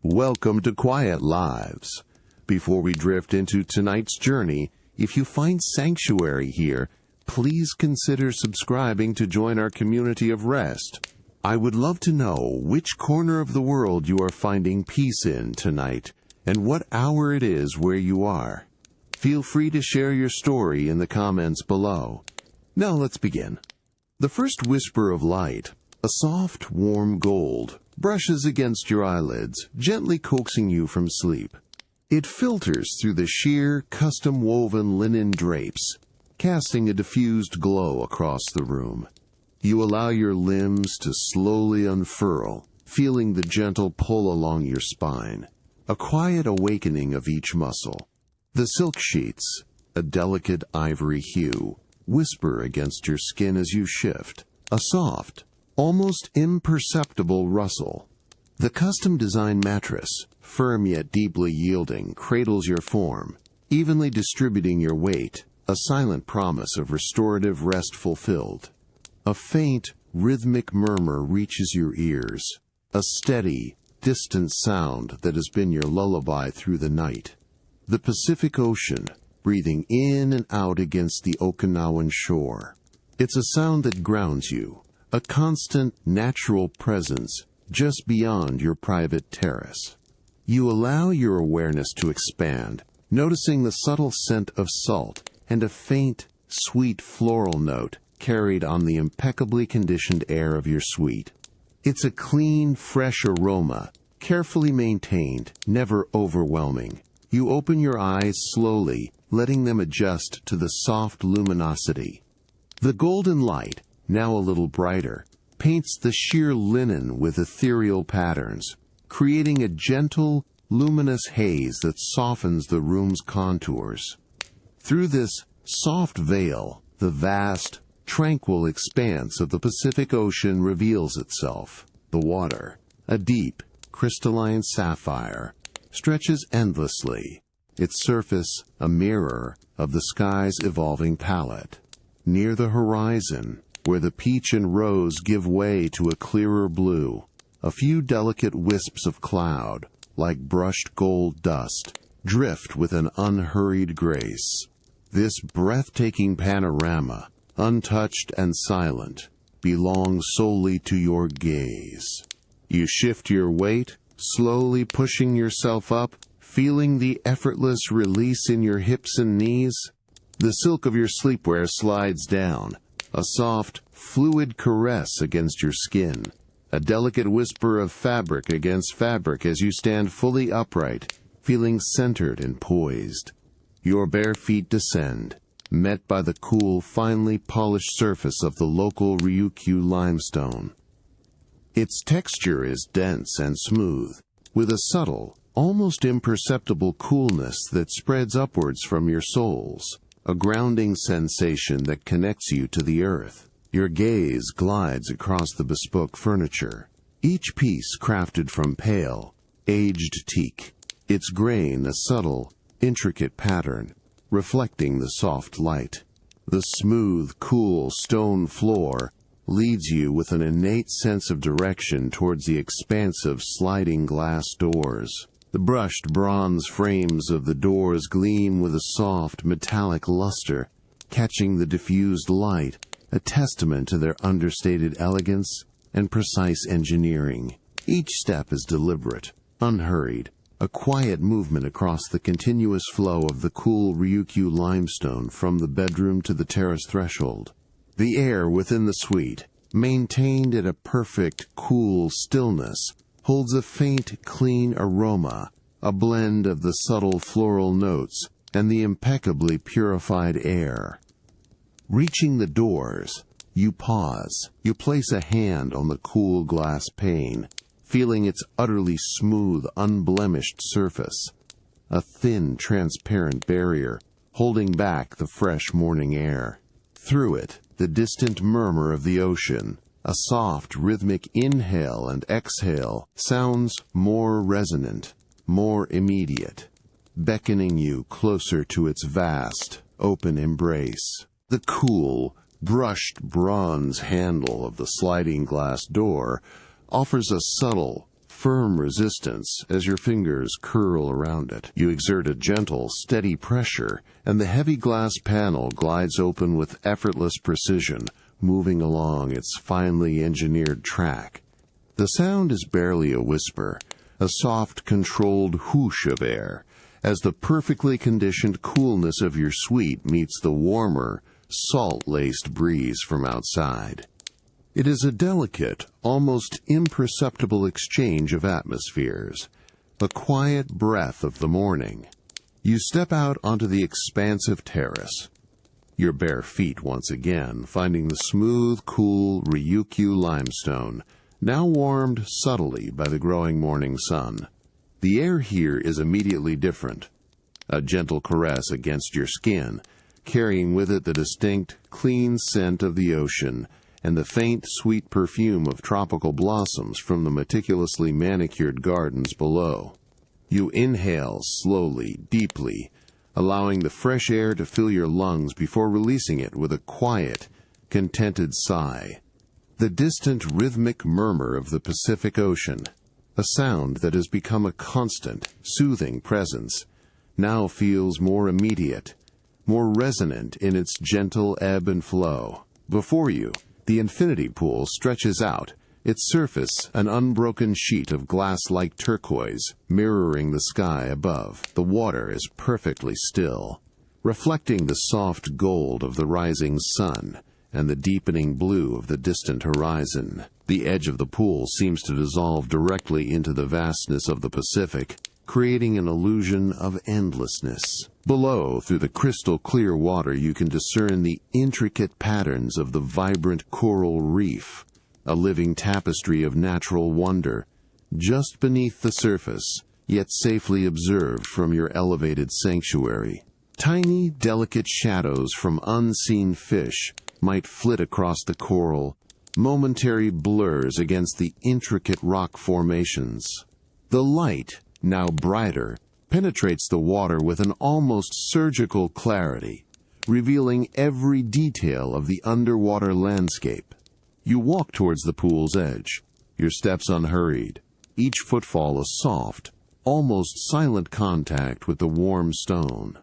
Welcome to Quiet Lives. Before we drift into tonight's journey, if you find sanctuary here, please consider subscribing to join our community of rest. I would love to know which corner of the world you are finding peace in tonight and what hour it is where you are. Feel free to share your story in the comments below. Now let's begin. The first whisper of light, a soft, warm gold, brushes against your eyelids, gently coaxing you from sleep. It filters through the sheer, custom-woven linen drapes, casting a diffused glow across the room. You allow your limbs to slowly unfurl, feeling the gentle pull along your spine, a quiet awakening of each muscle. The silk sheets, a delicate ivory hue, whisper against your skin as you shift, a soft, almost imperceptible rustle. The custom-designed mattress, firm yet deeply yielding, cradles your form, evenly distributing your weight, a silent promise of restorative rest fulfilled. A faint, rhythmic murmur reaches your ears, a steady, distant sound that has been your lullaby through the night. The Pacific Ocean, breathing in and out against the Okinawan shore. It's a sound that grounds you, a constant, natural presence just beyond your private terrace. You allow your awareness to expand, noticing the subtle scent of salt and a faint, sweet floral note carried on the impeccably conditioned air of your suite. It's a clean, fresh aroma, carefully maintained, never overwhelming. You open your eyes slowly, letting them adjust to the soft luminosity. The golden light, now a little brighter, paints the sheer linen with ethereal patterns, creating a gentle, luminous haze that softens the room's contours. Through this soft veil, the vast, tranquil expanse of the Pacific Ocean reveals itself. The water, a deep, crystalline sapphire, stretches endlessly, its surface a mirror of the sky's evolving palette. Near the horizon, where the peach and rose give way to a clearer blue, a few delicate wisps of cloud, like brushed gold dust, drift with an unhurried grace. This breathtaking panorama, untouched and silent, belongs solely to your gaze. You shift your weight, slowly pushing yourself up, feeling the effortless release in your hips and knees. The silk of your sleepwear slides down, a soft, fluid caress against your skin, a delicate whisper of fabric against fabric as you stand fully upright, feeling centered and poised. Your bare feet descend, met by the cool, finely polished surface of the local Ryukyu limestone. Its texture is dense and smooth, with a subtle, almost imperceptible coolness that spreads upwards from your soles, a grounding sensation that connects you to the earth. Your gaze glides across the bespoke furniture, each piece crafted from pale, aged teak, its grain a subtle, intricate pattern, reflecting the soft light. The smooth, cool stone floor leads you with an innate sense of direction towards the expansive sliding glass doors. The brushed bronze frames of the doors gleam with a soft, metallic luster, catching the diffused light, a testament to their understated elegance and precise engineering. Each step is deliberate, unhurried, a quiet movement across the continuous flow of the cool Ryukyu limestone from the bedroom to the terrace threshold. The air within the suite, maintained at a perfect, cool stillness, holds a faint, clean aroma, a blend of the subtle floral notes and the impeccably purified air. Reaching the doors, you pause. You place a hand on the cool glass pane, feeling its utterly smooth, unblemished surface, a thin, transparent barrier holding back the fresh morning air. Through it, the distant murmur of the ocean, a soft, rhythmic inhale and exhale, sounds more resonant, more immediate, beckoning you closer to its vast, open embrace. The cool, brushed bronze handle of the sliding glass door offers a subtle, firm resistance as your fingers curl around it. You exert a gentle, steady pressure, and the heavy glass panel glides open with effortless precision, moving along its finely engineered track. The sound is barely a whisper, a soft, controlled whoosh of air, as the perfectly conditioned coolness of your suite meets the warmer, salt-laced breeze from outside. It is a delicate, almost imperceptible exchange of atmospheres, a quiet breath of the morning. You step out onto the expansive terrace, your bare feet once again finding the smooth, cool Ryukyu limestone, now warmed subtly by the growing morning sun. The air here is immediately different, a gentle caress against your skin, carrying with it the distinct, clean scent of the ocean and the faint, sweet perfume of tropical blossoms from the meticulously manicured gardens below. You inhale slowly, deeply, allowing the fresh air to fill your lungs before releasing it with a quiet, contented sigh. The distant rhythmic murmur of the Pacific Ocean, a sound that has become a constant, soothing presence, now feels more immediate, more resonant in its gentle ebb and flow. Before you, the infinity pool stretches out, its surface an unbroken sheet of glass-like turquoise, mirroring the sky above. The water is perfectly still, reflecting the soft gold of the rising sun and the deepening blue of the distant horizon. The edge of the pool seems to dissolve directly into the vastness of the Pacific, creating an illusion of endlessness. Below, through the crystal-clear water, you can discern the intricate patterns of the vibrant coral reef, a living tapestry of natural wonder, just beneath the surface, yet safely observed from your elevated sanctuary. Tiny, delicate shadows from unseen fish might flit across the coral, momentary blurs against the intricate rock formations. The light, now brighter, penetrates the water with an almost surgical clarity, revealing every detail of the underwater landscape. You walk towards the pool's edge, your steps unhurried, each footfall a soft, almost silent contact with the warm stone.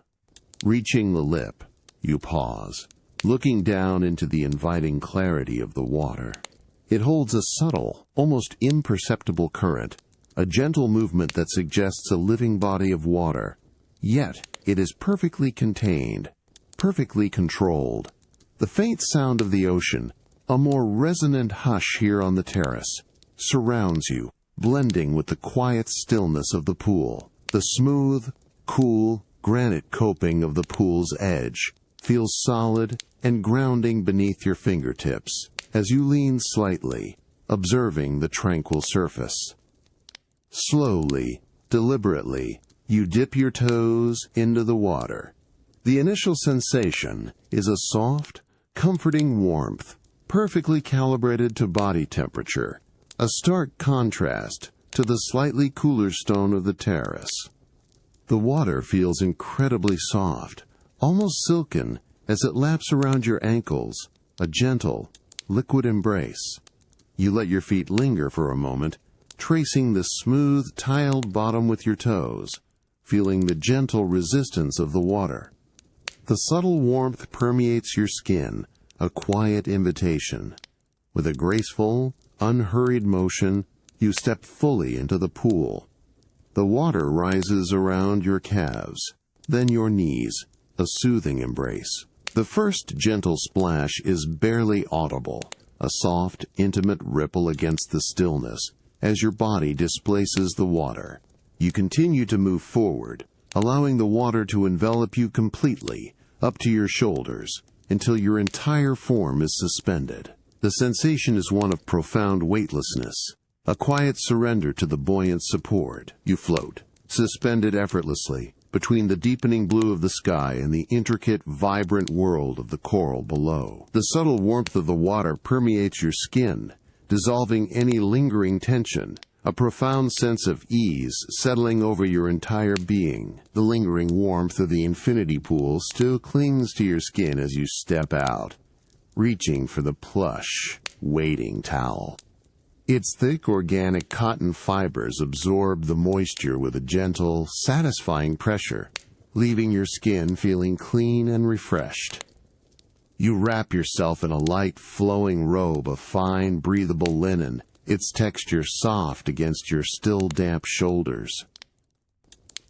Reaching the lip, you pause, looking down into the inviting clarity of the water. It holds a subtle, almost imperceptible current, a gentle movement that suggests a living body of water. Yet, it is perfectly contained, perfectly controlled. The faint sound of the ocean, a more resonant hush here on the terrace, surrounds you, blending with the quiet stillness of the pool. The smooth, cool, granite coping of the pool's edge feels solid and grounding beneath your fingertips as you lean slightly, observing the tranquil surface. Slowly, deliberately, you dip your toes into the water. The initial sensation is a soft, comforting warmth, perfectly calibrated to body temperature, a stark contrast to the slightly cooler stone of the terrace. The water feels incredibly soft, almost silken, as it laps around your ankles, a gentle, liquid embrace. You let your feet linger for a moment, tracing the smooth, tiled bottom with your toes, feeling the gentle resistance of the water. The subtle warmth permeates your skin, a quiet invitation. With a graceful, unhurried motion, you step fully into the pool. The water rises around your calves, then your knees, a soothing embrace. The first gentle splash is barely audible, a soft, intimate ripple against the stillness, as your body displaces the water. You continue to move forward, allowing the water to envelop you completely, up to your shoulders, until your entire form is suspended. The sensation is one of profound weightlessness, a quiet surrender to the buoyant support. You float, suspended effortlessly, between the deepening blue of the sky and the intricate, vibrant world of the coral below. The subtle warmth of the water permeates your skin, dissolving any lingering tension, a profound sense of ease settling over your entire being. The lingering warmth of the infinity pool still clings to your skin as you step out, reaching for the plush, waiting towel. Its thick organic cotton fibers absorb the moisture with a gentle, satisfying pressure, leaving your skin feeling clean and refreshed. You wrap yourself in a light, flowing robe of fine, breathable linen, its texture soft against your still damp shoulders.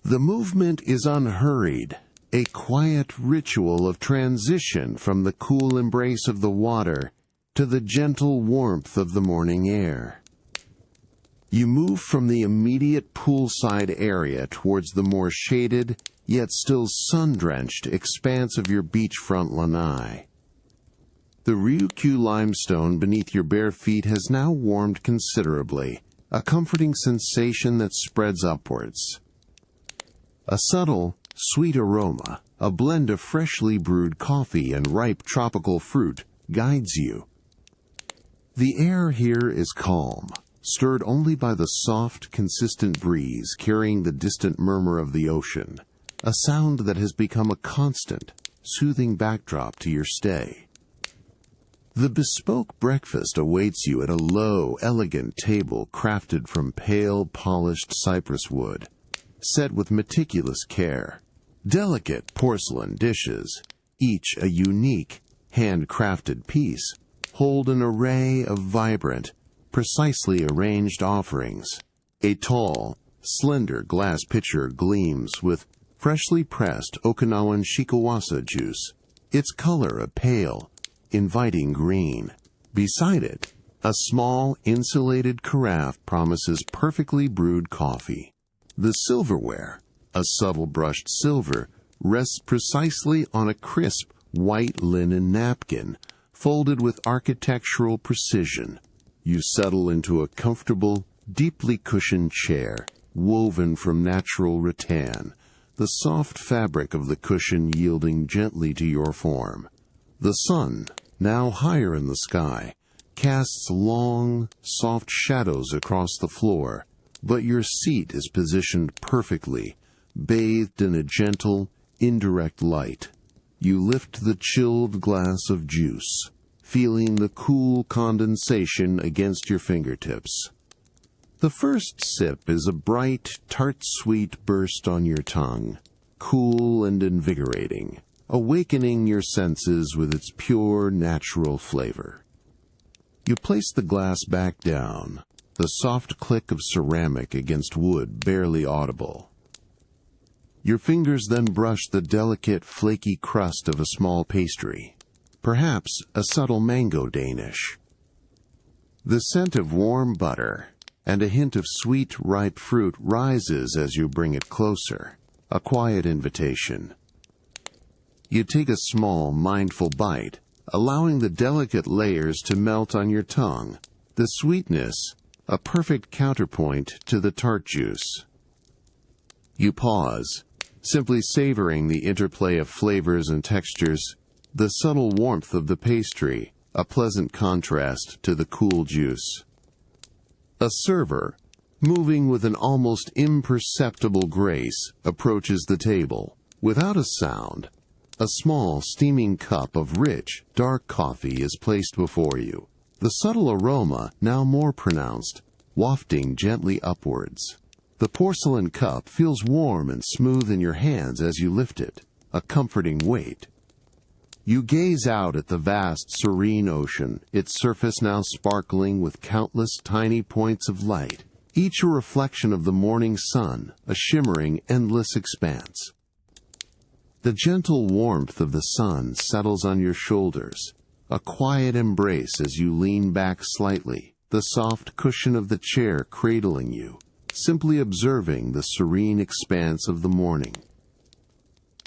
The movement is unhurried, a quiet ritual of transition from the cool embrace of the water to the gentle warmth of the morning air. You move from the immediate poolside area towards the more shaded, yet still sun-drenched expanse of your beachfront lanai. The Ryukyu limestone beneath your bare feet has now warmed considerably, a comforting sensation that spreads upwards. A subtle, sweet aroma, a blend of freshly brewed coffee and ripe tropical fruit, guides you. The air here is calm, stirred only by the soft, consistent breeze carrying the distant murmur of the ocean, a sound that has become a constant, soothing backdrop to your stay. The bespoke breakfast awaits you at a low, elegant table crafted from pale, polished cypress wood, set with meticulous care. Delicate porcelain dishes, each a unique, handcrafted piece, hold an array of vibrant, precisely arranged offerings. A tall, slender glass pitcher gleams with freshly pressed Okinawan shikawasa juice, its color a pale, inviting green. Beside it, a small, insulated carafe promises perfectly brewed coffee. The silverware, a subtle brushed silver, rests precisely on a crisp, white linen napkin, folded with architectural precision. You settle into a comfortable, deeply cushioned chair, woven from natural rattan, the soft fabric of the cushion yielding gently to your form. The sun, now higher in the sky, casts long, soft shadows across the floor, but your seat is positioned perfectly, bathed in a gentle, indirect light. You lift the chilled glass of juice, feeling the cool condensation against your fingertips. The first sip is a bright, tart-sweet burst on your tongue, cool and invigorating, awakening your senses with its pure, natural flavor. You place the glass back down, the soft click of ceramic against wood barely audible. Your fingers then brush the delicate, flaky crust of a small pastry, perhaps a subtle mango Danish. The scent of warm butter and a hint of sweet, ripe fruit rises as you bring it closer, a quiet invitation. You take a small, mindful bite, allowing the delicate layers to melt on your tongue, the sweetness a perfect counterpoint to the tart juice. You pause, simply savoring the interplay of flavors and textures, the subtle warmth of the pastry, a pleasant contrast to the cool juice. A server, moving with an almost imperceptible grace, approaches the table. Without a sound, a small, steaming cup of rich, dark coffee is placed before you, the subtle aroma now more pronounced, wafting gently upwards. The porcelain cup feels warm and smooth in your hands as you lift it, a comforting weight. You gaze out at the vast, serene ocean, its surface now sparkling with countless tiny points of light, each a reflection of the morning sun, a shimmering, endless expanse. The gentle warmth of the sun settles on your shoulders, a quiet embrace as you lean back slightly, the soft cushion of the chair cradling you, simply observing the serene expanse of the morning.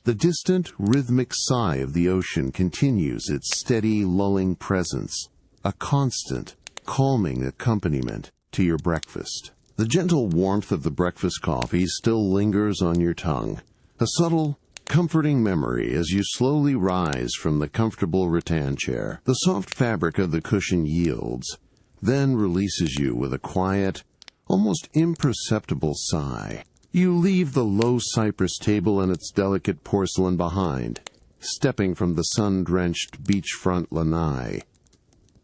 The distant, rhythmic sigh of the ocean continues its steady, lulling presence, a constant, calming accompaniment to your breakfast. The gentle warmth of the breakfast coffee still lingers on your tongue, a subtle, comforting memory as you slowly rise from the comfortable rattan chair. The soft fabric of the cushion yields, then releases you with a quiet, almost imperceptible sigh. You leave the low cypress table and its delicate porcelain behind, stepping from the sun-drenched beachfront lanai.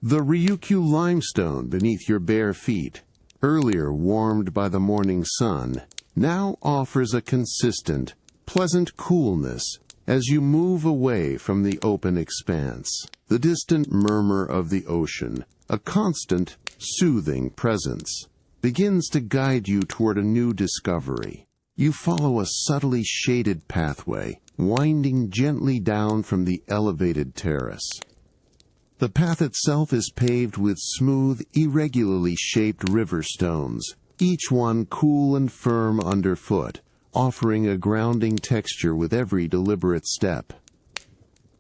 The Ryukyu limestone beneath your bare feet, earlier warmed by the morning sun, now offers a consistent, pleasant coolness as you move away from the open expanse. The distant murmur of the ocean, a constant, soothing presence, begins to guide you toward a new discovery. You follow a subtly shaded pathway, winding gently down from the elevated terrace. The path itself is paved with smooth, irregularly shaped river stones, each one cool and firm underfoot, offering a grounding texture with every deliberate step.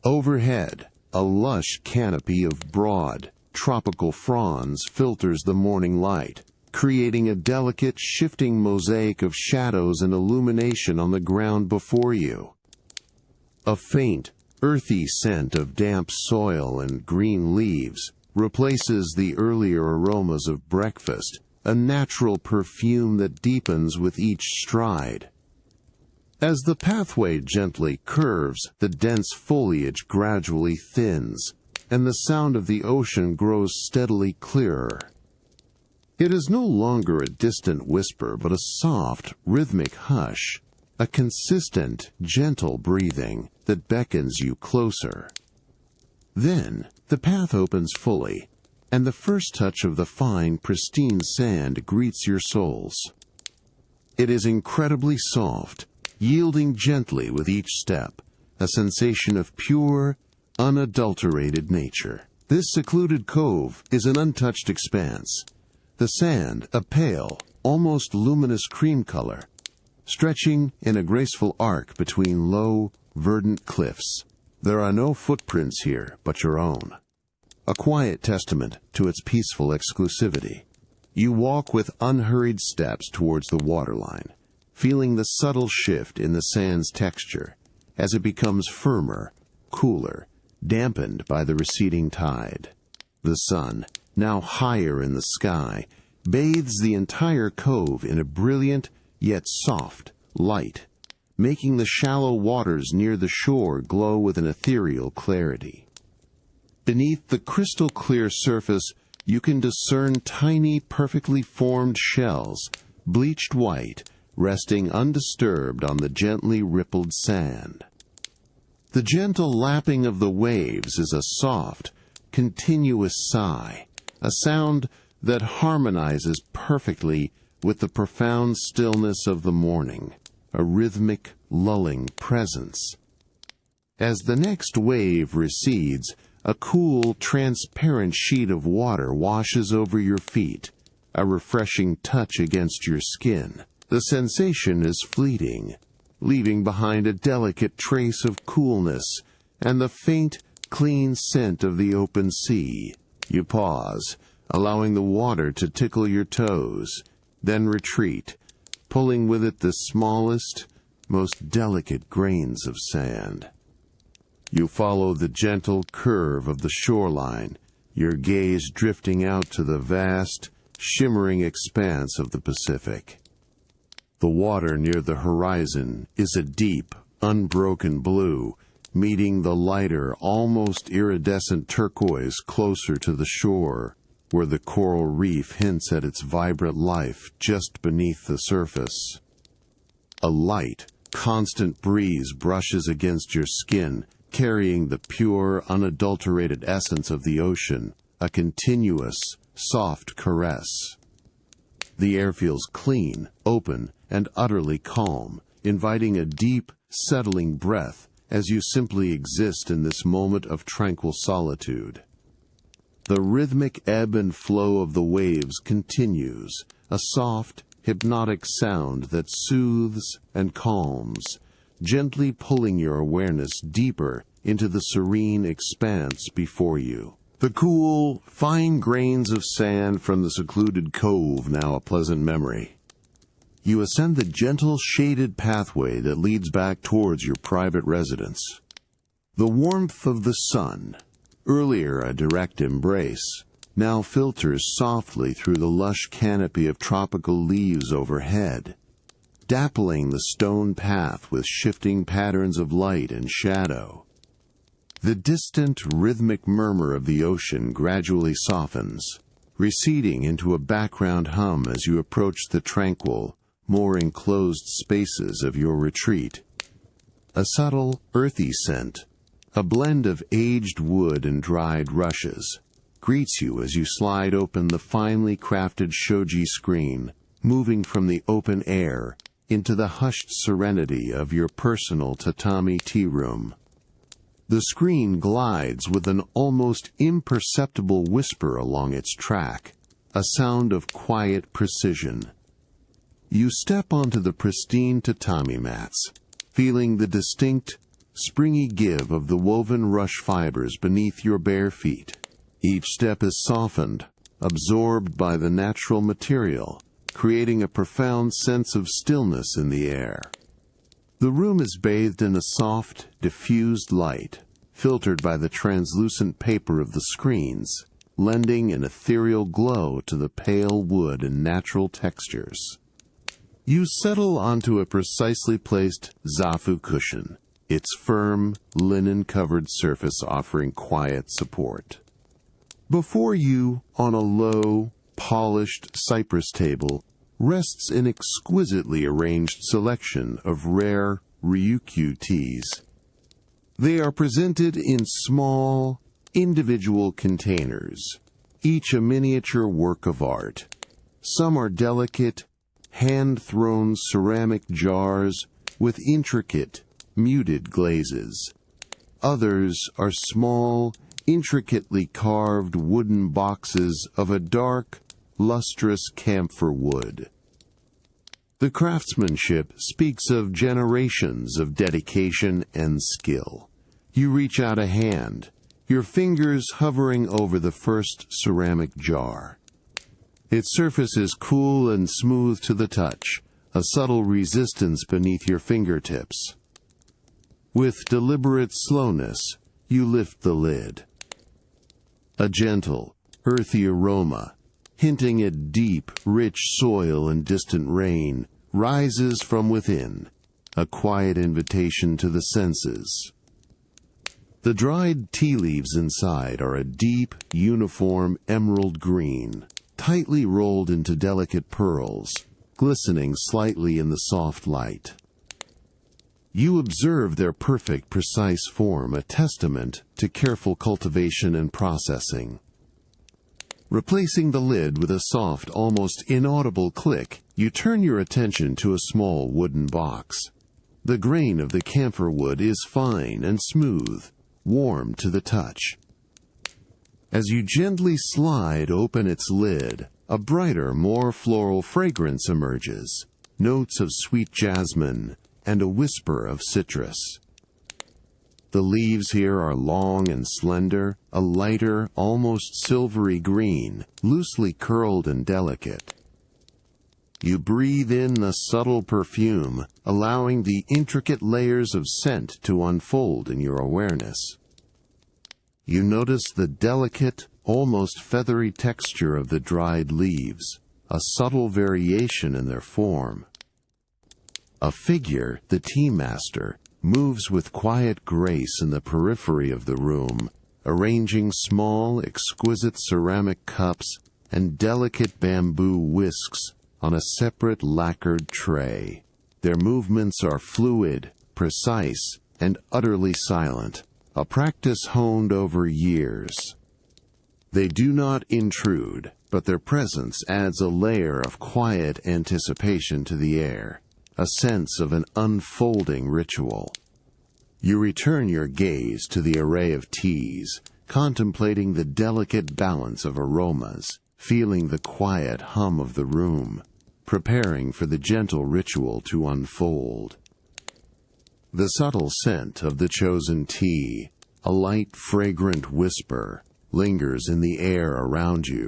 Overhead, a lush canopy of broad, tropical fronds filters the morning light, creating a delicate, shifting mosaic of shadows and illumination on the ground before you. A faint, earthy scent of damp soil and green leaves replaces the earlier aromas of breakfast, a natural perfume that deepens with each stride. As the pathway gently curves, the dense foliage gradually thins, and the sound of the ocean grows steadily clearer. It is no longer a distant whisper, but a soft, rhythmic hush, a consistent, gentle breathing that beckons you closer. Then, the path opens fully, and the first touch of the fine, pristine sand greets your soles. It is incredibly soft, yielding gently with each step, a sensation of pure, unadulterated nature. This secluded cove is an untouched expanse, the sand a pale, almost luminous cream color, stretching in a graceful arc between low, verdant cliffs. There are no footprints here but your own, a quiet testament to its peaceful exclusivity. You walk with unhurried steps towards the waterline, feeling the subtle shift in the sand's texture as it becomes firmer, cooler, dampened by the receding tide. The sun, now higher in the sky, bathes the entire cove in a brilliant yet soft light, making the shallow waters near the shore glow with an ethereal clarity. Beneath the crystal-clear surface, you can discern tiny, perfectly formed shells, bleached white, resting undisturbed on the gently rippled sand. The gentle lapping of the waves is a soft, continuous sigh, a sound that harmonizes perfectly with the profound stillness of the morning, a rhythmic, lulling presence. As the next wave recedes, a cool, transparent sheet of water washes over your feet, a refreshing touch against your skin. The sensation is fleeting, leaving behind a delicate trace of coolness and the faint, clean scent of the open sea. You pause, allowing the water to tickle your toes, then retreat, pulling with it the smallest, most delicate grains of sand. You follow the gentle curve of the shoreline, your gaze drifting out to the vast, shimmering expanse of the Pacific. The water near the horizon is a deep, unbroken blue, meeting the lighter, almost iridescent turquoise closer to the shore, where the coral reef hints at its vibrant life just beneath the surface. A light, constant breeze brushes against your skin, carrying the pure, unadulterated essence of the ocean, a continuous, soft caress. The air feels clean, open, and utterly calm, inviting a deep, settling breath as you simply exist in this moment of tranquil solitude. The rhythmic ebb and flow of the waves continues, a soft, hypnotic sound that soothes and calms, gently pulling your awareness deeper into the serene expanse before you. The cool, fine grains of sand from the secluded cove now a pleasant memory. You ascend the gentle, shaded pathway that leads back towards your private residence. The warmth of the sun, earlier a direct embrace, now filters softly through the lush canopy of tropical leaves overhead, dappling the stone path with shifting patterns of light and shadow. The distant, rhythmic murmur of the ocean gradually softens, receding into a background hum as you approach the tranquil, more enclosed spaces of your retreat. A subtle, earthy scent, a blend of aged wood and dried rushes, greets you as you slide open the finely crafted shoji screen, moving from the open air into the hushed serenity of your personal tatami tea room. The screen glides with an almost imperceptible whisper along its track, a sound of quiet precision. You step onto the pristine tatami mats, feeling the distinct, springy give of the woven rush fibers beneath your bare feet. Each step is softened, absorbed by the natural material, creating a profound sense of stillness in the air. The room is bathed in a soft, diffused light, filtered by the translucent paper of the screens, lending an ethereal glow to the pale wood and natural textures. You settle onto a precisely placed zafu cushion, its firm, linen-covered surface offering quiet support. Before you, on a low, polished cypress table, rests an exquisitely arranged selection of rare Ryukyu teas. They are presented in small, individual containers, each a miniature work of art. Some are delicate, hand-thrown ceramic jars with intricate, muted glazes. Others are small, intricately carved wooden boxes of a dark, lustrous camphor wood. The craftsmanship speaks of generations of dedication and skill. You reach out a hand, your fingers hovering over the first ceramic jar. Its surface is cool and smooth to the touch, a subtle resistance beneath your fingertips. With deliberate slowness, you lift the lid. A gentle, earthy aroma, hinting at deep, rich soil and distant rain, rises from within, a quiet invitation to the senses. The dried tea leaves inside are a deep, uniform emerald green, tightly rolled into delicate pearls, glistening slightly in the soft light. You observe their perfect, precise form, a testament to careful cultivation and processing. Replacing the lid with a soft, almost inaudible click, you turn your attention to a small wooden box. The grain of the camphor wood is fine and smooth, warm to the touch. As you gently slide open its lid, a brighter, more floral fragrance emerges, notes of sweet jasmine and a whisper of citrus. The leaves here are long and slender, a lighter, almost silvery green, loosely curled and delicate. You breathe in the subtle perfume, allowing the intricate layers of scent to unfold in your awareness. You notice the delicate, almost feathery texture of the dried leaves, a subtle variation in their form. A figure, the tea master, moves with quiet grace in the periphery of the room, arranging small, exquisite ceramic cups and delicate bamboo whisks on a separate lacquered tray. Their movements are fluid, precise, and utterly silent, a practice honed over years. They do not intrude, but their presence adds a layer of quiet anticipation to the air, a sense of an unfolding ritual. You return your gaze to the array of teas, contemplating the delicate balance of aromas, feeling the quiet hum of the room, preparing for the gentle ritual to unfold. The subtle scent of the chosen tea, a light fragrant whisper, lingers in the air around you,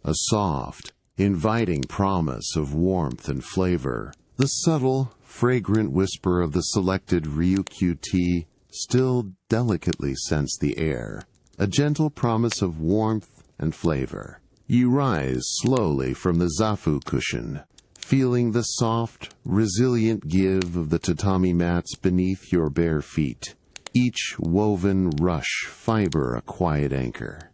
a soft, inviting promise of warmth and flavor. The subtle, fragrant whisper of the selected Ryukyu tea still delicately scents the air, a gentle promise of warmth and flavor. You rise slowly from the zafu cushion, feeling the soft, resilient give of the tatami mats beneath your bare feet. each woven rush fiber a quiet anchor.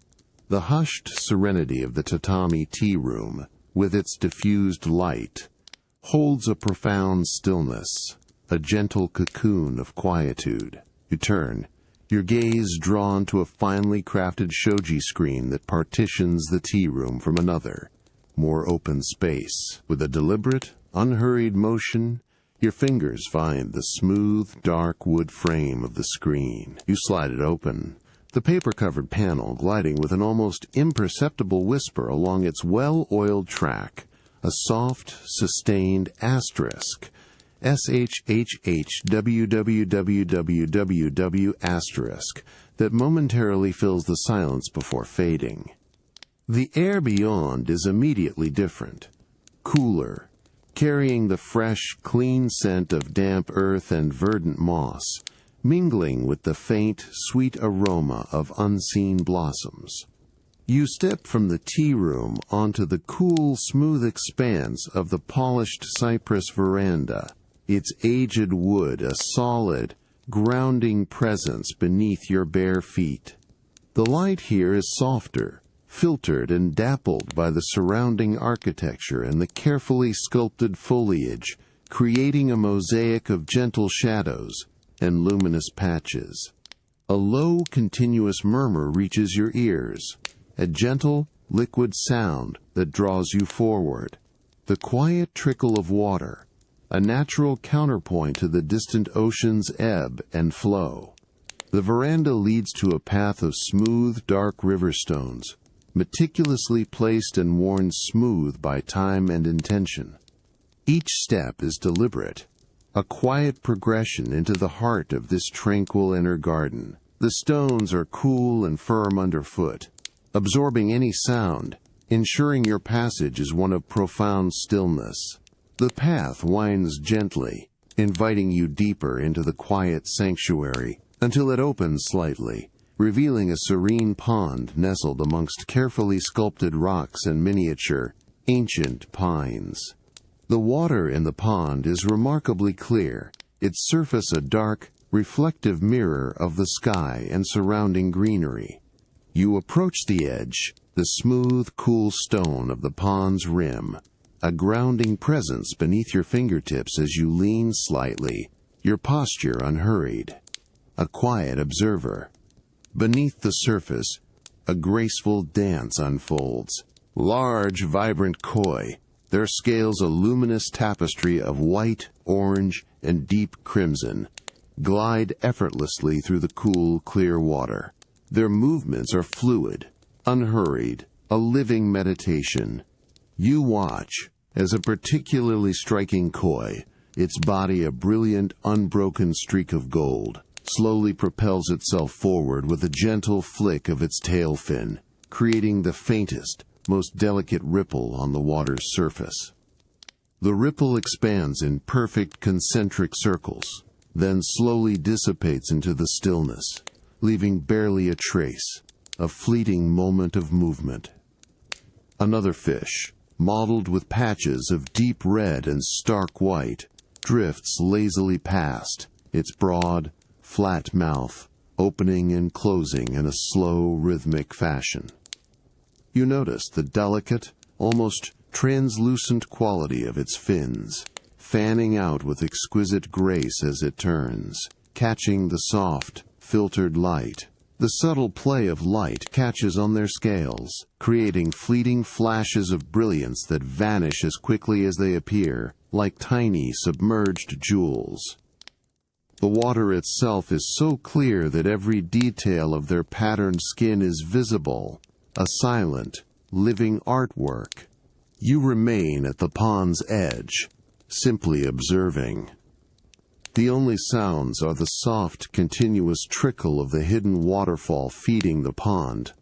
The hushed serenity of the tatami tea room, with its diffused light, holds a profound stillness, a gentle cocoon of quietude. You turn, your gaze drawn to a finely crafted shoji screen that partitions the tea room from another, more open space. With a deliberate, unhurried motion, your fingers find the smooth, dark wood frame of the screen. You slide it open, the paper-covered panel gliding with an almost imperceptible whisper along its well-oiled track, a soft, sustained asterisk, SHHHWWWWW asterisk, that momentarily fills the silence before fading. The air beyond is immediately different, cooler, carrying the fresh, clean scent of damp earth and verdant moss, mingling with the faint, sweet aroma of unseen blossoms. You step from the tea room onto the cool, smooth expanse of the polished cypress veranda, its aged wood a solid, grounding presence beneath your bare feet. The light here is softer, filtered and dappled by the surrounding architecture and the carefully sculpted foliage, creating a mosaic of gentle shadows and luminous patches. A low, continuous murmur reaches your ears, a gentle, liquid sound that draws you forward. The quiet trickle of water, a natural counterpoint to the distant ocean's ebb and flow. The veranda leads to a path of smooth, dark river stones, meticulously placed and worn smooth by time and intention. Each step is deliberate, a quiet progression into the heart of this tranquil inner garden. The stones are cool and firm underfoot, absorbing any sound, ensuring your passage is one of profound stillness. The path winds gently, inviting you deeper into the quiet sanctuary until it opens slightly, revealing a serene pond nestled amongst carefully sculpted rocks and miniature, ancient pines. The water in the pond is remarkably clear, its surface a dark, reflective mirror of the sky and surrounding greenery. You approach the edge, the smooth, cool stone of the pond's rim, a grounding presence beneath your fingertips as you lean slightly, your posture unhurried. A quiet observer. Beneath the surface, a graceful dance unfolds. Large, vibrant koi, their scales a luminous tapestry of white, orange, and deep crimson, glide effortlessly through the cool, clear water. Their movements are fluid, unhurried, a living meditation. You watch as a particularly striking koi, its body a brilliant, unbroken streak of gold, slowly propels itself forward with a gentle flick of its tail fin, creating the faintest, most delicate ripple on the water's surface. The ripple expands in perfect concentric circles, then slowly dissipates into the stillness, leaving barely a trace, a fleeting moment of movement. Another fish, mottled with patches of deep red and stark white, drifts lazily past, its broad, flat mouth opening and closing in a slow, rhythmic fashion. You notice the delicate, almost translucent quality of its fins, fanning out with exquisite grace as it turns, catching the soft, filtered light. The subtle play of light catches on their scales, creating fleeting flashes of brilliance that vanish as quickly as they appear, like tiny submerged jewels. The water itself is so clear that every detail of their patterned skin is visible, a silent, living artwork. You remain at the pond's edge, simply observing. The only sounds are the soft, continuous trickle of the hidden waterfall feeding the pond,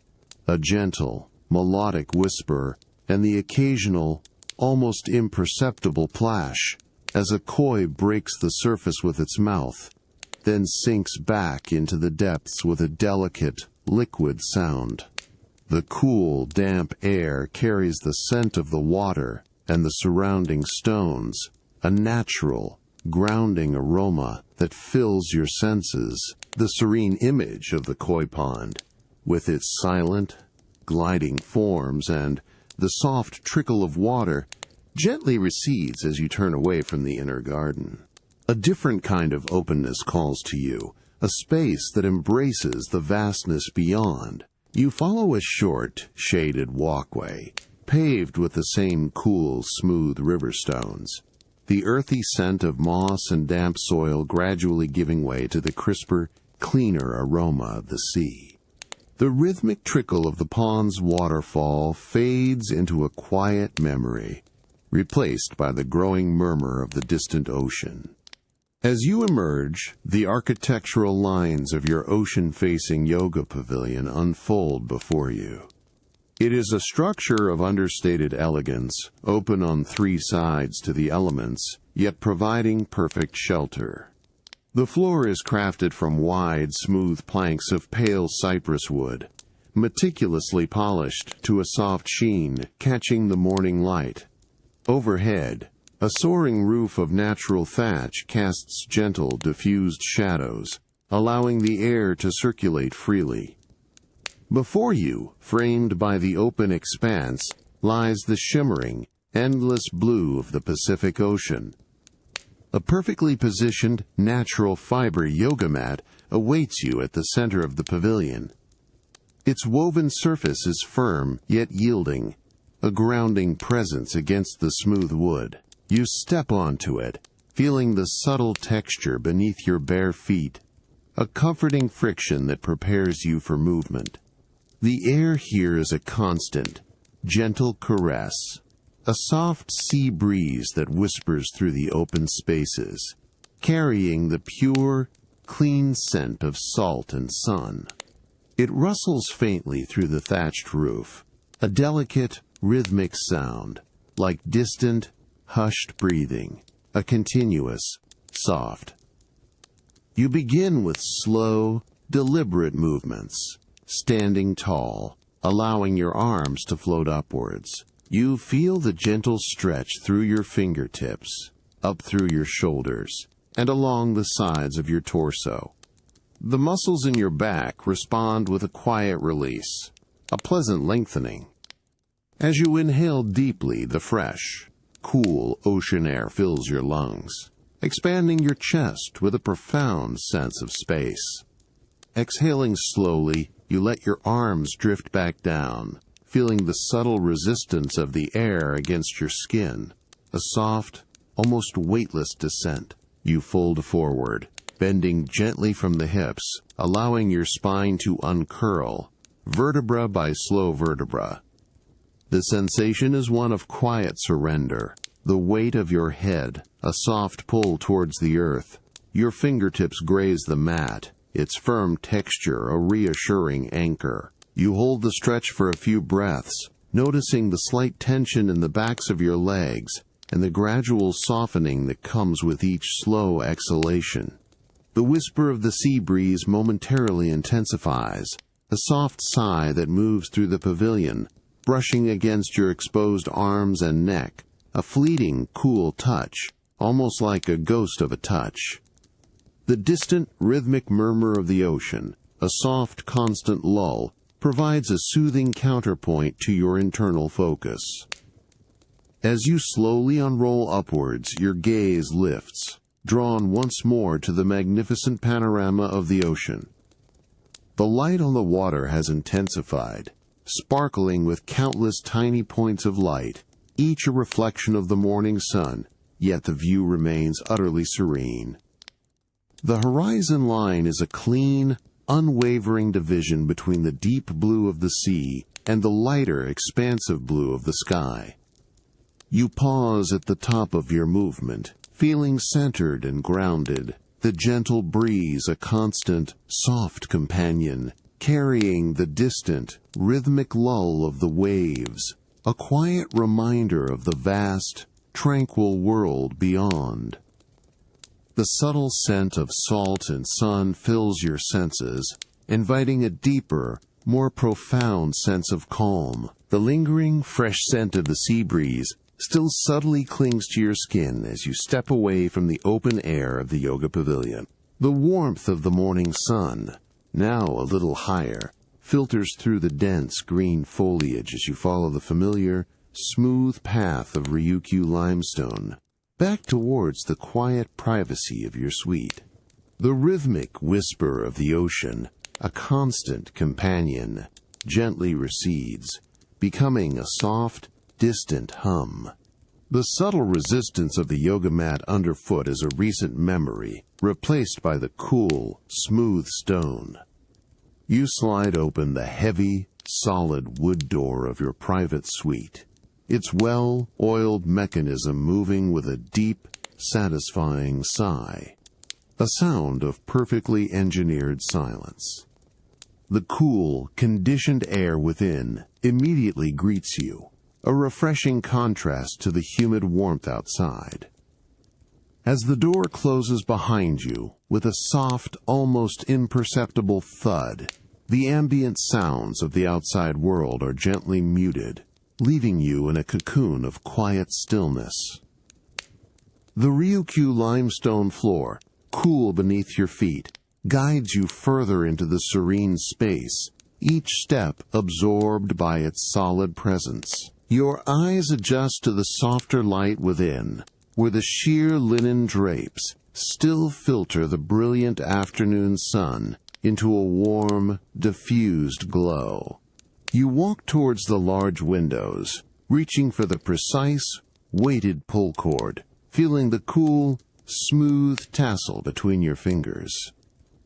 a gentle, melodic whisper, and the occasional, almost imperceptible plash, as a koi breaks the surface with its mouth, then sinks back into the depths with a delicate, liquid sound. The cool, damp air carries the scent of the water and the surrounding stones, a natural, grounding aroma that fills your senses. The serene image of the koi pond, with its silent, gliding forms and the soft trickle of water, gently recedes as you turn away from the inner garden. A different kind of openness calls to you, a space that embraces the vastness beyond. You follow a short, shaded walkway, paved with the same cool, smooth river stones, the earthy scent of moss and damp soil gradually giving way to the crisper, cleaner aroma of the sea. The rhythmic trickle of the pond's waterfall fades into a quiet memory, replaced by the growing murmur of the distant ocean. As you emerge, the architectural lines of your ocean-facing yoga pavilion unfold before you. It is a structure of understated elegance, open on three sides to the elements, yet providing perfect shelter. The floor is crafted from wide, smooth planks of pale cypress wood, meticulously polished to a soft sheen, catching the morning light. Overhead, a soaring roof of natural thatch casts gentle, diffused shadows, allowing the air to circulate freely. Before you, framed by the open expanse, lies the shimmering, endless blue of the Pacific Ocean. A perfectly positioned, natural fiber yoga mat awaits you at the center of the pavilion. Its woven surface is firm, yet yielding, a grounding presence against the smooth wood. You step onto it, feeling the subtle texture beneath your bare feet, a comforting friction that prepares you for movement. The air here is a constant, gentle caress, a soft sea breeze that whispers through the open spaces, carrying the pure, clean scent of salt and sun. It rustles faintly through the thatched roof, a delicate, rhythmic sound, like distant, hushed breathing, a continuous, soft. You begin with slow, deliberate movements, standing tall, allowing your arms to float upwards. You feel the gentle stretch through your fingertips, up through your shoulders, and along the sides of your torso. The muscles in your back respond with a quiet release, a pleasant lengthening. As you inhale deeply, the fresh, cool ocean air fills your lungs, expanding your chest with a profound sense of space. Exhaling slowly, you let your arms drift back down, feeling the subtle resistance of the air against your skin, a soft, almost weightless descent. You fold forward, bending gently from the hips, allowing your spine to uncurl, vertebra by slow vertebra. The sensation is one of quiet surrender, the weight of your head, a soft pull towards the earth. Your fingertips graze the mat, its firm texture a reassuring anchor. You hold the stretch for a few breaths, noticing the slight tension in the backs of your legs and the gradual softening that comes with each slow exhalation. The whisper of the sea breeze momentarily intensifies, a soft sigh that moves through the pavilion, brushing against your exposed arms and neck, a fleeting, cool touch, almost like a ghost of a touch. The distant, rhythmic murmur of the ocean, a soft, constant lull, provides a soothing counterpoint to your internal focus. As you slowly unroll upwards, your gaze lifts, drawn once more to the magnificent panorama of the ocean. The light on the water has intensified, sparkling with countless tiny points of light, each a reflection of the morning sun, yet the view remains utterly serene. The horizon line is a clean, unwavering division between the deep blue of the sea and the lighter, expansive blue of the sky. You pause at the top of your movement, feeling centered and grounded, the gentle breeze a constant, soft companion, carrying the distant, rhythmic lull of the waves, a quiet reminder of the vast, tranquil world beyond. The subtle scent of salt and sun fills your senses, inviting a deeper, more profound sense of calm. The lingering, fresh scent of the sea breeze still subtly clings to your skin as you step away from the open air of the yoga pavilion. The warmth of the morning sun, now a little higher, filters through the dense green foliage as you follow the familiar, smooth path of Ryukyu limestone, back towards the quiet privacy of your suite. The rhythmic whisper of the ocean, a constant companion, gently recedes, becoming a soft, distant hum. The subtle resistance of the yoga mat underfoot is a recent memory, replaced by the cool, smooth stone. You slide open the heavy, solid wood door of your private suite, its well-oiled mechanism moving with a deep, satisfying sigh, a sound of perfectly engineered silence. The cool, conditioned air within immediately greets you, a refreshing contrast to the humid warmth outside. As the door closes behind you with a soft, almost imperceptible thud, the ambient sounds of the outside world are gently muted, leaving you in a cocoon of quiet stillness. The Ryukyu limestone floor, cool beneath your feet, guides you further into the serene space, each step absorbed by its solid presence. Your eyes adjust to the softer light within, where the sheer linen drapes still filter the brilliant afternoon sun into a warm, diffused glow. You walk towards the large windows, reaching for the precise, weighted pull cord, feeling the cool, smooth tassel between your fingers.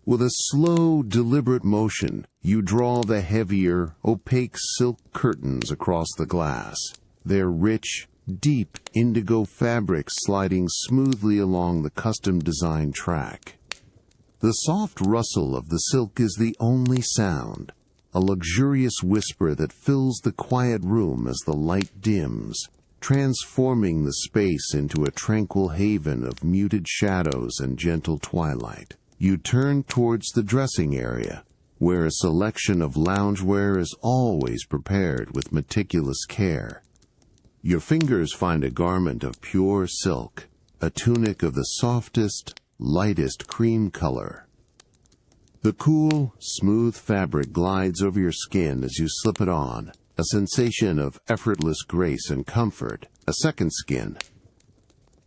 With a slow, deliberate motion, you draw the heavier, opaque silk curtains across the glass, their rich, deep indigo fabric sliding smoothly along the custom-designed track. The soft rustle of the silk is the only sound, a luxurious whisper that fills the quiet room as the light dims, transforming the space into a tranquil haven of muted shadows and gentle twilight. You turn towards the dressing area, where a selection of loungewear is always prepared with meticulous care. Your fingers find a garment of pure silk, a tunic of the softest, lightest cream color. The cool, smooth fabric glides over your skin as you slip it on, a sensation of effortless grace and comfort, a second skin.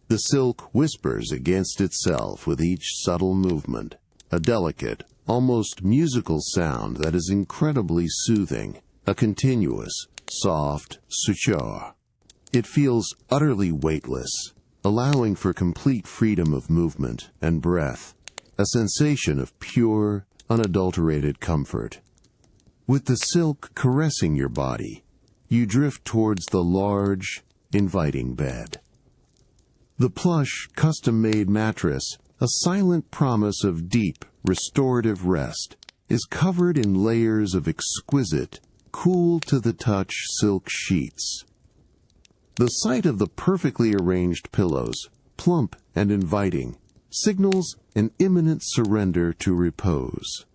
The silk whispers against itself with each subtle movement, a delicate, almost musical sound that is incredibly soothing, a continuous, soft suture. It feels utterly weightless, allowing for complete freedom of movement and breath, a sensation of pure, unadulterated comfort. With the silk caressing your body, you drift towards the large, inviting bed. The plush, custom-made mattress, a silent promise of deep, restorative rest, is covered in layers of exquisite, cool-to-the-touch silk sheets. The sight of the perfectly arranged pillows, plump and inviting, signals an imminent surrender to repose.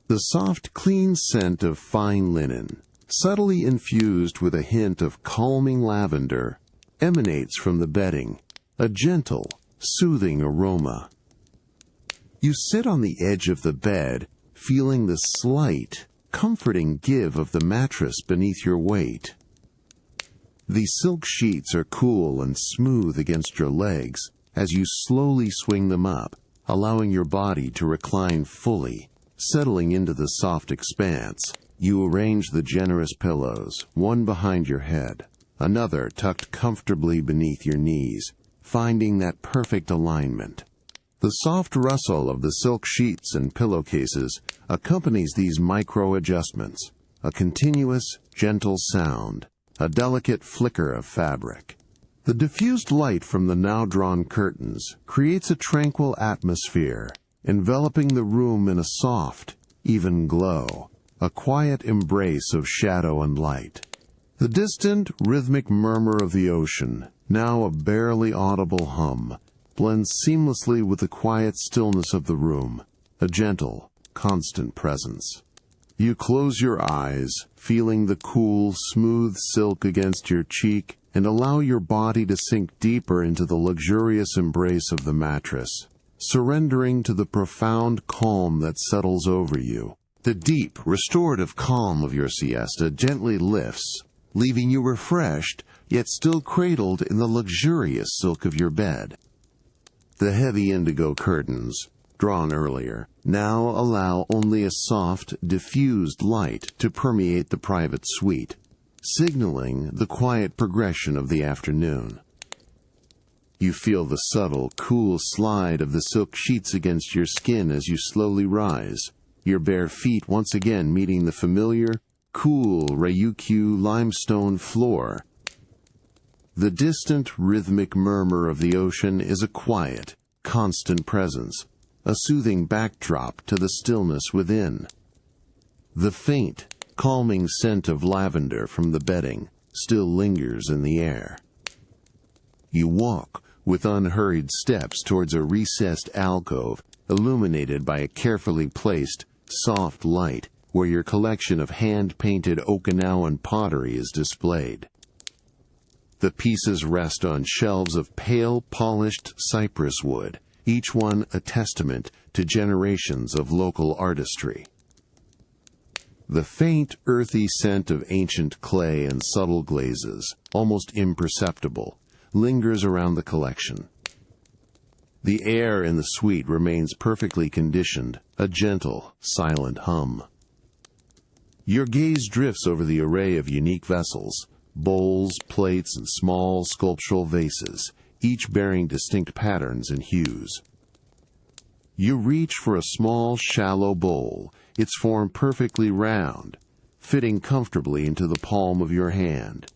The soft, clean scent of fine linen, subtly infused with a hint of calming lavender, emanates from the bedding, a gentle, soothing aroma. You sit on the edge of the bed, feeling the slight, comforting give of the mattress beneath your weight. The silk sheets are cool and smooth against your legs as you slowly swing them up, allowing your body to recline fully, settling into the soft expanse. You arrange the generous pillows, one behind your head, another tucked comfortably beneath your knees, finding that perfect alignment. The soft rustle of the silk sheets and pillowcases accompanies these micro-adjustments, a continuous, gentle sound, a delicate flicker of fabric. The diffused light from the now-drawn curtains creates a tranquil atmosphere, enveloping the room in a soft, even glow, a quiet embrace of shadow and light. The distant, rhythmic murmur of the ocean, now a barely audible hum, blends seamlessly with the quiet stillness of the room, a gentle, constant presence. You close your eyes, feeling the cool, smooth silk against your cheek, and allow your body to sink deeper into the luxurious embrace of the mattress, surrendering to the profound calm that settles over you. The deep, restorative calm of your siesta gently lifts, leaving you refreshed, yet still cradled in the luxurious silk of your bed. The heavy indigo curtains, drawn earlier, now allow only a soft, diffused light to permeate the private suite, signaling the quiet progression of the afternoon. You feel the subtle, cool slide of the silk sheets against your skin as you slowly rise, your bare feet once again meeting the familiar, cool Ryukyu limestone floor. The distant, rhythmic murmur of the ocean is a quiet, constant presence, a soothing backdrop to the stillness within. The faint, calming scent of lavender from the bedding still lingers in the air. You walk with unhurried steps towards a recessed alcove illuminated by a carefully placed, soft light where your collection of hand-painted Okinawan pottery is displayed. The pieces rest on shelves of pale, polished cypress wood, each one a testament to generations of local artistry. The faint, earthy scent of ancient clay and subtle glazes, almost imperceptible, lingers around the collection. The air in the suite remains perfectly conditioned, a gentle, silent hum. Your gaze drifts over the array of unique vessels, bowls, plates, and small sculptural vases, each bearing distinct patterns and hues. You reach for a small, shallow bowl, its form perfectly round, fitting comfortably into the palm of your hand.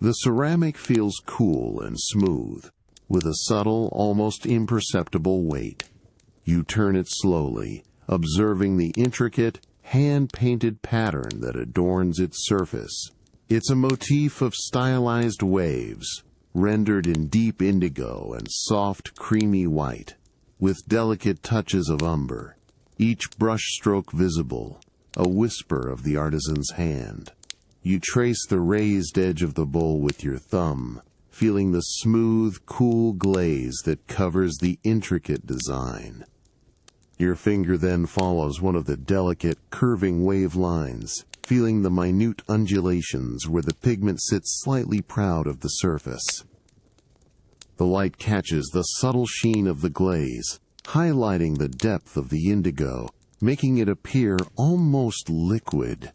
The ceramic feels cool and smooth, with a subtle, almost imperceptible weight. You turn it slowly, observing the intricate, hand-painted pattern that adorns its surface. It's a motif of stylized waves, rendered in deep indigo and soft, creamy white, with delicate touches of umber, each brushstroke visible, a whisper of the artisan's hand. You trace the raised edge of the bowl with your thumb, feeling the smooth, cool glaze that covers the intricate design. Your finger then follows one of the delicate, curving wave lines, feeling the minute undulations where the pigment sits slightly proud of the surface. The light catches the subtle sheen of the glaze, highlighting the depth of the indigo, making it appear almost liquid.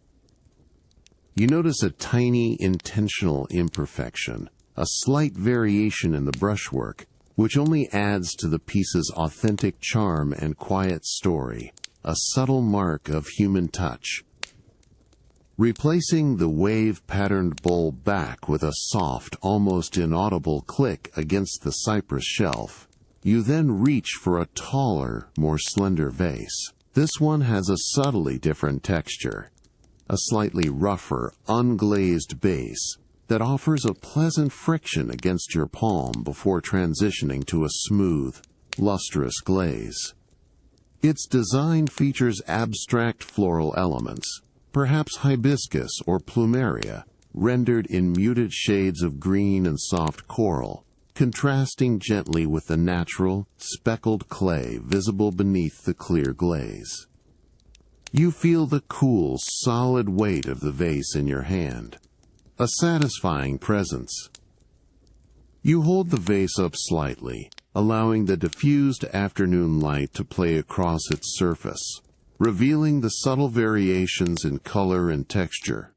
You notice a tiny, intentional imperfection, a slight variation in the brushwork, which only adds to the piece's authentic charm and quiet story, a subtle mark of human touch. Replacing the wave-patterned bowl back with a soft, almost inaudible click against the cypress shelf, you then reach for a taller, more slender vase. This one has a subtly different texture, a slightly rougher, unglazed base that offers a pleasant friction against your palm before transitioning to a smooth, lustrous glaze. Its design features abstract floral elements, perhaps hibiscus or plumeria, rendered in muted shades of green and soft coral, contrasting gently with the natural, speckled clay visible beneath the clear glaze. You feel the cool, solid weight of the vase in your hand, a satisfying presence. You hold the vase up slightly, allowing the diffused afternoon light to play across its surface, revealing the subtle variations in color and texture.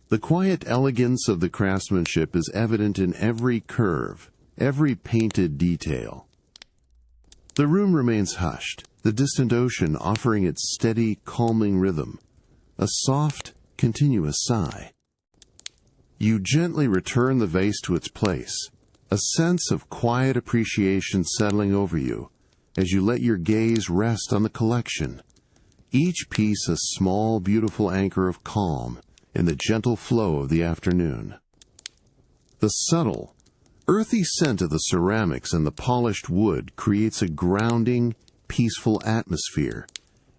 The quiet elegance of the craftsmanship is evident in every curve, every painted detail. The room remains hushed, the distant ocean offering its steady, calming rhythm, a soft, continuous sigh. You gently return the vase to its place, a sense of quiet appreciation settling over you as you let your gaze rest on the collection, each piece a small, beautiful anchor of calm in the gentle flow of the afternoon. The subtle, earthy scent of the ceramics and the polished wood creates a grounding, peaceful atmosphere,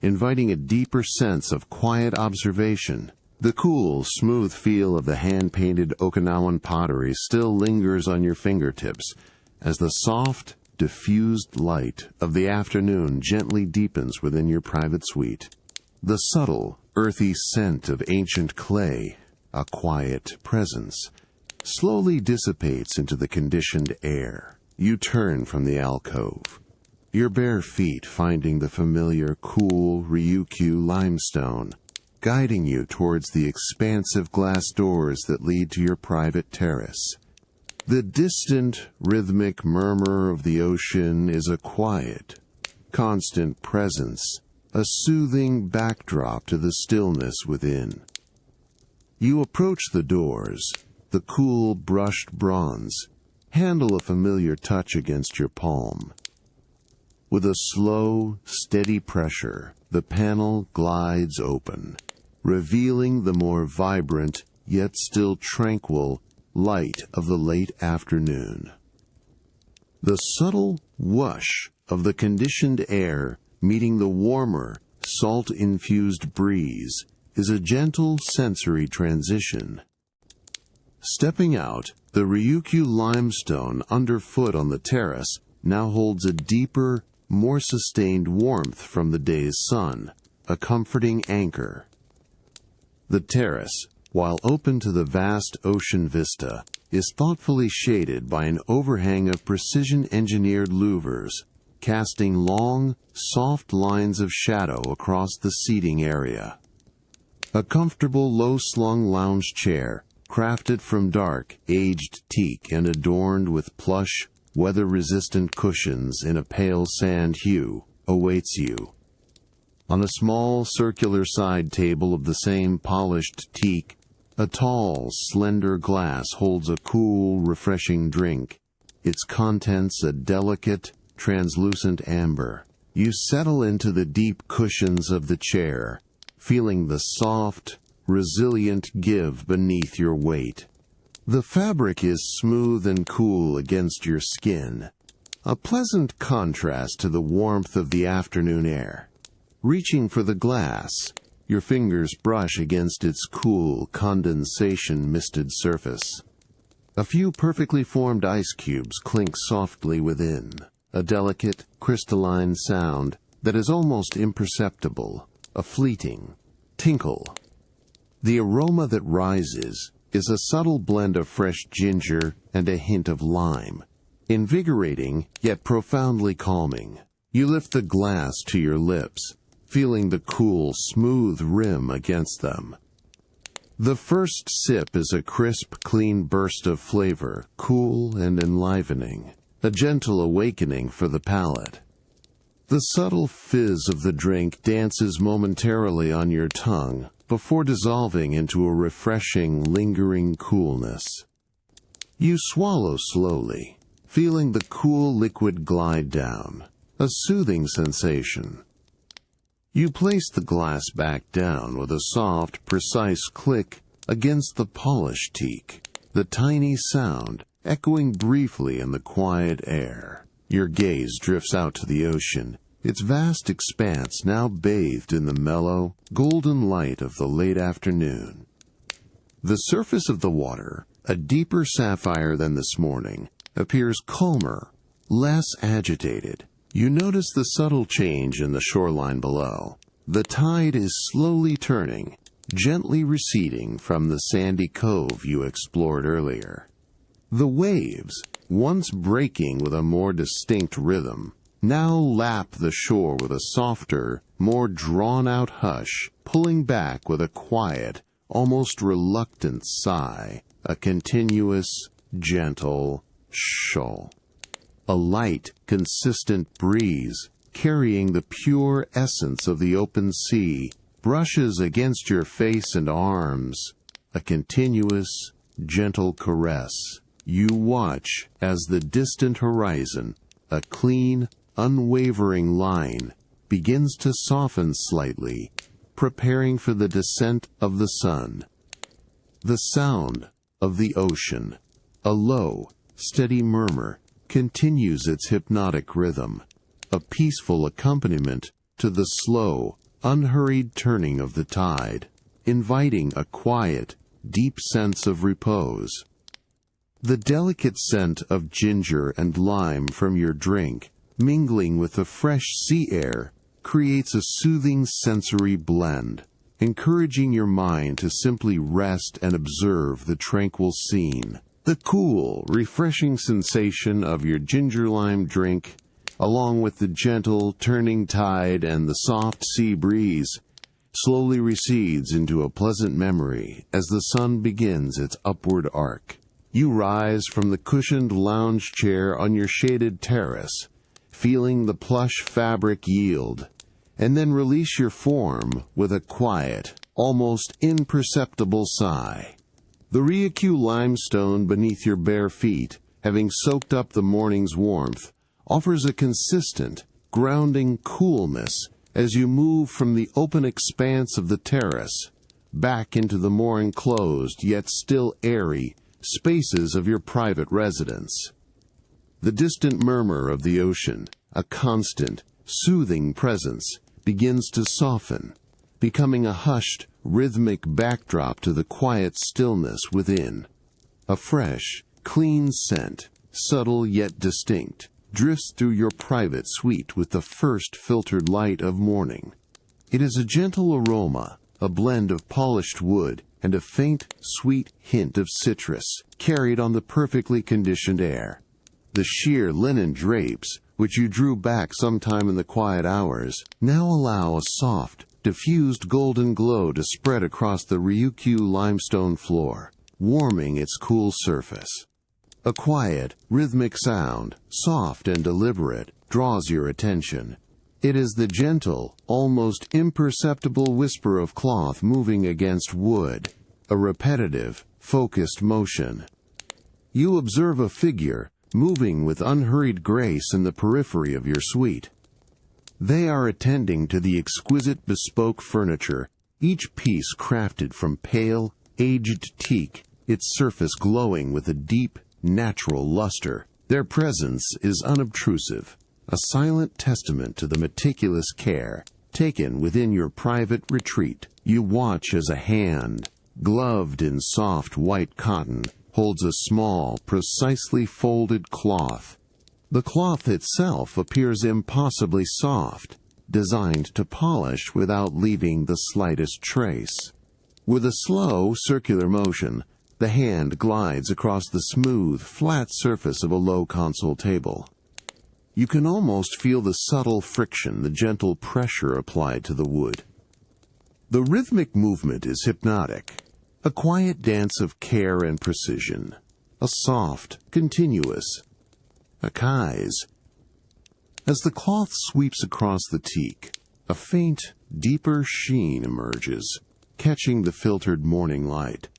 inviting a deeper sense of quiet observation. The cool, smooth feel of the hand-painted Okinawan pottery still lingers on your fingertips as the soft, diffused light of the afternoon gently deepens within your private suite. The subtle, earthy scent of ancient clay, a quiet presence, slowly dissipates into the conditioned air. You turn from the alcove, your bare feet finding the familiar cool Ryukyu limestone, guiding you towards the expansive glass doors that lead to your private terrace. The distant, rhythmic murmur of the ocean is a quiet, constant presence, a soothing backdrop to the stillness within. You approach the doors, the cool brushed bronze, handle a familiar touch against your palm. With a slow, steady pressure, the panel glides open, revealing the more vibrant, yet still tranquil, light of the late afternoon. The subtle whoosh of the conditioned air meeting the warmer, salt-infused breeze is a gentle sensory transition. Stepping out, the Ryukyu limestone underfoot on the terrace now holds a deeper, more sustained warmth from the day's sun, a comforting anchor. The terrace, while open to the vast ocean vista, is thoughtfully shaded by an overhang of precision-engineered louvers, casting long, soft lines of shadow across the seating area. A comfortable, low-slung lounge chair, crafted from dark, aged teak and adorned with plush, weather-resistant cushions in a pale sand hue, awaits you. On a small circular side table of the same polished teak, a tall, slender glass holds a cool, refreshing drink, its contents a delicate, translucent amber. You settle into the deep cushions of the chair, feeling the soft, resilient give beneath your weight. The fabric is smooth and cool against your skin, a pleasant contrast to the warmth of the afternoon air. Reaching for the glass, your fingers brush against its cool, condensation-misted surface. A few perfectly formed ice cubes clink softly within, a delicate, crystalline sound that is almost imperceptible, a fleeting tinkle. The aroma that rises is a subtle blend of fresh ginger and a hint of lime, invigorating yet profoundly calming. You lift the glass to your lips, feeling the cool, smooth rim against them. The first sip is a crisp, clean burst of flavor, cool and enlivening, a gentle awakening for the palate. The subtle fizz of the drink dances momentarily on your tongue before dissolving into a refreshing, lingering coolness. You swallow slowly, feeling the cool liquid glide down, a soothing sensation. You place the glass back down with a soft, precise click against the polished teak, the tiny sound echoing briefly in the quiet air. Your gaze drifts out to the ocean, its vast expanse now bathed in the mellow, golden light of the late afternoon. The surface of the water, a deeper sapphire than this morning, appears calmer, less agitated. You notice the subtle change in the shoreline below. The tide is slowly turning, gently receding from the sandy cove you explored earlier. The waves, once breaking with a more distinct rhythm, now lap the shore with a softer, more drawn-out hush, pulling back with a quiet, almost reluctant sigh, a continuous, gentle shoal. A light, consistent breeze, carrying the pure essence of the open sea, brushes against your face and arms, a continuous, gentle caress. You watch as the distant horizon, a clean, unwavering line, begins to soften slightly, preparing for the descent of the sun. The sound of the ocean, a low, steady murmur, continues its hypnotic rhythm, a peaceful accompaniment to the slow, unhurried turning of the tide, inviting a quiet, deep sense of repose. The delicate scent of ginger and lime from your drink, mingling with the fresh sea air, creates a soothing sensory blend, encouraging your mind to simply rest and observe the tranquil scene. The cool, refreshing sensation of your ginger lime drink, along with the gentle turning tide and the soft sea breeze, slowly recedes into a pleasant memory as the sun begins its upward arc. You rise from the cushioned lounge chair on your shaded terrace, feeling the plush fabric yield, and then release your form with a quiet, almost imperceptible sigh. The Ryukyu limestone beneath your bare feet, having soaked up the morning's warmth, offers a consistent, grounding coolness as you move from the open expanse of the terrace back into the more enclosed yet still airy spaces of your private residence. The distant murmur of the ocean, a constant, soothing presence, begins to soften, becoming a hushed, rhythmic backdrop to the quiet stillness within. A fresh, clean scent, subtle yet distinct, drifts through your private suite with the first filtered light of morning. It is a gentle aroma, a blend of polished wood and a faint, sweet hint of citrus, carried on the perfectly conditioned air. The sheer linen drapes, which you drew back sometime in the quiet hours, now allow a soft, diffused golden glow to spread across the Ryukyu limestone floor, warming its cool surface. A quiet, rhythmic sound, soft and deliberate, draws your attention. It is the gentle, almost imperceptible whisper of cloth moving against wood, a repetitive, focused motion. You observe a figure moving with unhurried grace in the periphery of your suite. They are attending to the exquisite bespoke furniture, each piece crafted from pale, aged teak, its surface glowing with a deep, natural luster. Their presence is unobtrusive, a silent testament to the meticulous care taken within your private retreat. You watch as a hand, gloved in soft white cotton, holds a small, precisely folded cloth. The cloth itself appears impossibly soft, designed to polish without leaving the slightest trace. With a slow, circular motion, the hand glides across the smooth, flat surface of a low console table. You can almost feel the subtle friction, the gentle pressure applied to the wood. The rhythmic movement is hypnotic, a quiet dance of care and precision, a soft, continuous akais. As the cloth sweeps across the teak, a faint, deeper sheen emerges, catching the filtered morning light.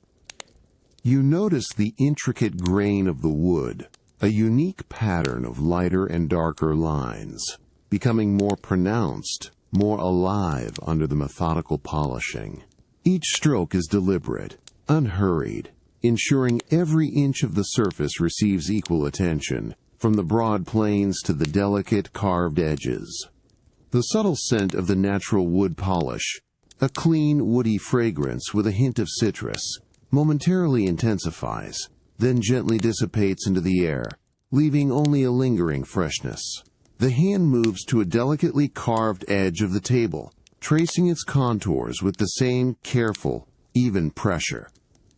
You notice the intricate grain of the wood, a unique pattern of lighter and darker lines, becoming more pronounced, more alive under the methodical polishing. Each stroke is deliberate, unhurried, ensuring every inch of the surface receives equal attention, from the broad planes to the delicate carved edges. The subtle scent of the natural wood polish, a clean, woody fragrance with a hint of citrus, momentarily intensifies, then gently dissipates into the air, leaving only a lingering freshness. The hand moves to a delicately carved edge of the table, tracing its contours with the same careful, even pressure.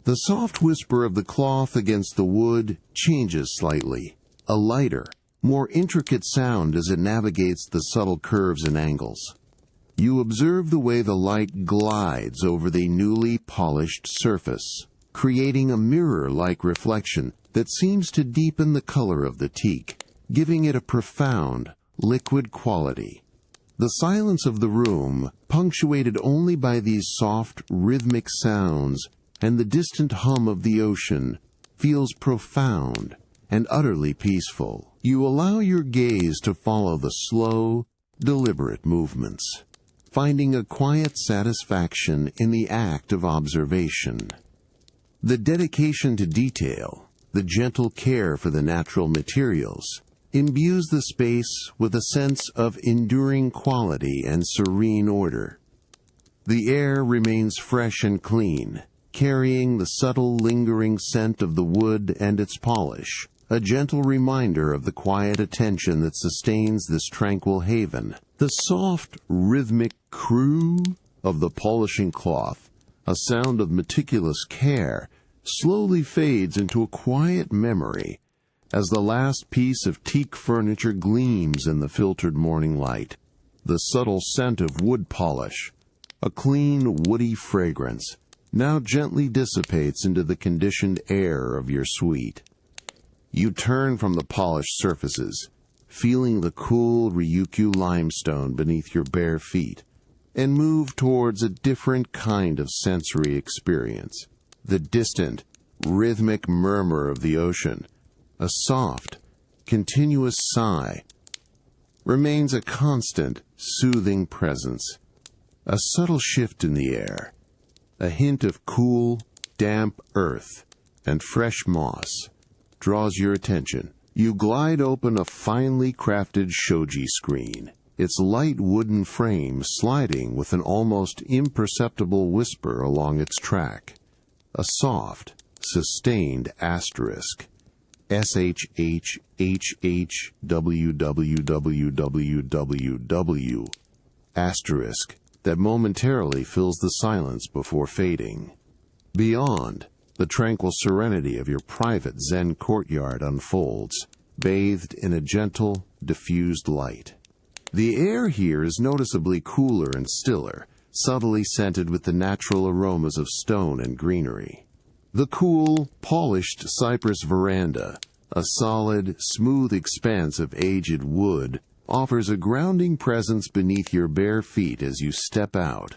The soft whisper of the cloth against the wood changes slightly, a lighter, more intricate sound as it navigates the subtle curves and angles. You observe the way the light glides over the newly polished surface, creating a mirror-like reflection that seems to deepen the color of the teak, giving it a profound, liquid quality. The silence of the room, punctuated only by these soft, rhythmic sounds and the distant hum of the ocean, feels profound and utterly peaceful. You allow your gaze to follow the slow, deliberate movements, finding a quiet satisfaction in the act of observation. The dedication to detail, the gentle care for the natural materials, imbues the space with a sense of enduring quality and serene order. The air remains fresh and clean, carrying the subtle lingering scent of the wood and its polish, a gentle reminder of the quiet attention that sustains this tranquil haven. The soft, rhythmic crew of the polishing cloth, a sound of meticulous care, slowly fades into a quiet memory as the last piece of teak furniture gleams in the filtered morning light. The subtle scent of wood polish, a clean, woody fragrance, now gently dissipates into the conditioned air of your suite. You turn from the polished surfaces, feeling the cool Ryukyu limestone beneath your bare feet, and move towards a different kind of sensory experience. The distant, rhythmic murmur of the ocean, a soft, continuous sigh, remains a constant, soothing presence. A subtle shift in the air, a hint of cool, damp earth and fresh moss, draws your attention. You glide open a finely crafted shoji screen, its light wooden frame sliding with an almost imperceptible whisper along its track. A soft, sustained asterisk, SHHHWWWWWW, asterisk, that momentarily fills the silence before fading. Beyond, the tranquil serenity of your private Zen courtyard unfolds, bathed in a gentle, diffused light. The air here is noticeably cooler and stiller, subtly scented with the natural aromas of stone and greenery. The cool, polished cypress veranda, a solid, smooth expanse of aged wood, offers a grounding presence beneath your bare feet as you step out.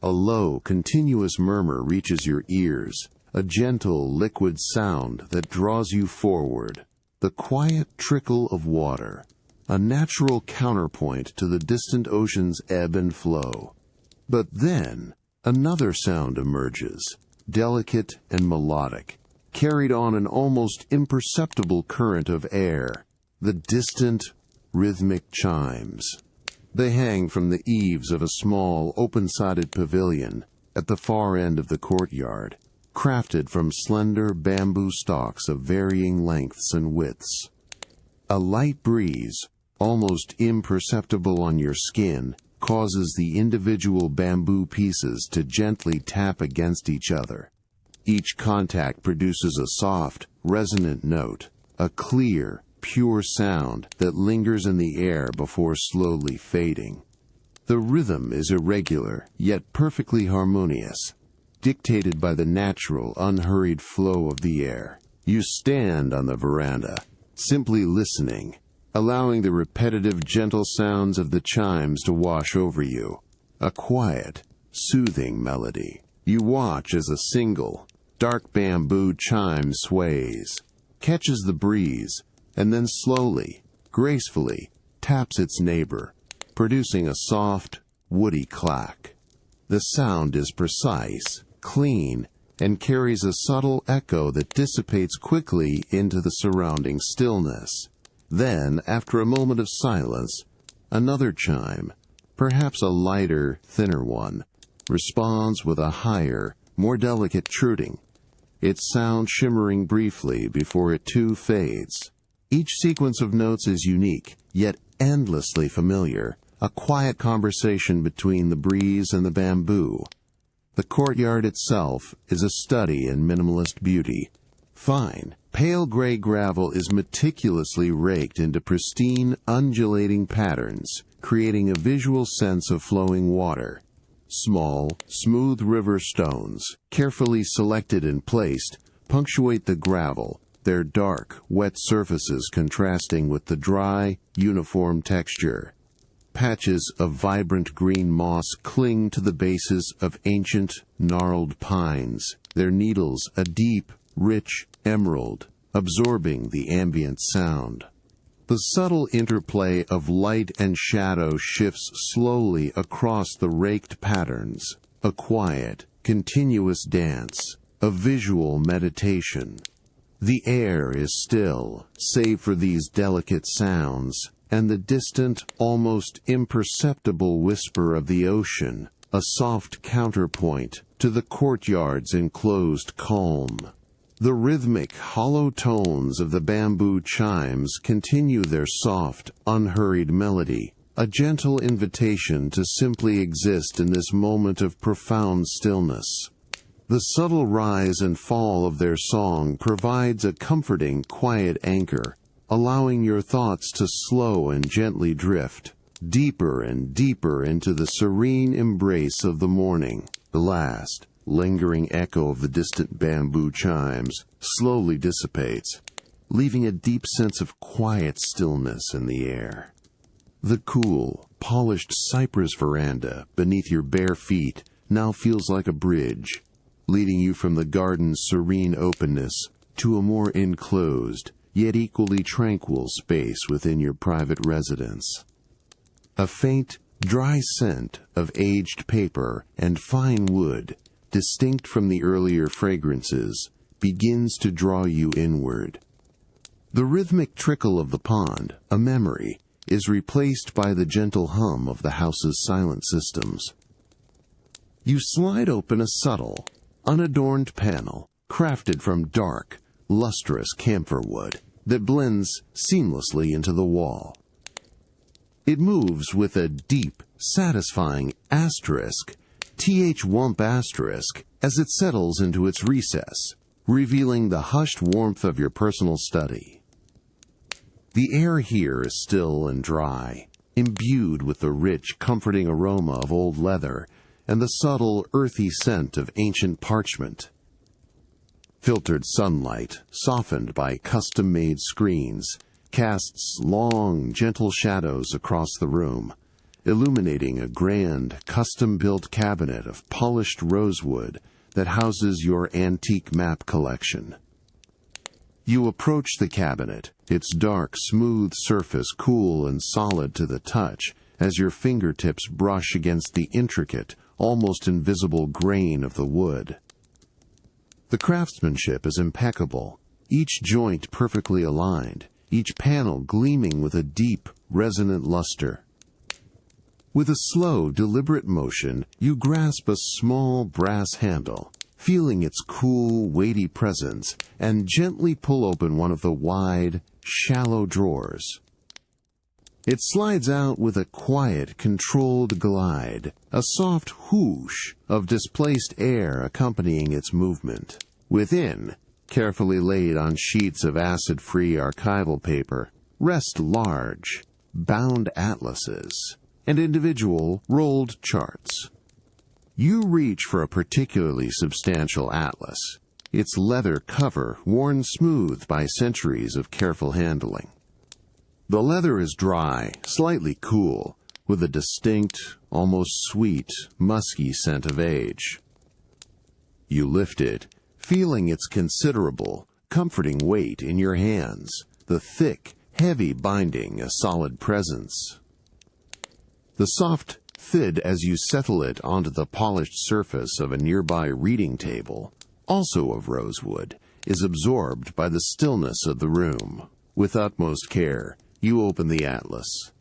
A low, continuous murmur reaches your ears, a gentle, liquid sound that draws you forward. The quiet trickle of water, a natural counterpoint to the distant ocean's ebb and flow. But then, another sound emerges, delicate and melodic, carried on an almost imperceptible current of air, the distant, rhythmic chimes. They hang from the eaves of a small, open-sided pavilion at the far end of the courtyard, crafted from slender bamboo stalks of varying lengths and widths. A light breeze, almost imperceptible on your skin, causes the individual bamboo pieces to gently tap against each other. Each contact produces a soft, resonant note, a clear, pure sound that lingers in the air before slowly fading. The rhythm is irregular, yet perfectly harmonious, dictated by the natural, unhurried flow of the air. You stand on the veranda, simply listening, allowing the repetitive, gentle sounds of the chimes to wash over you. A quiet, soothing melody. You watch as a single, dark bamboo chime sways, catches the breeze, and then slowly, gracefully, taps its neighbor, producing a soft, woody clack. The sound is precise, clean, and carries a subtle echo that dissipates quickly into the surrounding stillness. Then, after a moment of silence, another chime, perhaps a lighter, thinner one, responds with a higher, more delicate tripping, its sound shimmering briefly before it too fades. Each sequence of notes is unique, yet endlessly familiar, a quiet conversation between the breeze and the bamboo. The courtyard itself is a study in minimalist beauty. Fine, pale gray gravel is meticulously raked into pristine, undulating patterns, creating a visual sense of flowing water. Small, smooth river stones, carefully selected and placed, punctuate the gravel, their dark, wet surfaces contrasting with the dry, uniform texture. Patches of vibrant green moss cling to the bases of ancient, gnarled pines, their needles a deep, rich emerald, absorbing the ambient sound. The subtle interplay of light and shadow shifts slowly across the raked patterns, a quiet, continuous dance, a visual meditation. The air is still, save for these delicate sounds, and the distant, almost imperceptible whisper of the ocean, a soft counterpoint to the courtyard's enclosed calm. The rhythmic, hollow tones of the bamboo chimes continue their soft, unhurried melody, a gentle invitation to simply exist in this moment of profound stillness. The subtle rise and fall of their song provides a comforting, quiet anchor, allowing your thoughts to slow and gently drift, deeper and deeper into the serene embrace of the morning. The last, lingering echo of the distant bamboo chimes slowly dissipates, leaving a deep sense of quiet stillness in the air. The cool, polished cypress veranda beneath your bare feet now feels like a bridge, leading you from the garden's serene openness to a more enclosed, yet equally tranquil space within your private residence. A faint, dry scent of aged paper and fine wood, distinct from the earlier fragrances, begins to draw you inward. The rhythmic trickle of the pond, a memory, is replaced by the gentle hum of the house's silent systems. You slide open a subtle, unadorned panel crafted from dark, lustrous camphor wood that blends seamlessly into the wall. It moves with a deep, satisfying asterisk, th-wump asterisk, as it settles into its recess, revealing the hushed warmth of your personal study. The air here is still and dry, imbued with the rich, comforting aroma of old leather and the subtle, earthy scent of ancient parchment. Filtered sunlight, softened by custom-made screens, casts long, gentle shadows across the room, illuminating a grand, custom-built cabinet of polished rosewood that houses your antique map collection. You approach the cabinet, its dark, smooth surface cool and solid to the touch as your fingertips brush against the intricate, almost invisible grain of the wood. The craftsmanship is impeccable, each joint perfectly aligned, each panel gleaming with a deep, resonant luster. With a slow, deliberate motion, you grasp a small brass handle, feeling its cool, weighty presence, and gently pull open one of the wide, shallow drawers. It slides out with a quiet, controlled glide, a soft whoosh of displaced air accompanying its movement. Within, carefully laid on sheets of acid-free archival paper, rest large, bound atlases and individual rolled charts. You reach for a particularly substantial atlas, its leather cover worn smooth by centuries of careful handling. The leather is dry, slightly cool, with a distinct, almost sweet, musky scent of age. You lift it, feeling its considerable, comforting weight in your hands, the thick, heavy binding a solid presence. The soft thud as you settle it onto the polished surface of a nearby reading table, also of rosewood, is absorbed by the stillness of the room. With utmost care, you open the atlas.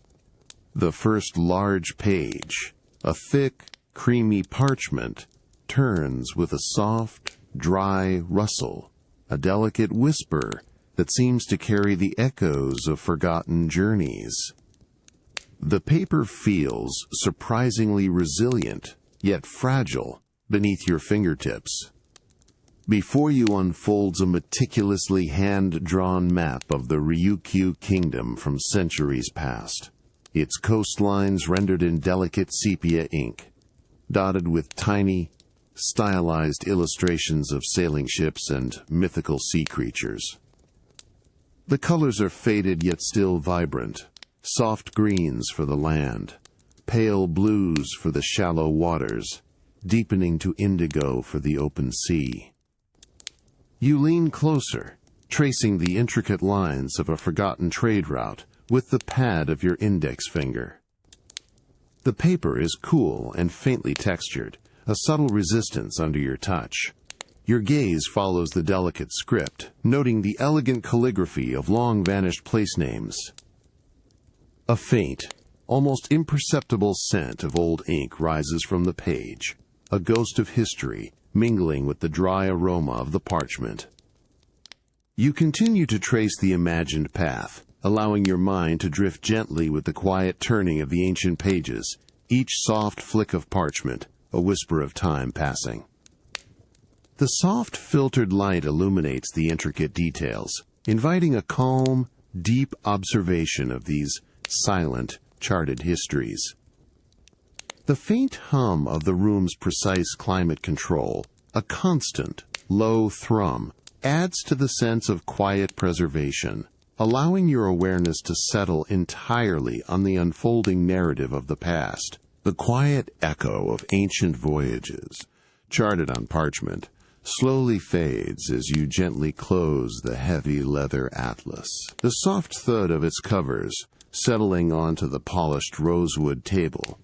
The first large page, a thick, creamy parchment, turns with a soft, dry rustle, a delicate whisper that seems to carry the echoes of forgotten journeys. The paper feels surprisingly resilient, yet fragile, beneath your fingertips. Before you unfolds a meticulously hand-drawn map of the Ryukyu kingdom from centuries past, its coastlines rendered in delicate sepia ink, dotted with tiny, stylized illustrations of sailing ships and mythical sea creatures. The colors are faded yet still vibrant, soft greens for the land, pale blues for the shallow waters, deepening to indigo for the open sea. You lean closer, tracing the intricate lines of a forgotten trade route with the pad of your index finger. The paper is cool and faintly textured, a subtle resistance under your touch. Your gaze follows the delicate script, noting the elegant calligraphy of long-vanished place names. A faint, almost imperceptible scent of old ink rises from the page, a ghost of history mingling with the dry aroma of the parchment. You continue to trace the imagined path, allowing your mind to drift gently with the quiet turning of the ancient pages, each soft flick of parchment, a whisper of time passing. The soft, filtered light illuminates the intricate details, inviting a calm, deep observation of these silent, charted histories. The faint hum of the room's precise climate control, a constant, low thrum, adds to the sense of quiet preservation, allowing your awareness to settle entirely on the unfolding narrative of the past. The quiet echo of ancient voyages, charted on parchment, slowly fades as you gently close the heavy leather atlas. The soft thud of its covers, settling onto the polished rosewood table,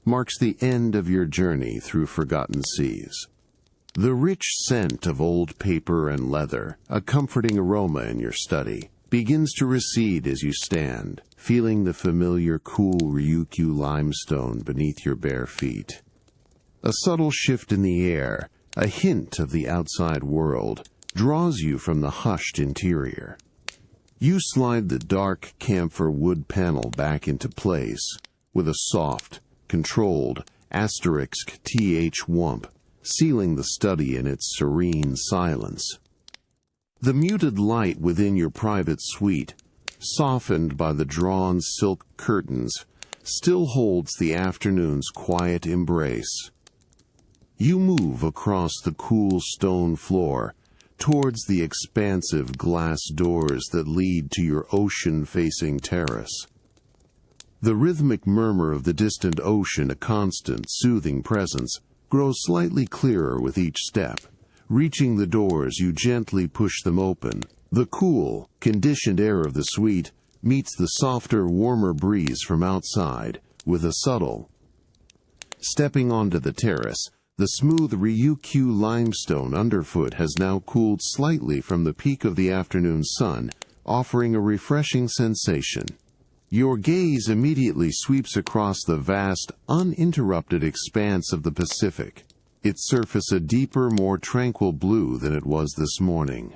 marks the end of your journey through forgotten seas. The rich scent of old paper and leather, a comforting aroma in your study, begins to recede as you stand, feeling the familiar cool Ryukyu limestone beneath your bare feet. A subtle shift in the air, a hint of the outside world, draws you from the hushed interior. You slide the dark camphor wood panel back into place with a soft, controlled *th whump, sealing the study in its serene silence. The muted light within your private suite, softened by the drawn silk curtains, still holds the afternoon's quiet embrace. You move across the cool stone floor towards the expansive glass doors that lead to your ocean-facing terrace. The rhythmic murmur of the distant ocean, a constant, soothing presence, grows slightly clearer with each step. Reaching the doors, you gently push them open. The cool, conditioned air of the suite meets the softer, warmer breeze from outside with a subtle. Stepping onto the terrace, the smooth Ryukyu limestone underfoot has now cooled slightly from the peak of the afternoon sun, offering a refreshing sensation. Your gaze immediately sweeps across the vast, uninterrupted expanse of the Pacific, its surface a deeper, more tranquil blue than it was this morning.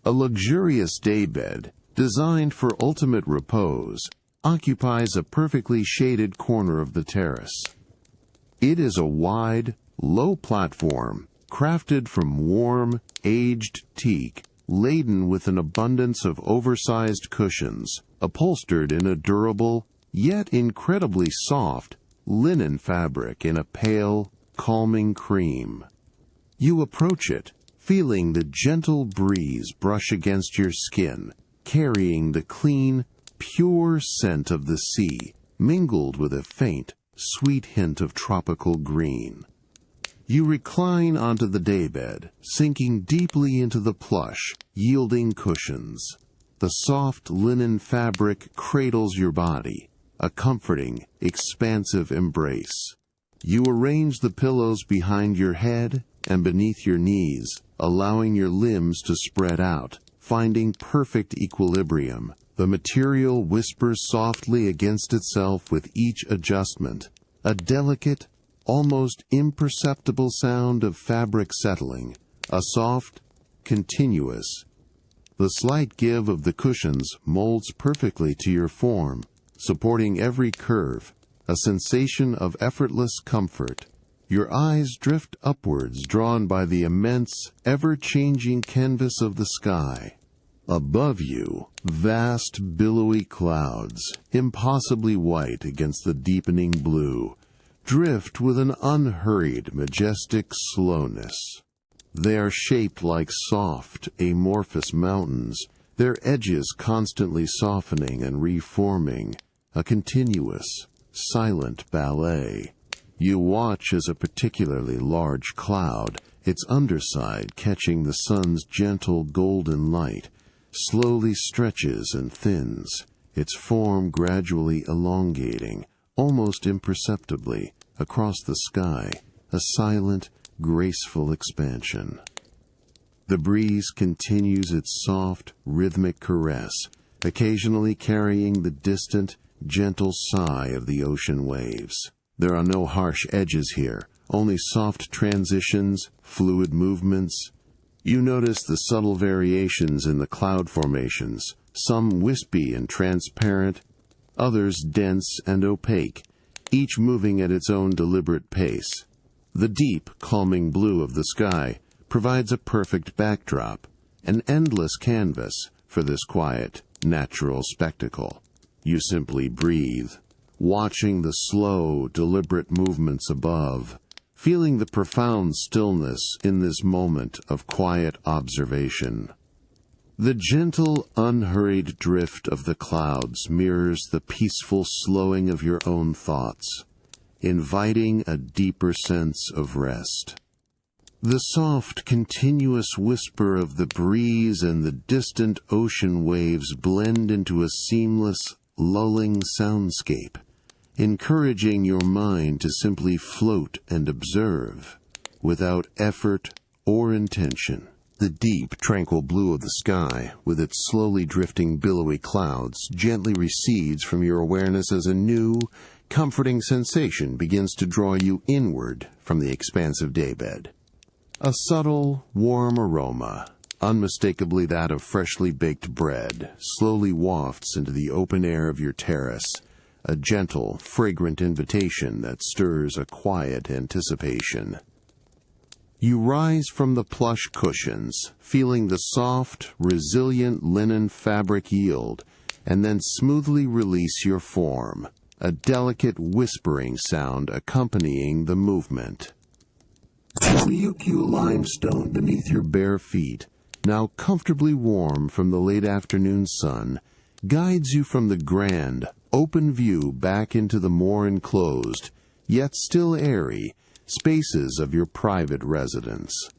A luxurious daybed, designed for ultimate repose, occupies a perfectly shaded corner of the terrace. It is a wide, low platform, crafted from warm, aged teak, laden with an abundance of oversized cushions, upholstered in a durable, yet incredibly soft, linen fabric in a pale, calming cream. You approach it, feeling the gentle breeze brush against your skin, carrying the clean, pure scent of the sea, mingled with a faint, sweet hint of tropical green. You recline onto the daybed, sinking deeply into the plush, yielding cushions. The soft linen fabric cradles your body, a comforting, expansive embrace. You arrange the pillows behind your head and beneath your knees, allowing your limbs to spread out, finding perfect equilibrium. The material whispers softly against itself with each adjustment, a delicate, almost imperceptible sound of fabric settling, a soft, continuous. The slight give of the cushions molds perfectly to your form, supporting every curve, a sensation of effortless comfort. Your eyes drift upwards, drawn by the immense, ever-changing canvas of the sky. Above you, vast, billowy clouds, impossibly white against the deepening blue, drift with an unhurried, majestic slowness. They are shaped like soft, amorphous mountains, their edges constantly softening and reforming, a continuous, silent ballet. You watch as a particularly large cloud, its underside catching the sun's gentle golden light, slowly stretches and thins, its form gradually elongating, almost imperceptibly, across the sky, a silent, graceful expansion. The breeze continues its soft, rhythmic caress, occasionally carrying the distant, gentle sigh of the ocean waves. There are no harsh edges here, only soft transitions, fluid movements. You notice the subtle variations in the cloud formations, some wispy and transparent, others dense and opaque, each moving at its own deliberate pace. The deep, calming blue of the sky provides a perfect backdrop, an endless canvas for this quiet, natural spectacle. You simply breathe, watching the slow, deliberate movements above, feeling the profound stillness in this moment of quiet observation. The gentle, unhurried drift of the clouds mirrors the peaceful slowing of your own thoughts, inviting a deeper sense of rest. The soft, continuous whisper of the breeze and the distant ocean waves blend into a seamless, lulling soundscape, encouraging your mind to simply float and observe, without effort or intention. The deep, tranquil blue of the sky, with its slowly drifting billowy clouds, gently recedes from your awareness as a new, comforting sensation begins to draw you inward from the expansive daybed. A subtle, warm aroma, unmistakably that of freshly baked bread, slowly wafts into the open air of your terrace, a gentle, fragrant invitation that stirs a quiet anticipation. You rise from the plush cushions, feeling the soft, resilient linen fabric yield, and then smoothly release your form, a delicate whispering sound accompanying the movement. The Ryukyu limestone beneath your bare feet, now comfortably warm from the late afternoon sun, guides you from the grand, open view back into the more enclosed, yet still airy, spaces of your private residence.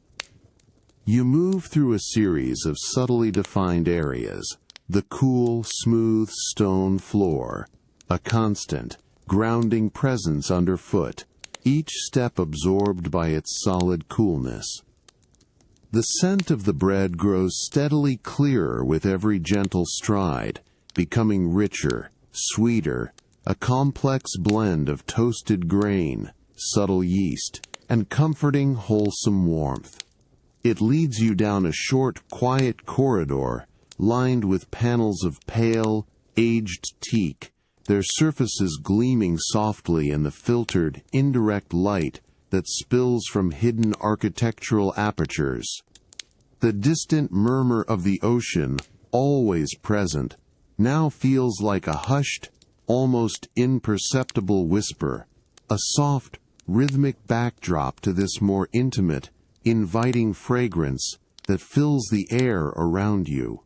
You move through a series of subtly defined areas, the cool, smooth stone floor, a constant, grounding presence underfoot, each step absorbed by its solid coolness. The scent of the bread grows steadily clearer with every gentle stride, becoming richer, sweeter, a complex blend of toasted grain, subtle yeast, and comforting, wholesome warmth. It leads you down a short, quiet corridor, lined with panels of pale, aged teak, their surfaces gleaming softly in the filtered, indirect light that spills from hidden architectural apertures. The distant murmur of the ocean, always present, now feels like a hushed, almost imperceptible whisper, a soft, rhythmic backdrop to this more intimate, inviting fragrance that fills the air around you.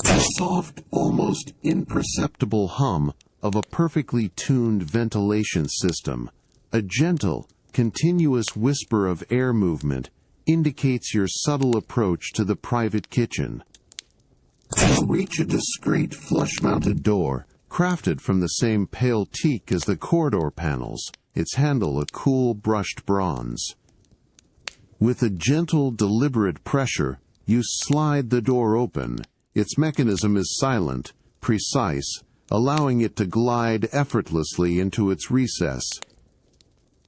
The soft, almost imperceptible hum of a perfectly tuned ventilation system, a gentle, continuous whisper of air movement, indicates your subtle approach to the private kitchen. You reach a discreet, flush-mounted door, crafted from the same pale teak as the corridor panels, its handle a cool brushed bronze. With a gentle, deliberate pressure, you slide the door open. Its mechanism is silent, precise, allowing it to glide effortlessly into its recess.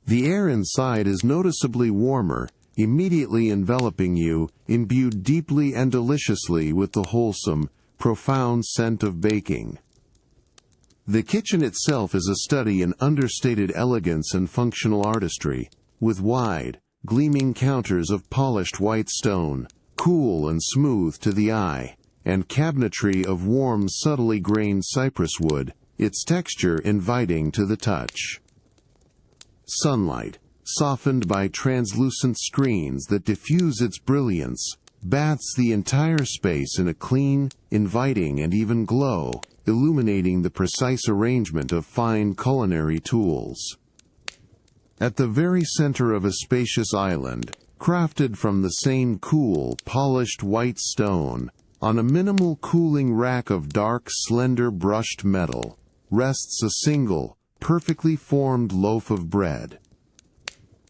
The air inside is noticeably warmer, immediately enveloping you, imbued deeply and deliciously with the wholesome, profound scent of baking. The kitchen itself is a study in understated elegance and functional artistry, with wide, gleaming counters of polished white stone, cool and smooth to the eye, and cabinetry of warm, subtly grained cypress wood, its texture inviting to the touch. Sunlight, softened by translucent screens that diffuse its brilliance, bathes the entire space in a clean, inviting and even glow, illuminating the precise arrangement of fine culinary tools. At the very center of a spacious island, crafted from the same cool, polished white stone, on a minimal cooling rack of dark, slender brushed metal, rests a single, perfectly formed loaf of bread.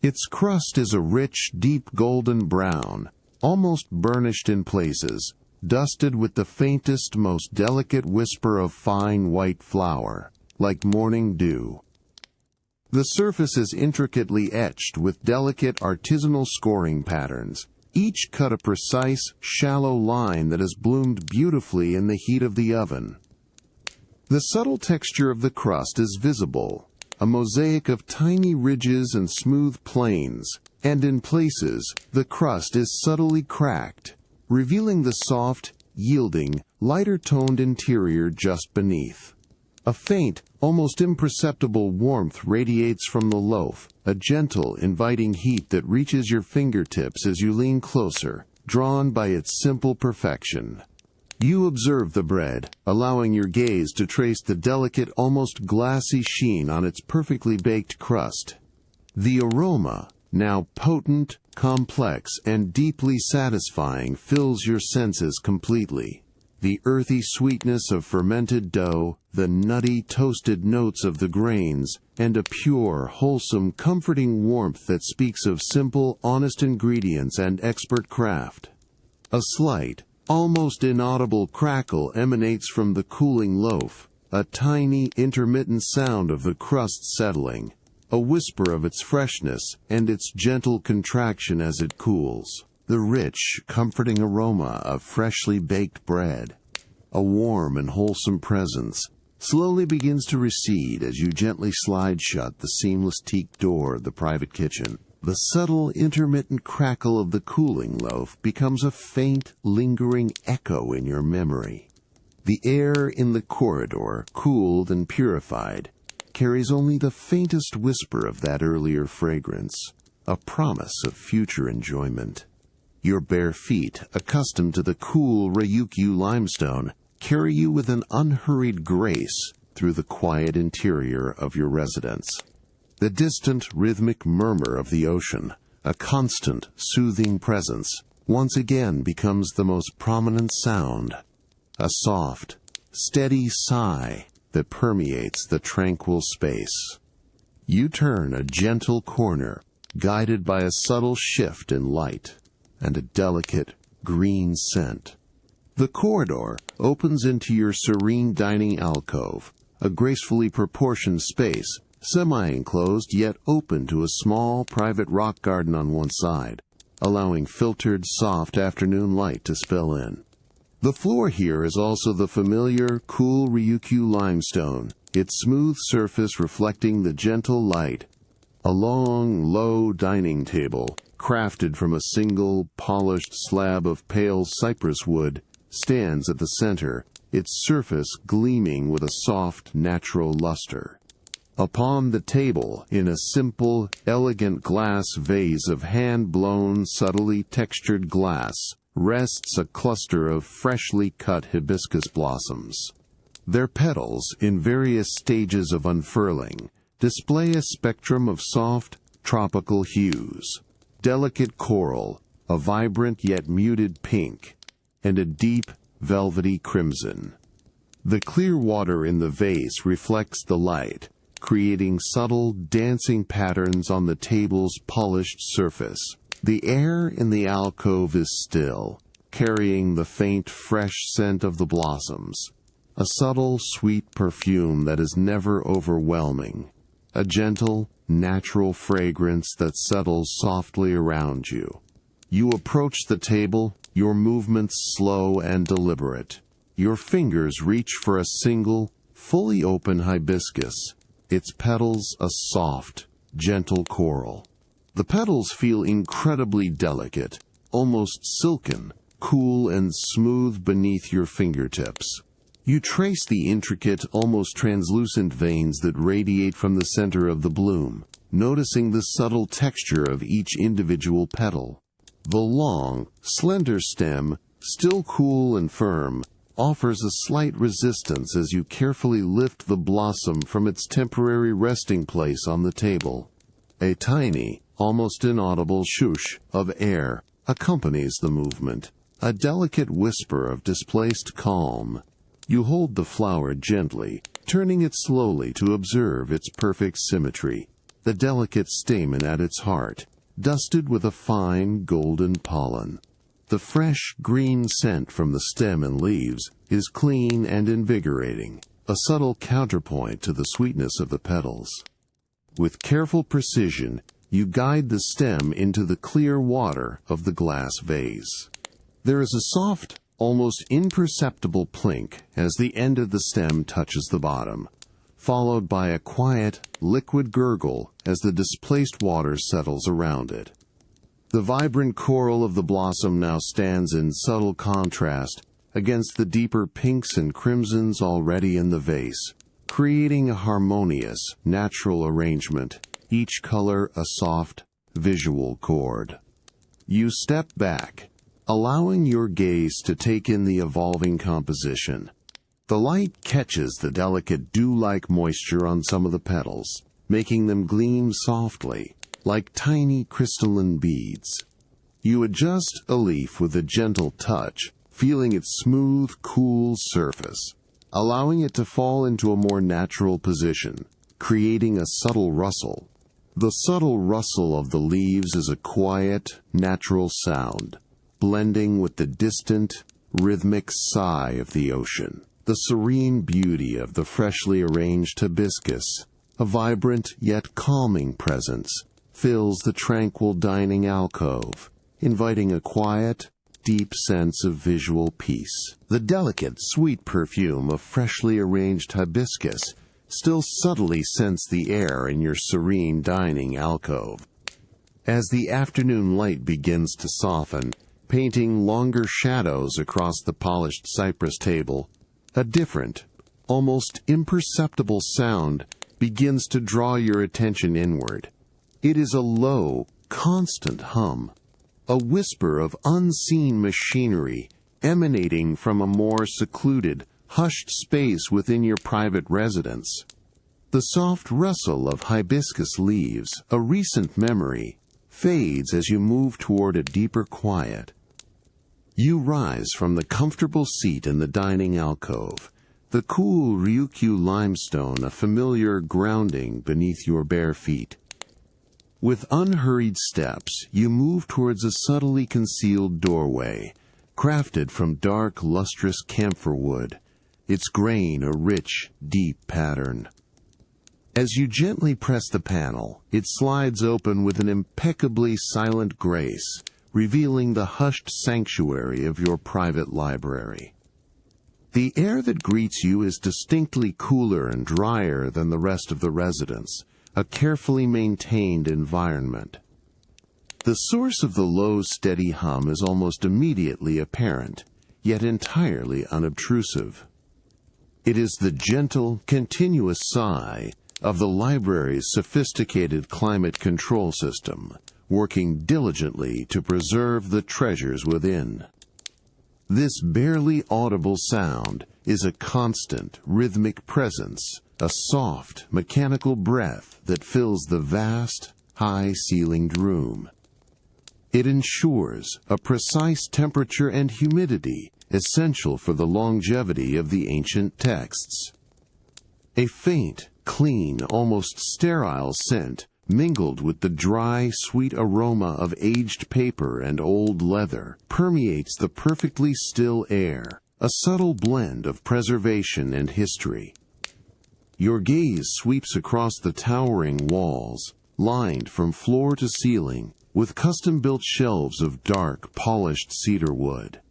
Its crust is a rich, deep golden brown, almost burnished in places, dusted with the faintest, most delicate whisper of fine white flour. like morning dew. The surface is intricately etched with delicate artisanal scoring patterns, each cut a precise, shallow line that has bloomed beautifully in the heat of the oven. The subtle texture of the crust is visible, a mosaic of tiny ridges and smooth planes, and in places, the crust is subtly cracked, revealing the soft, yielding, lighter-toned interior just beneath. A faint, almost imperceptible warmth radiates from the loaf, a gentle, inviting heat that reaches your fingertips as you lean closer, drawn by its simple perfection. You observe the bread, allowing your gaze to trace the delicate, almost glassy sheen on its perfectly baked crust. The aroma, now potent, complex, and deeply satisfying, fills your senses completely. The earthy sweetness of fermented dough, the nutty, toasted notes of the grains, and a pure, wholesome, comforting warmth that speaks of simple, honest ingredients and expert craft. A slight, almost inaudible crackle emanates from the cooling loaf, a tiny, intermittent sound of the crust settling, a whisper of its freshness and its gentle contraction as it cools. The rich, comforting aroma of freshly baked bread, a warm and wholesome presence, slowly begins to recede as you gently slide shut the seamless teak door of the private kitchen. The subtle, intermittent crackle of the cooling loaf becomes a faint, lingering echo in your memory. The air in the corridor, cooled and purified, carries only the faintest whisper of that earlier fragrance, a promise of future enjoyment. Your bare feet, accustomed to the cool Ryukyu limestone, carry you with an unhurried grace through the quiet interior of your residence. The distant rhythmic murmur of the ocean, a constant, soothing presence, once again becomes the most prominent sound, a soft, steady sigh that permeates the tranquil space. You turn a gentle corner, guided by a subtle shift in light and a delicate green scent. The corridor opens into your serene dining alcove, a gracefully proportioned space, semi-enclosed yet open to a small private rock garden on one side, allowing filtered, soft afternoon light to spill in. The floor here is also the familiar, cool Ryukyu limestone, its smooth surface reflecting the gentle light. A long, low dining table, crafted from a single, polished slab of pale cypress wood, stands at the center, its surface gleaming with a soft, natural luster. Upon the table, in a simple, elegant glass vase of hand-blown, subtly textured glass, rests a cluster of freshly cut hibiscus blossoms. Their petals, in various stages of unfurling, display a spectrum of soft, tropical hues, delicate coral, a vibrant yet muted pink, and a deep, velvety crimson. The clear water in the vase reflects the light, creating subtle, dancing patterns on the table's polished surface. The air in the alcove is still, carrying the faint, fresh scent of the blossoms, a subtle, sweet perfume that is never overwhelming, a gentle, natural fragrance that settles softly around you. You approach the table, your movements slow and deliberate. Your fingers reach for a single, fully open hibiscus, its petals a soft, gentle coral. The petals feel incredibly delicate, almost silken, cool and smooth beneath your fingertips. You trace the intricate, almost translucent veins that radiate from the center of the bloom, noticing the subtle texture of each individual petal. The long, slender stem, still cool and firm, offers a slight resistance as you carefully lift the blossom from its temporary resting place on the table. A tiny, almost inaudible swoosh of air accompanies the movement, a delicate whisper of displaced calm. You hold the flower gently, turning it slowly to observe its perfect symmetry, the delicate stamen at its heart, dusted with a fine golden pollen. The fresh green scent from the stem and leaves is clean and invigorating, a subtle counterpoint to the sweetness of the petals. With careful precision, you guide the stem into the clear water of the glass vase. There is a soft, almost imperceptible plink as the end of the stem touches the bottom, followed by a quiet, liquid gurgle as the displaced water settles around it. The vibrant coral of the blossom now stands in subtle contrast against the deeper pinks and crimsons already in the vase, creating a harmonious, natural arrangement, each color a soft, visual chord. You step back, allowing your gaze to take in the evolving composition. The light catches the delicate dew-like moisture on some of the petals, making them gleam softly, like tiny crystalline beads. You adjust a leaf with a gentle touch, feeling its smooth, cool surface, allowing it to fall into a more natural position, creating a subtle rustle. The subtle rustle of the leaves is a quiet, natural sound, blending with the distant, rhythmic sigh of the ocean. The serene beauty of the freshly arranged hibiscus, a vibrant yet calming presence, fills the tranquil dining alcove, inviting a quiet, deep sense of visual peace. The delicate, sweet perfume of freshly arranged hibiscus still subtly scents the air in your serene dining alcove. As the afternoon light begins to soften, painting longer shadows across the polished cypress table, a different, almost imperceptible sound begins to draw your attention inward. It is a low, constant hum, a whisper of unseen machinery emanating from a more secluded, hushed space within your private residence. The soft rustle of hibiscus leaves, a recent memory, fades as you move toward a deeper quiet. You rise from the comfortable seat in the dining alcove, the cool Ryukyu limestone a familiar grounding beneath your bare feet. With unhurried steps, you move towards a subtly concealed doorway, crafted from dark, lustrous camphor wood, its grain a rich, deep pattern. As you gently press the panel, it slides open with an impeccably silent grace, revealing the hushed sanctuary of your private library. The air that greets you is distinctly cooler and drier than the rest of the residence, a carefully maintained environment. The source of the low, steady hum is almost immediately apparent, yet entirely unobtrusive. It is the gentle, continuous sigh of the library's sophisticated climate control system, working diligently to preserve the treasures within. This barely audible sound is a constant, rhythmic presence, a soft, mechanical breath that fills the vast, high-ceilinged room. It ensures a precise temperature and humidity essential for the longevity of the ancient texts. A faint, clean, almost sterile scent, mingled with the dry, sweet aroma of aged paper and old leather, permeates the perfectly still air, a subtle blend of preservation and history. Your gaze sweeps across the towering walls, lined from floor to ceiling, with custom-built shelves of dark, polished cedar wood.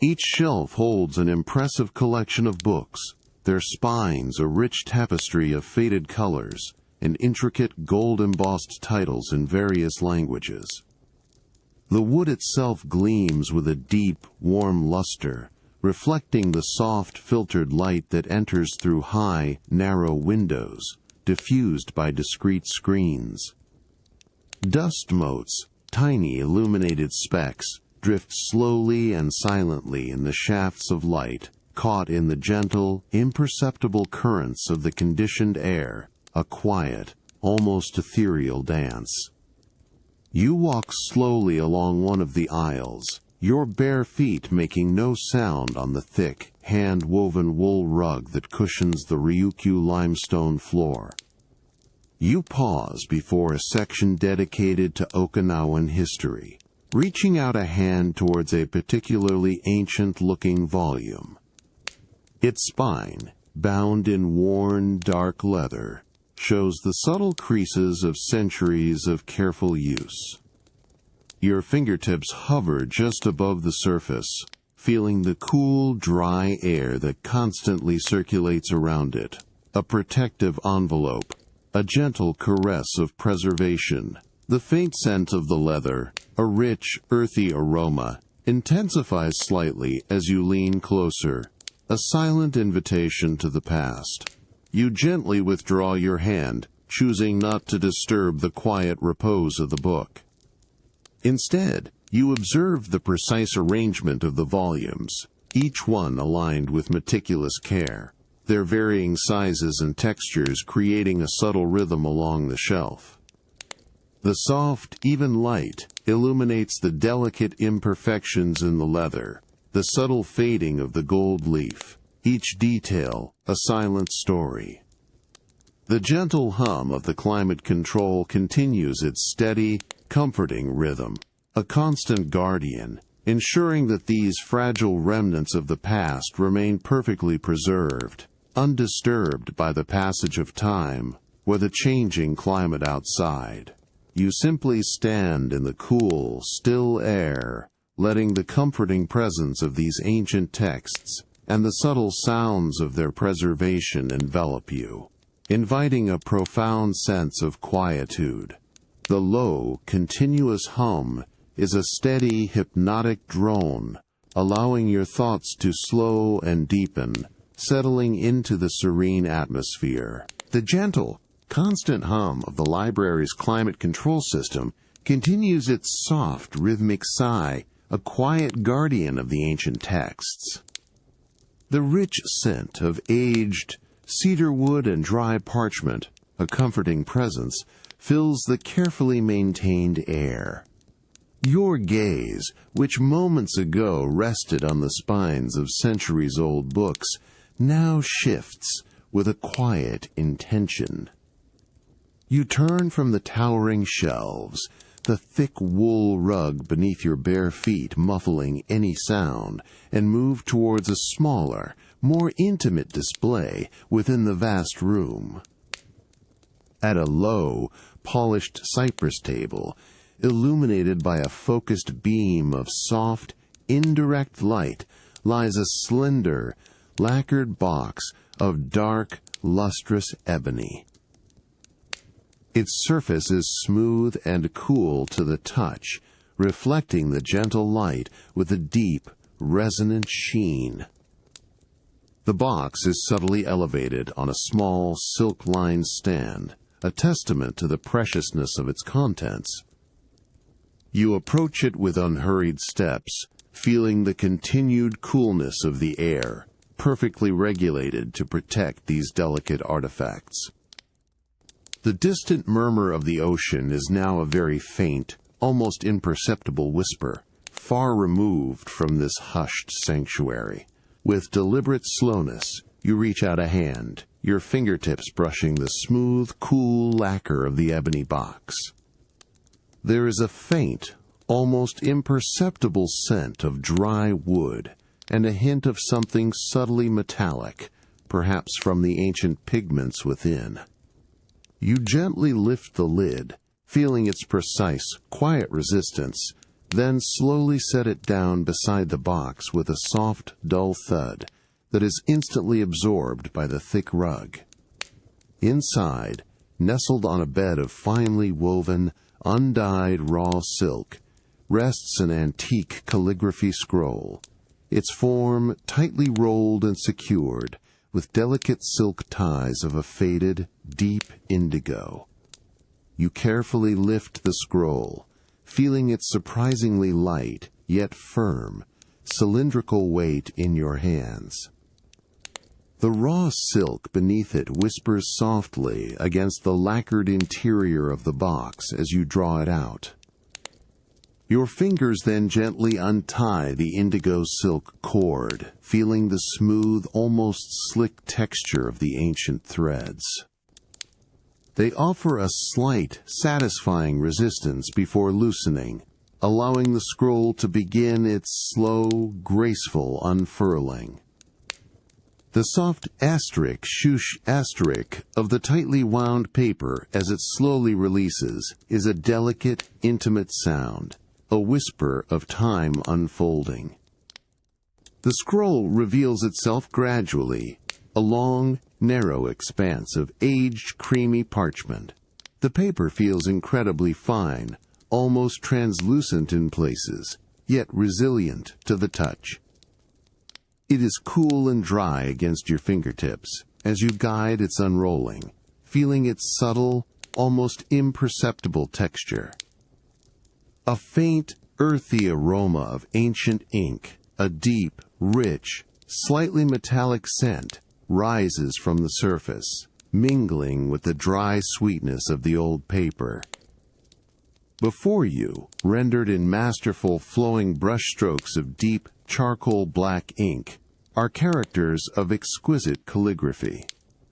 Each shelf holds an impressive collection of books, their spines a rich tapestry of faded colors, and intricate gold-embossed titles in various languages. The wood itself gleams with a deep, warm luster, reflecting the soft, filtered light that enters through high, narrow windows, diffused by discrete screens. Dust motes, tiny illuminated specks, drift slowly and silently in the shafts of light, caught in the gentle, imperceptible currents of the conditioned air, a quiet, almost ethereal dance. You walk slowly along one of the aisles, your bare feet making no sound on the thick, hand-woven wool rug that cushions the Ryukyu limestone floor. You pause before a section dedicated to Okinawan history, reaching out a hand towards a particularly ancient-looking volume. Its spine, bound in worn, dark leather, shows the subtle creases of centuries of careful use. Your fingertips hover just above the surface, feeling the cool, dry air that constantly circulates around it, a protective envelope, a gentle caress of preservation. The faint scent of the leather, a rich, earthy aroma, intensifies slightly as you lean closer, a silent invitation to the past. You gently withdraw your hand, choosing not to disturb the quiet repose of the book. Instead, you observe the precise arrangement of the volumes, each one aligned with meticulous care, their varying sizes and textures creating a subtle rhythm along the shelf. The soft, even light illuminates the delicate imperfections in the leather, the subtle fading of the gold leaf, each detail a silent story. The gentle hum of the climate control continues its steady, comforting rhythm, a constant guardian, ensuring that these fragile remnants of the past remain perfectly preserved, undisturbed by the passage of time or the changing climate outside. You simply stand in the cool, still air, letting the comforting presence of these ancient texts and the subtle sounds of their preservation envelop you, inviting a profound sense of quietude. The low, continuous hum is a steady, hypnotic drone, allowing your thoughts to slow and deepen, settling into the serene atmosphere. The gentle, constant hum of the library's climate control system continues its soft, rhythmic sigh, a quiet guardian of the ancient texts. The rich scent of aged cedar wood and dry parchment, a comforting presence, fills the carefully maintained air. Your gaze, which moments ago rested on the spines of centuries-old books, now shifts with a quiet intention. You turn from the towering shelves, the thick wool rug beneath your bare feet muffling any sound, and move towards a smaller, more intimate display within the vast room. At a low, polished cypress table, illuminated by a focused beam of soft, indirect light, lies a slender, lacquered box of dark, lustrous ebony. Its surface is smooth and cool to the touch, reflecting the gentle light with a deep, resonant sheen. The box is subtly elevated on a small, silk-lined stand, a testament to the preciousness of its contents. You approach it with unhurried steps, feeling the continued coolness of the air, perfectly regulated to protect these delicate artifacts. The distant murmur of the ocean is now a very faint, almost imperceptible whisper, far removed from this hushed sanctuary. With deliberate slowness, you reach out a hand, your fingertips brushing the smooth, cool lacquer of the ebony box. There is a faint, almost imperceptible scent of dry wood, and a hint of something subtly metallic, perhaps from the ancient pigments within. You gently lift the lid, feeling its precise, quiet resistance, then slowly set it down beside the box with a soft, dull thud that is instantly absorbed by the thick rug. Inside, nestled on a bed of finely woven, undyed raw silk, rests an antique calligraphy scroll, its form tightly rolled and secured with delicate silk ties of a faded, deep indigo. You carefully lift the scroll, feeling its surprisingly light, yet firm, cylindrical weight in your hands. The raw silk beneath it whispers softly against the lacquered interior of the box as you draw it out. Your fingers then gently untie the indigo silk cord, feeling the smooth, almost slick texture of the ancient threads. They offer a slight, satisfying resistance before loosening, allowing the scroll to begin its slow, graceful unfurling. The soft asterisk, shoosh asterisk of the tightly wound paper as it slowly releases is a delicate, intimate sound, a whisper of time unfolding. The scroll reveals itself gradually, a long, narrow expanse of aged, creamy parchment. The paper feels incredibly fine, almost translucent in places, yet resilient to the touch. It is cool and dry against your fingertips as you guide its unrolling, feeling its subtle, almost imperceptible texture. A faint, earthy aroma of ancient ink, a deep, rich, slightly metallic scent, rises from the surface, mingling with the dry sweetness of the old paper. Before you, rendered in masterful flowing brushstrokes of deep, charcoal black ink, are characters of exquisite calligraphy.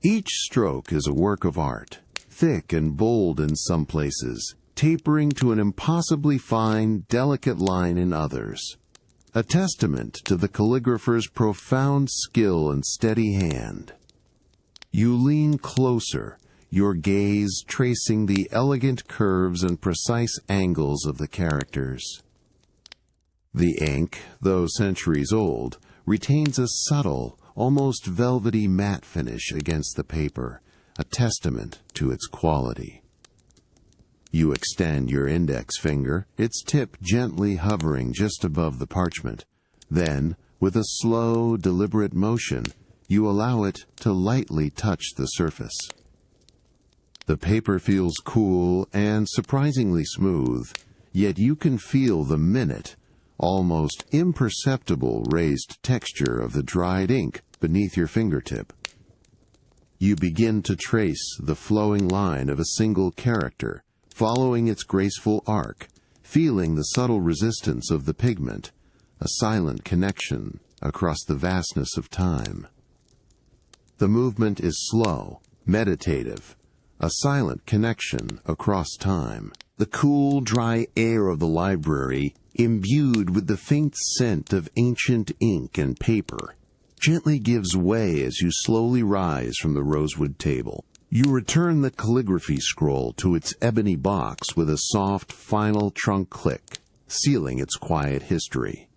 Each stroke is a work of art, thick and bold in some places, tapering to an impossibly fine, delicate line in others. A testament to the calligrapher's profound skill and steady hand. You lean closer, your gaze tracing the elegant curves and precise angles of the characters. The ink, though centuries old, retains a subtle, almost velvety matte finish against the paper, a testament to its quality. You extend your index finger, its tip gently hovering just above the parchment. Then, with a slow, deliberate motion, you allow it to lightly touch the surface. The paper feels cool and surprisingly smooth, yet you can feel the minute, almost imperceptible raised texture of the dried ink beneath your fingertip. You begin to trace the flowing line of a single character, following its graceful arc, feeling the subtle resistance of the pigment, a silent connection across the vastness of time. The movement is slow, meditative, a silent connection across time. The cool, dry air of the library, imbued with the faint scent of ancient ink and paper, gently gives way as you slowly rise from the rosewood table. You return the calligraphy scroll to its ebony box with a soft, final trunk click, sealing its quiet history.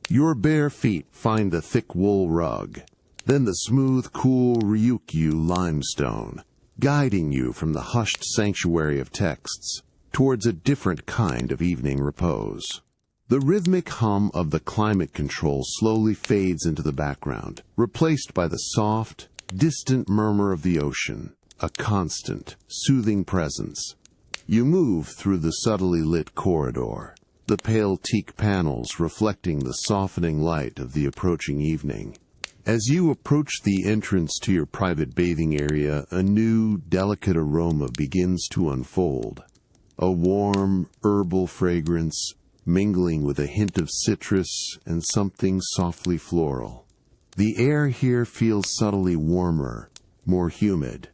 Your bare feet find the thick wool rug, then the smooth, cool Ryukyu limestone, guiding you from the hushed sanctuary of texts towards a different kind of evening repose. The rhythmic hum of the climate control slowly fades into the background, replaced by the soft, distant murmur of the ocean, a constant, soothing presence. You move through the subtly lit corridor, the pale teak panels reflecting the softening light of the approaching evening. As you approach the entrance to your private bathing area, a new, delicate aroma begins to unfold. A warm, herbal fragrance, mingling with a hint of citrus and something softly floral. The air here feels subtly warmer, more humid,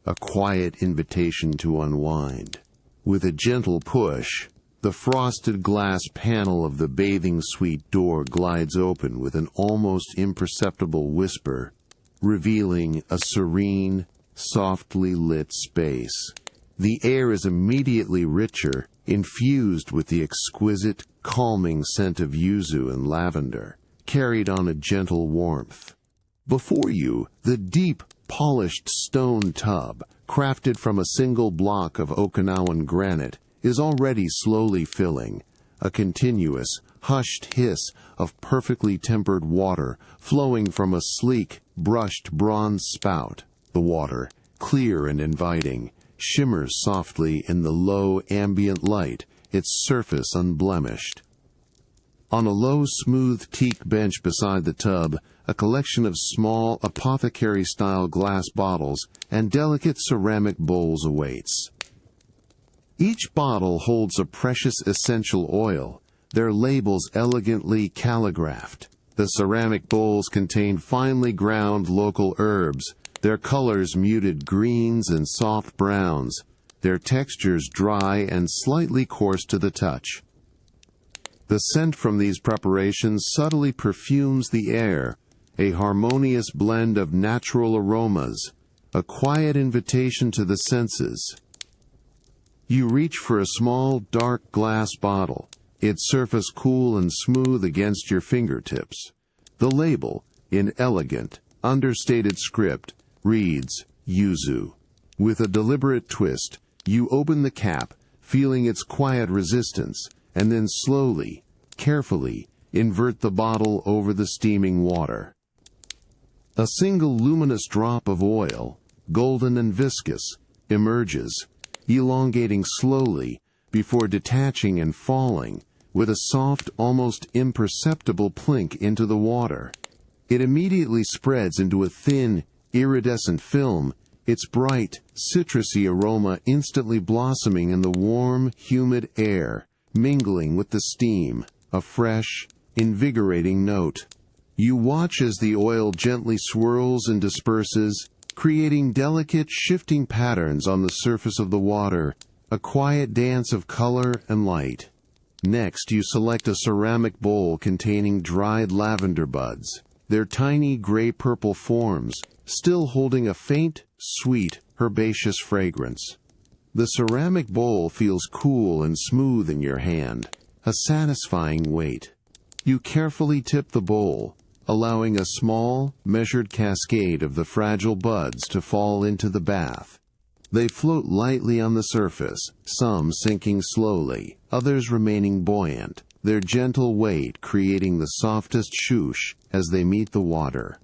a quiet invitation to unwind. With a gentle push, the frosted glass panel of the bathing suite door glides open with an almost imperceptible whisper, revealing a serene, softly lit space. The air is immediately richer, infused with the exquisite, calming scent of yuzu and lavender, carried on a gentle warmth. Before you, the deep, polished stone tub, crafted from a single block of Okinawan granite, is already slowly filling, a continuous, hushed hiss of perfectly tempered water flowing from a sleek, brushed bronze spout. The water, clear and inviting, shimmers softly in the low ambient light, its surface unblemished. On a low, smooth teak bench beside the tub, a collection of small apothecary-style glass bottles and delicate ceramic bowls awaits. Each bottle holds a precious essential oil, their labels elegantly calligraphed. The ceramic bowls contain finely ground local herbs, their colors muted greens and soft browns, their textures dry and slightly coarse to the touch. The scent from these preparations subtly perfumes the air, a harmonious blend of natural aromas, a quiet invitation to the senses. You reach for a small, dark glass bottle, its surface cool and smooth against your fingertips. The label, in elegant, understated script, reads, Yuzu. With a deliberate twist, you open the cap, feeling its quiet resistance, and then slowly, carefully, invert the bottle over the steaming water. A single luminous drop of oil, golden and viscous, emerges, elongating slowly before detaching and falling with a soft, almost imperceptible plink into the water. It immediately spreads into a thin, iridescent film, its bright, citrusy aroma instantly blossoming in the warm, humid air, mingling with the steam, a fresh, invigorating note. You watch as the oil gently swirls and disperses, creating delicate, shifting patterns on the surface of the water, a quiet dance of color and light. Next, you select a ceramic bowl containing dried lavender buds, their tiny gray-purple forms, still holding a faint, sweet, herbaceous fragrance. The ceramic bowl feels cool and smooth in your hand, a satisfying weight. You carefully tip the bowl, allowing a small, measured cascade of the fragile buds to fall into the bath. They float lightly on the surface, some sinking slowly, others remaining buoyant, their gentle weight creating the softest swoosh as they meet the water.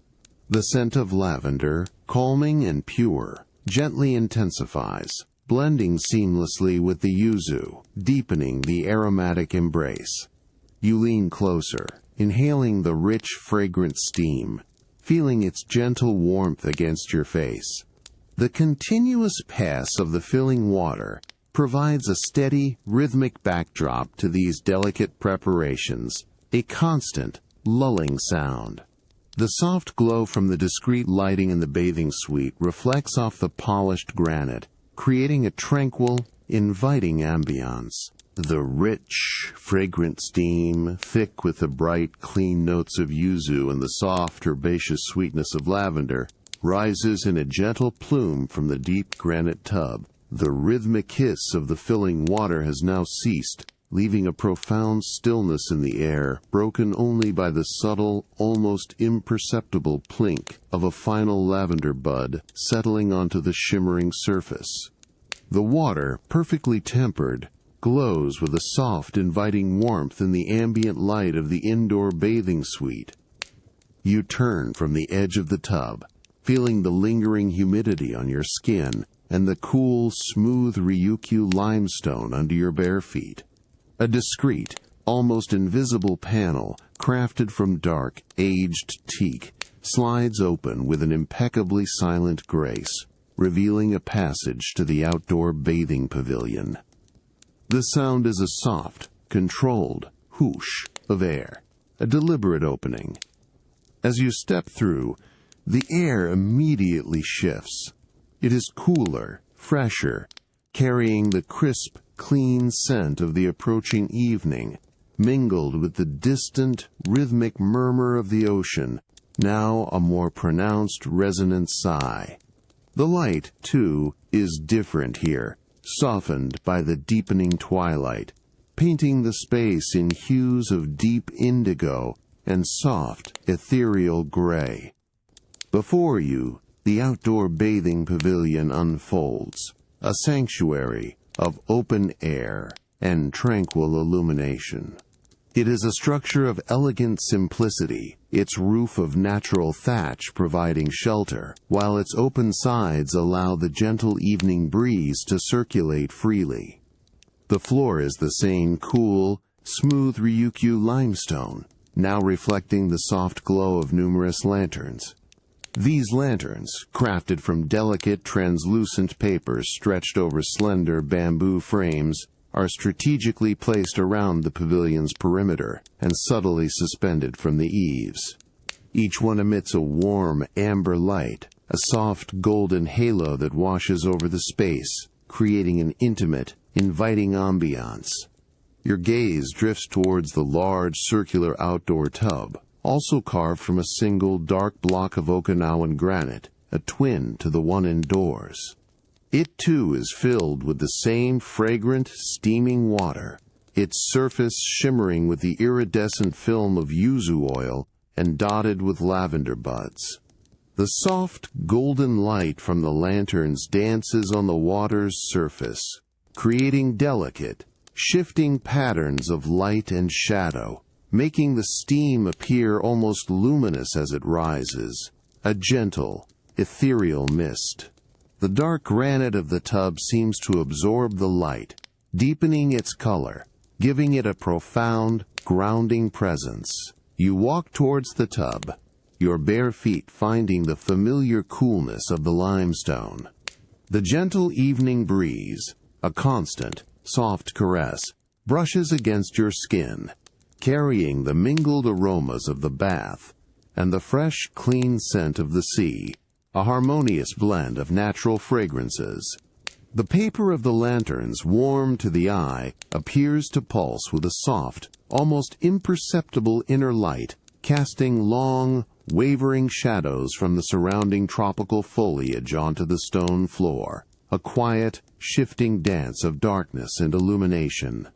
The scent of lavender, calming and pure, gently intensifies, blending seamlessly with the yuzu, deepening the aromatic embrace. You lean closer, inhaling the rich, fragrant steam, feeling its gentle warmth against your face. The continuous pass of the filling water provides a steady, rhythmic backdrop to these delicate preparations, a constant, lulling sound. The soft glow from the discreet lighting in the bathing suite reflects off the polished granite, creating a tranquil, inviting ambience. The rich, fragrant steam, thick with the bright, clean notes of yuzu and the soft, herbaceous sweetness of lavender, rises in a gentle plume from the deep granite tub. The rhythmic hiss of the filling water has now ceased, leaving a profound stillness in the air, broken only by the subtle, almost imperceptible plink of a final lavender bud settling onto the shimmering surface. The water, perfectly tempered, glows with a soft, inviting warmth in the ambient light of the indoor bathing suite. You turn from the edge of the tub, feeling the lingering humidity on your skin and the cool, smooth Ryukyu limestone under your bare feet. A discreet, almost invisible panel, crafted from dark, aged teak, slides open with an impeccably silent grace, revealing a passage to the outdoor bathing pavilion. The sound is a soft, controlled whoosh of air, a deliberate opening. As you step through, the air immediately shifts. It is cooler, fresher, carrying the crisp, clean scent of the approaching evening, mingled with the distant, rhythmic murmur of the ocean, now a more pronounced resonant sigh. The light, too, is different here, softened by the deepening twilight, painting the space in hues of deep indigo and soft, ethereal gray. Before you, the outdoor bathing pavilion unfolds, a sanctuary of open air and tranquil illumination. It is a structure of elegant simplicity, its roof of natural thatch providing shelter, while its open sides allow the gentle evening breeze to circulate freely. The floor is the same cool, smooth Ryukyu limestone, now reflecting the soft glow of numerous lanterns. These lanterns, crafted from delicate, translucent papers stretched over slender bamboo frames, are strategically placed around the pavilion's perimeter and subtly suspended from the eaves. Each one emits a warm, amber light, a soft golden halo that washes over the space, creating an intimate, inviting ambiance. Your gaze drifts towards the large circular outdoor tub, also carved from a single dark block of Okinawan granite, a twin to the one indoors. It too is filled with the same fragrant, steaming water, its surface shimmering with the iridescent film of yuzu oil and dotted with lavender buds. The soft, golden light from the lanterns dances on the water's surface, creating delicate, shifting patterns of light and shadow, making the steam appear almost luminous as it rises, a gentle, ethereal mist. The dark granite of the tub seems to absorb the light, deepening its color, giving it a profound, grounding presence. You walk towards the tub, your bare feet finding the familiar coolness of the limestone. The gentle evening breeze, a constant, soft caress, brushes against your skin, carrying the mingled aromas of the bath and the fresh, clean scent of the sea, a harmonious blend of natural fragrances. The paper of the lanterns, warm to the eye, appears to pulse with a soft, almost imperceptible inner light, casting long, wavering shadows from the surrounding tropical foliage onto the stone floor, a quiet, shifting dance of darkness and illumination.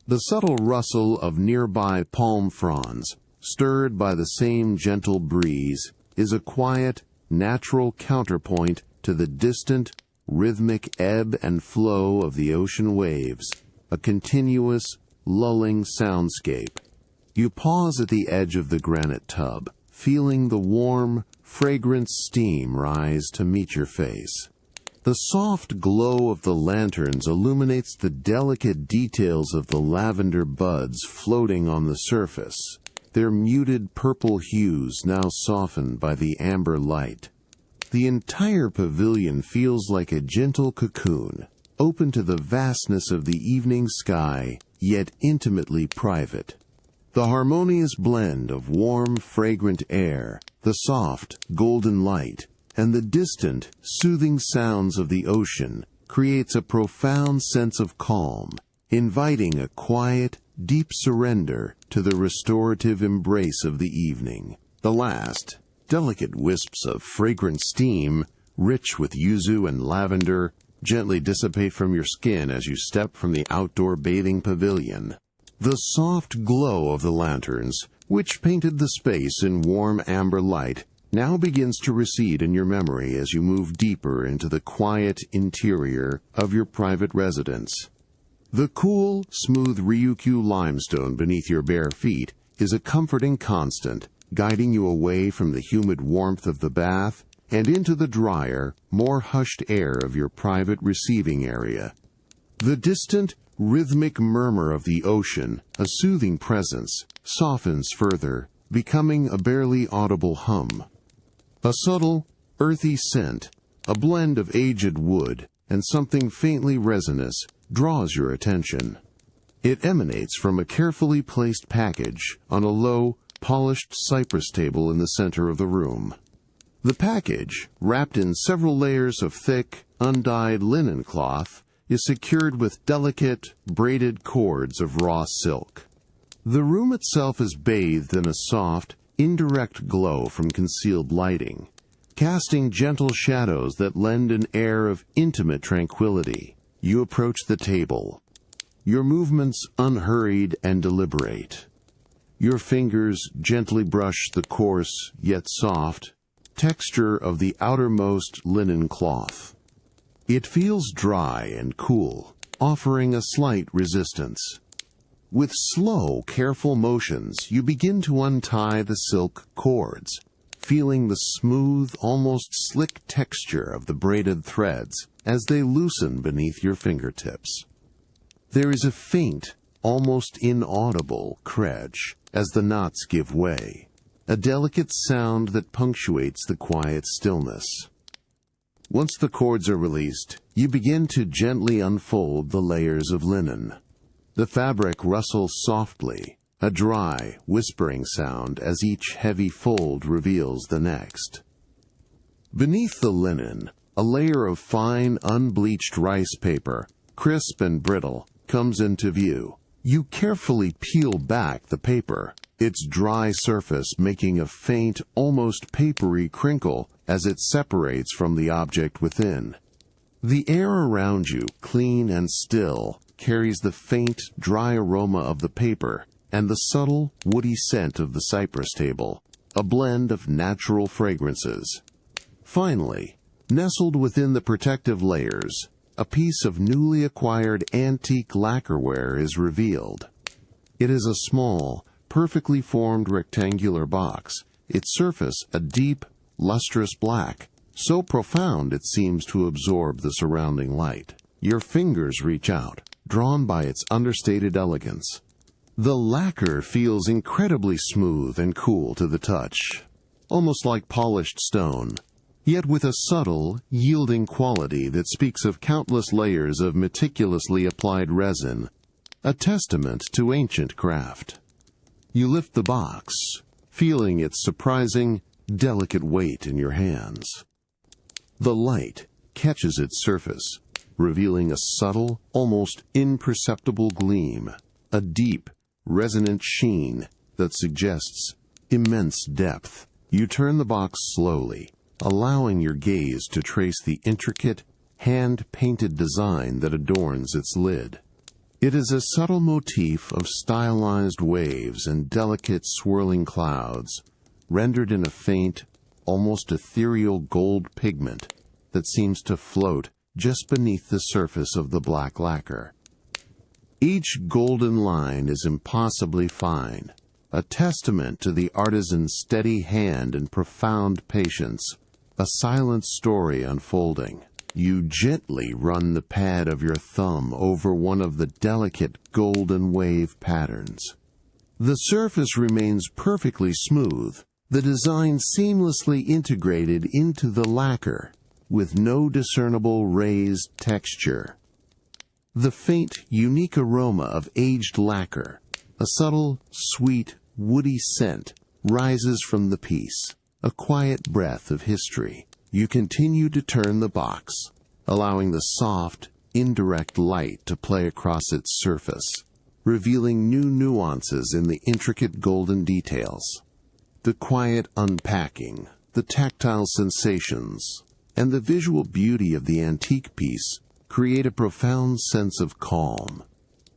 The subtle rustle of nearby palm fronds, stirred by the same gentle breeze, is a quiet, natural counterpoint to the distant, rhythmic ebb and flow of the ocean waves, a continuous, lulling soundscape. You pause at the edge of the granite tub, feeling the warm, fragrant steam rise to meet your face. The soft glow of the lanterns illuminates the delicate details of the lavender buds floating on the surface, their muted purple hues now softened by the amber light. The entire pavilion feels like a gentle cocoon, open to the vastness of the evening sky, yet intimately private. The harmonious blend of warm, fragrant air, the soft, golden light, and the distant, soothing sounds of the ocean creates a profound sense of calm, inviting a quiet, deep surrender to the restorative embrace of the evening. The last, delicate wisps of fragrant steam, rich with yuzu and lavender, gently dissipate from your skin as you step from the outdoor bathing pavilion. The soft glow of the lanterns, which painted the space in warm amber light, now begins to recede in your memory as you move deeper into the quiet interior of your private residence. The cool, smooth Ryukyu limestone beneath your bare feet is a comforting constant, guiding you away from the humid warmth of the bath and into the drier, more hushed air of your private receiving area. The distant, rhythmic murmur of the ocean, a soothing presence, softens further, becoming a barely audible hum. A subtle, earthy scent, a blend of aged wood and something faintly resinous, draws your attention. It emanates from a carefully placed package on a low, polished cypress table in the center of the room. The package, wrapped in several layers of thick, undyed linen cloth, is secured with delicate, braided cords of raw silk. The room itself is bathed in a soft, indirect glow from concealed lighting, casting gentle shadows that lend an air of intimate tranquility. You approach the table, your movements unhurried and deliberate. Your fingers gently brush the coarse, yet soft, texture of the outermost linen cloth. It feels dry and cool, offering a slight resistance. With slow, careful motions, you begin to untie the silk cords, feeling the smooth, almost slick texture of the braided threads as they loosen beneath your fingertips. There is a faint, almost inaudible crash as the knots give way, a delicate sound that punctuates the quiet stillness. Once the cords are released, you begin to gently unfold the layers of linen. The fabric rustles softly, a dry, whispering sound as each heavy fold reveals the next. Beneath the linen, a layer of fine, unbleached rice paper, crisp and brittle, comes into view. You carefully peel back the paper, its dry surface making a faint, almost papery crinkle as it separates from the object within. The air around you, clean and still, carries the faint, dry aroma of the paper and the subtle, woody scent of the cypress table, a blend of natural fragrances. Finally, nestled within the protective layers, a piece of newly acquired antique lacquerware is revealed. It is a small, perfectly formed rectangular box, its surface a deep, lustrous black, so profound it seems to absorb the surrounding light. Your fingers reach out, drawn by its understated elegance. The lacquer feels incredibly smooth and cool to the touch, almost like polished stone, yet with a subtle, yielding quality that speaks of countless layers of meticulously applied resin, a testament to ancient craft. You lift the box, feeling its surprising, delicate weight in your hands. The light catches its surface, revealing a subtle, almost imperceptible gleam, a deep, resonant sheen that suggests immense depth. You turn the box slowly, allowing your gaze to trace the intricate, hand-painted design that adorns its lid. It is a subtle motif of stylized waves and delicate swirling clouds, rendered in a faint, almost ethereal gold pigment that seems to float just beneath the surface of the black lacquer. Each golden line is impossibly fine, a testament to the artisan's steady hand and profound patience, a silent story unfolding. You gently run the pad of your thumb over one of the delicate golden wave patterns. The surface remains perfectly smooth, the design seamlessly integrated into the lacquer, with no discernible raised texture. The faint, unique aroma of aged lacquer, a subtle, sweet, woody scent, rises from the piece, a quiet breath of history. You continue to turn the box, allowing the soft, indirect light to play across its surface, revealing new nuances in the intricate golden details. The quiet unpacking, the tactile sensations, and the visual beauty of the antique piece create a profound sense of calm,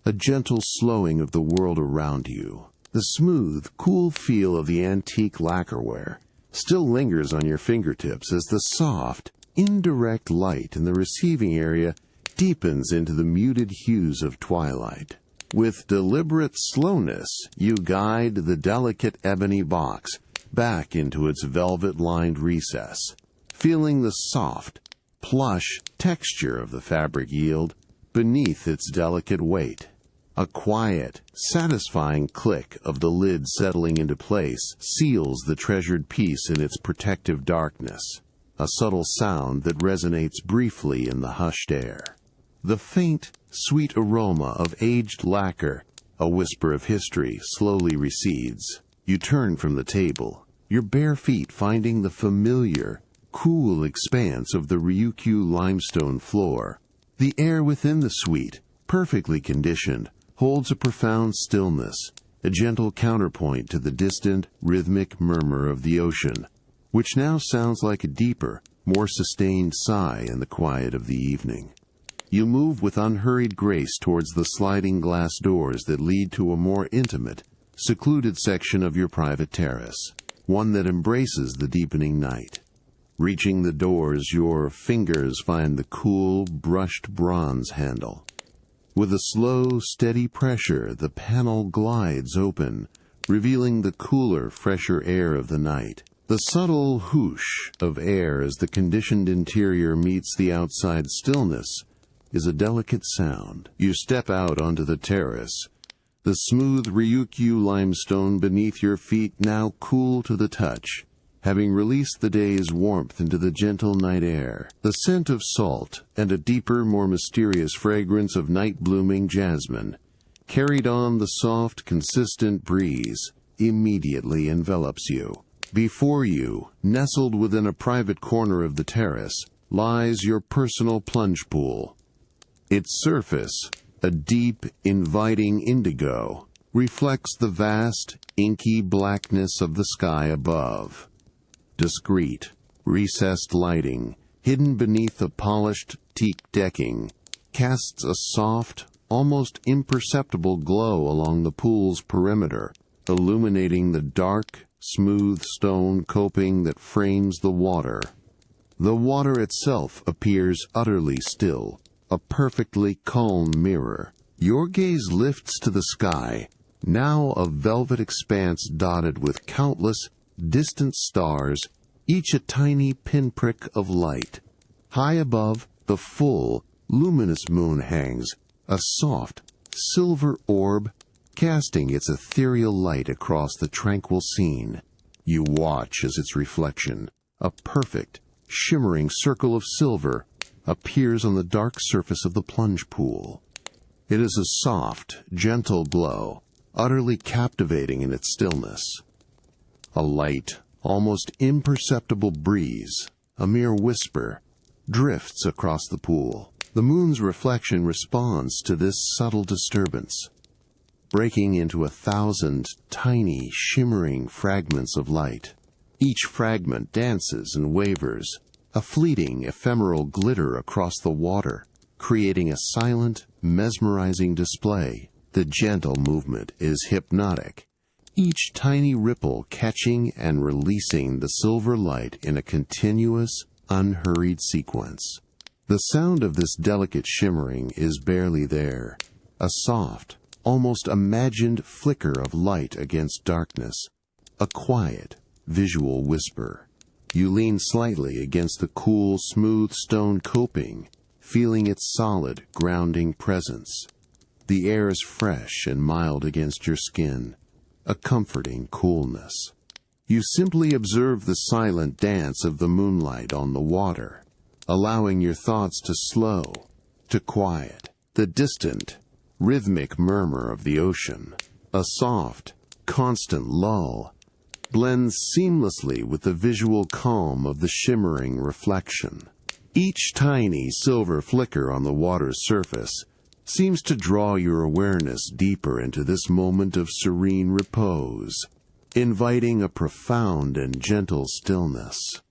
a gentle slowing of the world around you. The smooth, cool feel of the antique lacquerware still lingers on your fingertips as the soft, indirect light in the receiving area deepens into the muted hues of twilight. With deliberate slowness, you guide the delicate ebony box back into its velvet-lined recess, feeling the soft, plush texture of the fabric yield beneath its delicate weight. A quiet, satisfying click of the lid settling into place seals the treasured piece in its protective darkness, a subtle sound that resonates briefly in the hushed air. The faint, sweet aroma of aged lacquer, a whisper of history, slowly recedes. You turn from the table, your bare feet finding the familiar, cool expanse of the Ryukyu limestone floor. The air within the suite, perfectly conditioned, holds a profound stillness, a gentle counterpoint to the distant, rhythmic murmur of the ocean, which now sounds like a deeper, more sustained sigh in the quiet of the evening. You move with unhurried grace towards the sliding glass doors that lead to a more intimate, secluded section of your private terrace, one that embraces the deepening night. Reaching the doors, your fingers find the cool, brushed bronze handle. With a slow, steady pressure, the panel glides open, revealing the cooler, fresher air of the night. The subtle whoosh of air as the conditioned interior meets the outside stillness is a delicate sound. You step out onto the terrace, the smooth Ryukyu limestone beneath your feet now cool to the touch, having released the day's warmth into the gentle night air. The scent of salt and a deeper, more mysterious fragrance of night-blooming jasmine, carried on the soft, consistent breeze, immediately envelops you. Before you, nestled within a private corner of the terrace, lies your personal plunge pool. Its surface, a deep, inviting indigo, reflects the vast, inky blackness of the sky above. Discreet, recessed lighting, hidden beneath the polished teak decking, casts a soft, almost imperceptible glow along the pool's perimeter, illuminating the dark, smooth stone coping that frames the water. The water itself appears utterly still, a perfectly calm mirror. Your gaze lifts to the sky, now a velvet expanse dotted with countless, distant stars, each a tiny pinprick of light. High above, the full, luminous moon hangs, a soft, silver orb, casting its ethereal light across the tranquil scene. You watch as its reflection, a perfect, shimmering circle of silver, appears on the dark surface of the plunge pool. It is a soft, gentle glow, utterly captivating in its stillness. A light, almost imperceptible breeze, a mere whisper, drifts across the pool. The moon's reflection responds to this subtle disturbance, breaking into 1,000 tiny, shimmering fragments of light. Each fragment dances and wavers, a fleeting, ephemeral glitter across the water, creating a silent, mesmerizing display. The gentle movement is hypnotic, each tiny ripple catching and releasing the silver light in a continuous, unhurried sequence. The sound of this delicate shimmering is barely there, a soft, almost imagined flicker of light against darkness, a quiet, visual whisper. You lean slightly against the cool, smooth stone coping, feeling its solid, grounding presence. The air is fresh and mild against your skin, a comforting coolness. You simply observe the silent dance of the moonlight on the water, allowing your thoughts to slow, to quiet. The distant, rhythmic murmur of the ocean, a soft, constant lull, blends seamlessly with the visual calm of the shimmering reflection. Each tiny silver flicker on the water's surface seems to draw your awareness deeper into this moment of serene repose, inviting a profound and gentle stillness.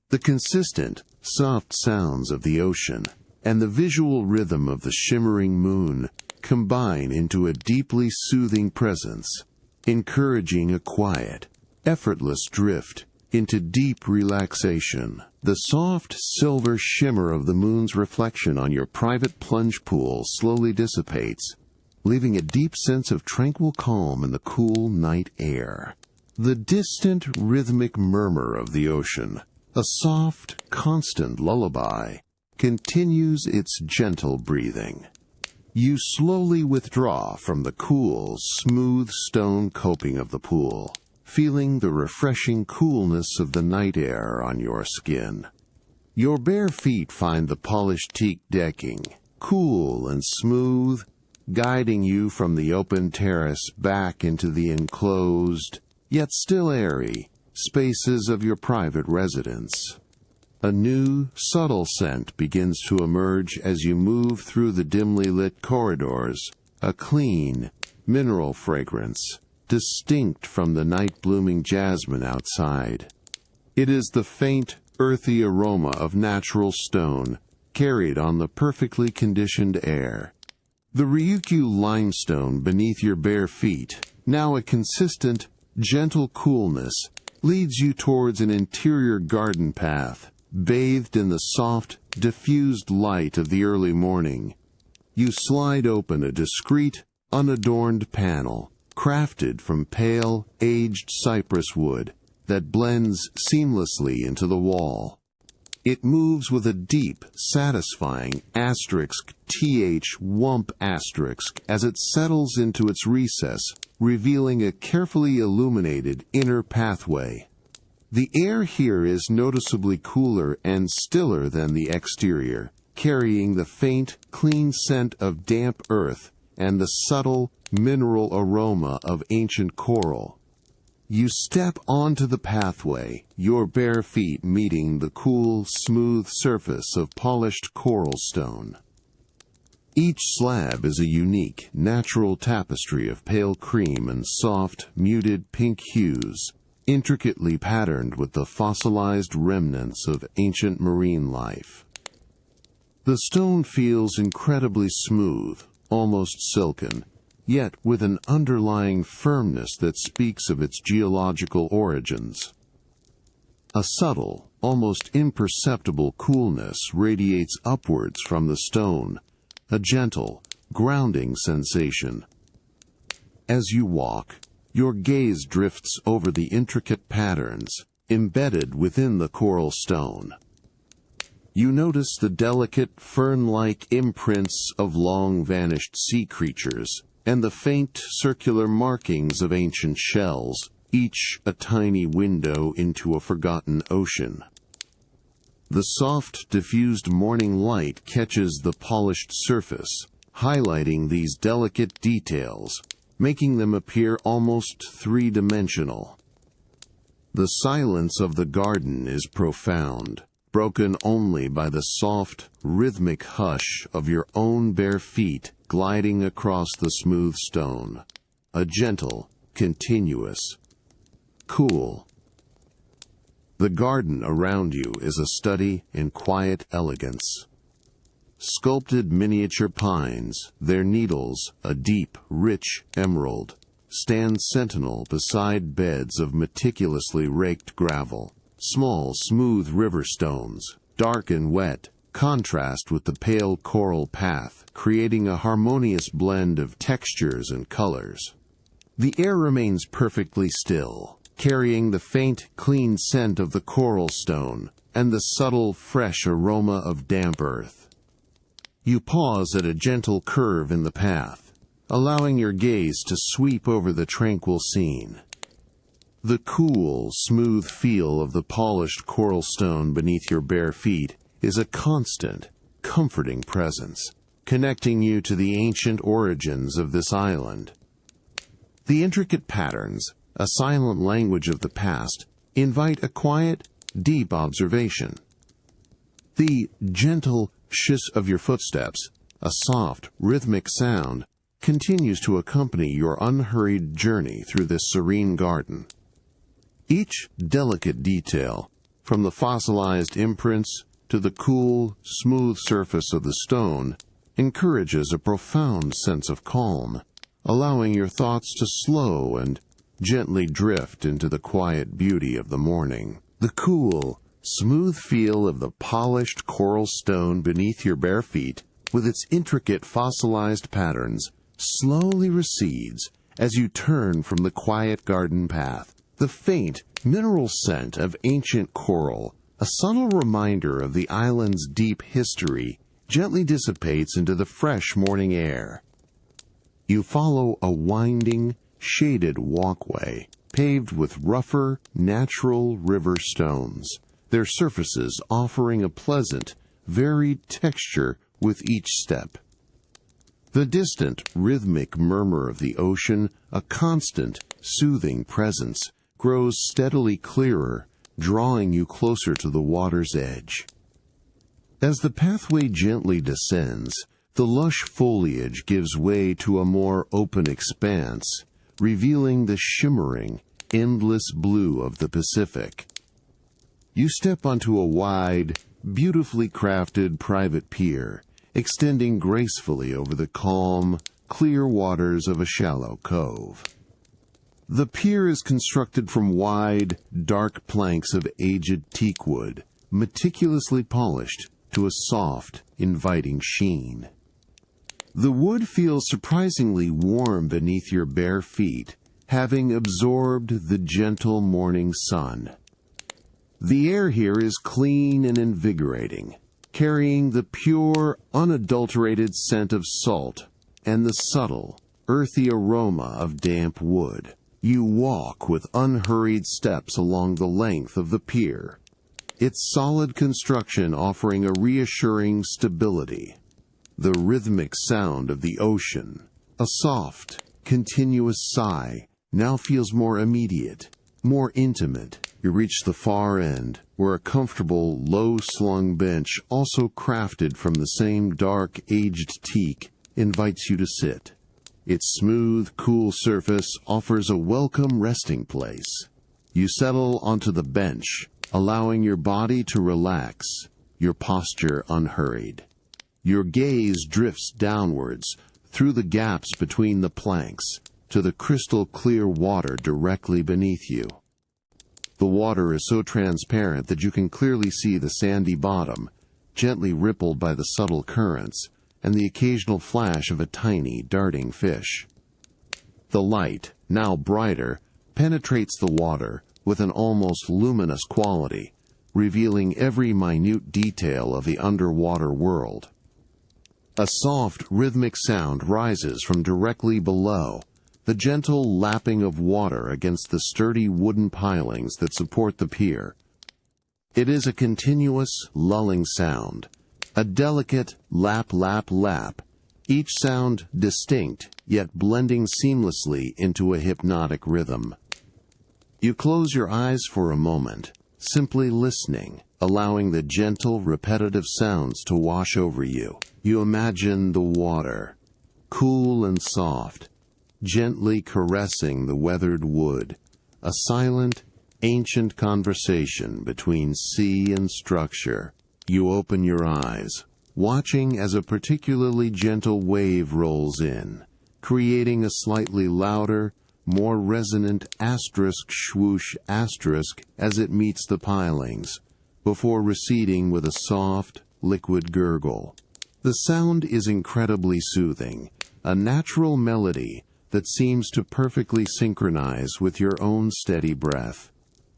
The consistent, soft sounds of the ocean and the visual rhythm of the shimmering moon combine into a deeply soothing presence, encouraging a quiet, effortless drift into deep relaxation. The soft silver shimmer of the moon's reflection on your private plunge pool slowly dissipates, leaving a deep sense of tranquil calm in the cool night air. The distant rhythmic murmur of the ocean, a soft, constant lullaby, continues its gentle breathing. You slowly withdraw from the cool, smooth stone coping of the pool, feeling the refreshing coolness of the night air on your skin. Your bare feet find the polished teak decking, cool and smooth, guiding you from the open terrace back into the enclosed, yet still airy, spaces of your private residence. A new, subtle scent begins to emerge as you move through the dimly lit corridors, a clean, mineral fragrance, distinct from the night-blooming jasmine outside. It is the faint, earthy aroma of natural stone, carried on the perfectly conditioned air. The Ryukyu limestone beneath your bare feet, now a consistent, gentle coolness, leads you towards an interior garden path, bathed in the soft, diffused light of the early morning. You slide open a discreet, unadorned panel, crafted from pale, aged cypress wood that blends seamlessly into the wall. It moves with a deep, satisfying *th wump* as it settles into its recess, revealing a carefully illuminated inner pathway. The air here is noticeably cooler and stiller than the exterior, carrying the faint, clean scent of damp earth and the subtle, mineral aroma of ancient coral. You step onto the pathway, your bare feet meeting the cool, smooth surface of polished coral stone. Each slab is a unique, natural tapestry of pale cream and soft, muted pink hues, intricately patterned with the fossilized remnants of ancient marine life. The stone feels incredibly smooth, almost silken, yet with an underlying firmness that speaks of its geological origins. A subtle, almost imperceptible coolness radiates upwards from the stone, a gentle, grounding sensation. As you walk, your gaze drifts over the intricate patterns embedded within the coral stone. You notice the delicate, fern-like imprints of long-vanished sea creatures and the faint, circular markings of ancient shells, each a tiny window into a forgotten ocean. The soft, diffused morning light catches the polished surface, highlighting these delicate details, making them appear almost three-dimensional. The silence of the garden is profound, broken only by the soft, rhythmic hush of your own bare feet gliding across the smooth stone. A gentle, continuous, cool. The garden around you is a study in quiet elegance. Sculpted miniature pines, their needles a deep, rich emerald, stand sentinel beside beds of meticulously raked gravel. Small, smooth river stones, dark and wet, contrast with the pale coral path, creating a harmonious blend of textures and colors. The air remains perfectly still, carrying the faint, clean scent of the coral stone and the subtle, fresh aroma of damp earth. You pause at a gentle curve in the path, allowing your gaze to sweep over the tranquil scene. The cool, smooth feel of the polished coral stone beneath your bare feet is a constant, comforting presence, connecting you to the ancient origins of this island. The intricate patterns, a silent language of the past, invite a quiet, deep observation. The gentle shiss of your footsteps, a soft, rhythmic sound, continues to accompany your unhurried journey through this serene garden. Each delicate detail, from the fossilized imprints to the cool, smooth surface of the stone, encourages a profound sense of calm, allowing your thoughts to slow and gently drift into the quiet beauty of the morning. The cool, smooth feel of the polished coral stone beneath your bare feet, with its intricate fossilized patterns, slowly recedes as you turn from the quiet garden path. The faint, mineral scent of ancient coral, a subtle reminder of the island's deep history, gently dissipates into the fresh morning air. You follow a winding, shaded walkway, paved with rougher, natural river stones, their surfaces offering a pleasant, varied texture with each step. The distant, rhythmic murmur of the ocean, a constant, soothing presence, grows steadily clearer, drawing you closer to the water's edge. As the pathway gently descends, the lush foliage gives way to a more open expanse, revealing the shimmering, endless blue of the Pacific. You step onto a wide, beautifully crafted private pier, extending gracefully over the calm, clear waters of a shallow cove. The pier is constructed from wide, dark planks of aged teakwood, meticulously polished to a soft, inviting sheen. The wood feels surprisingly warm beneath your bare feet, having absorbed the gentle morning sun. The air here is clean and invigorating, carrying the pure, unadulterated scent of salt and the subtle, earthy aroma of damp wood. You walk with unhurried steps along the length of the pier, its solid construction offering a reassuring stability. The rhythmic sound of the ocean, a soft, continuous sigh, now feels more immediate, more intimate. You reach the far end, where a comfortable, low-slung bench, also crafted from the same dark, aged teak, invites you to sit. Its smooth, cool surface offers a welcome resting place. You settle onto the bench, allowing your body to relax, your posture unhurried. Your gaze drifts downwards, through the gaps between the planks, to the crystal-clear water directly beneath you. The water is so transparent that you can clearly see the sandy bottom, gently rippled by the subtle currents, and the occasional flash of a tiny, darting fish. The light, now brighter, penetrates the water with an almost luminous quality, revealing every minute detail of the underwater world. A soft, rhythmic sound rises from directly below, the gentle lapping of water against the sturdy wooden pilings that support the pier. It is a continuous, lulling sound, a delicate lap, lap, lap, each sound distinct, yet blending seamlessly into a hypnotic rhythm. You close your eyes for a moment, simply listening, allowing the gentle, repetitive sounds to wash over you. You imagine the water, cool and soft, gently caressing the weathered wood, a silent, ancient conversation between sea and structure. You open your eyes, watching as a particularly gentle wave rolls in, creating a slightly louder, more resonant asterisk swoosh asterisk as it meets the pilings, before receding with a soft, liquid gurgle. The sound is incredibly soothing, a natural melody that seems to perfectly synchronize with your own steady breath.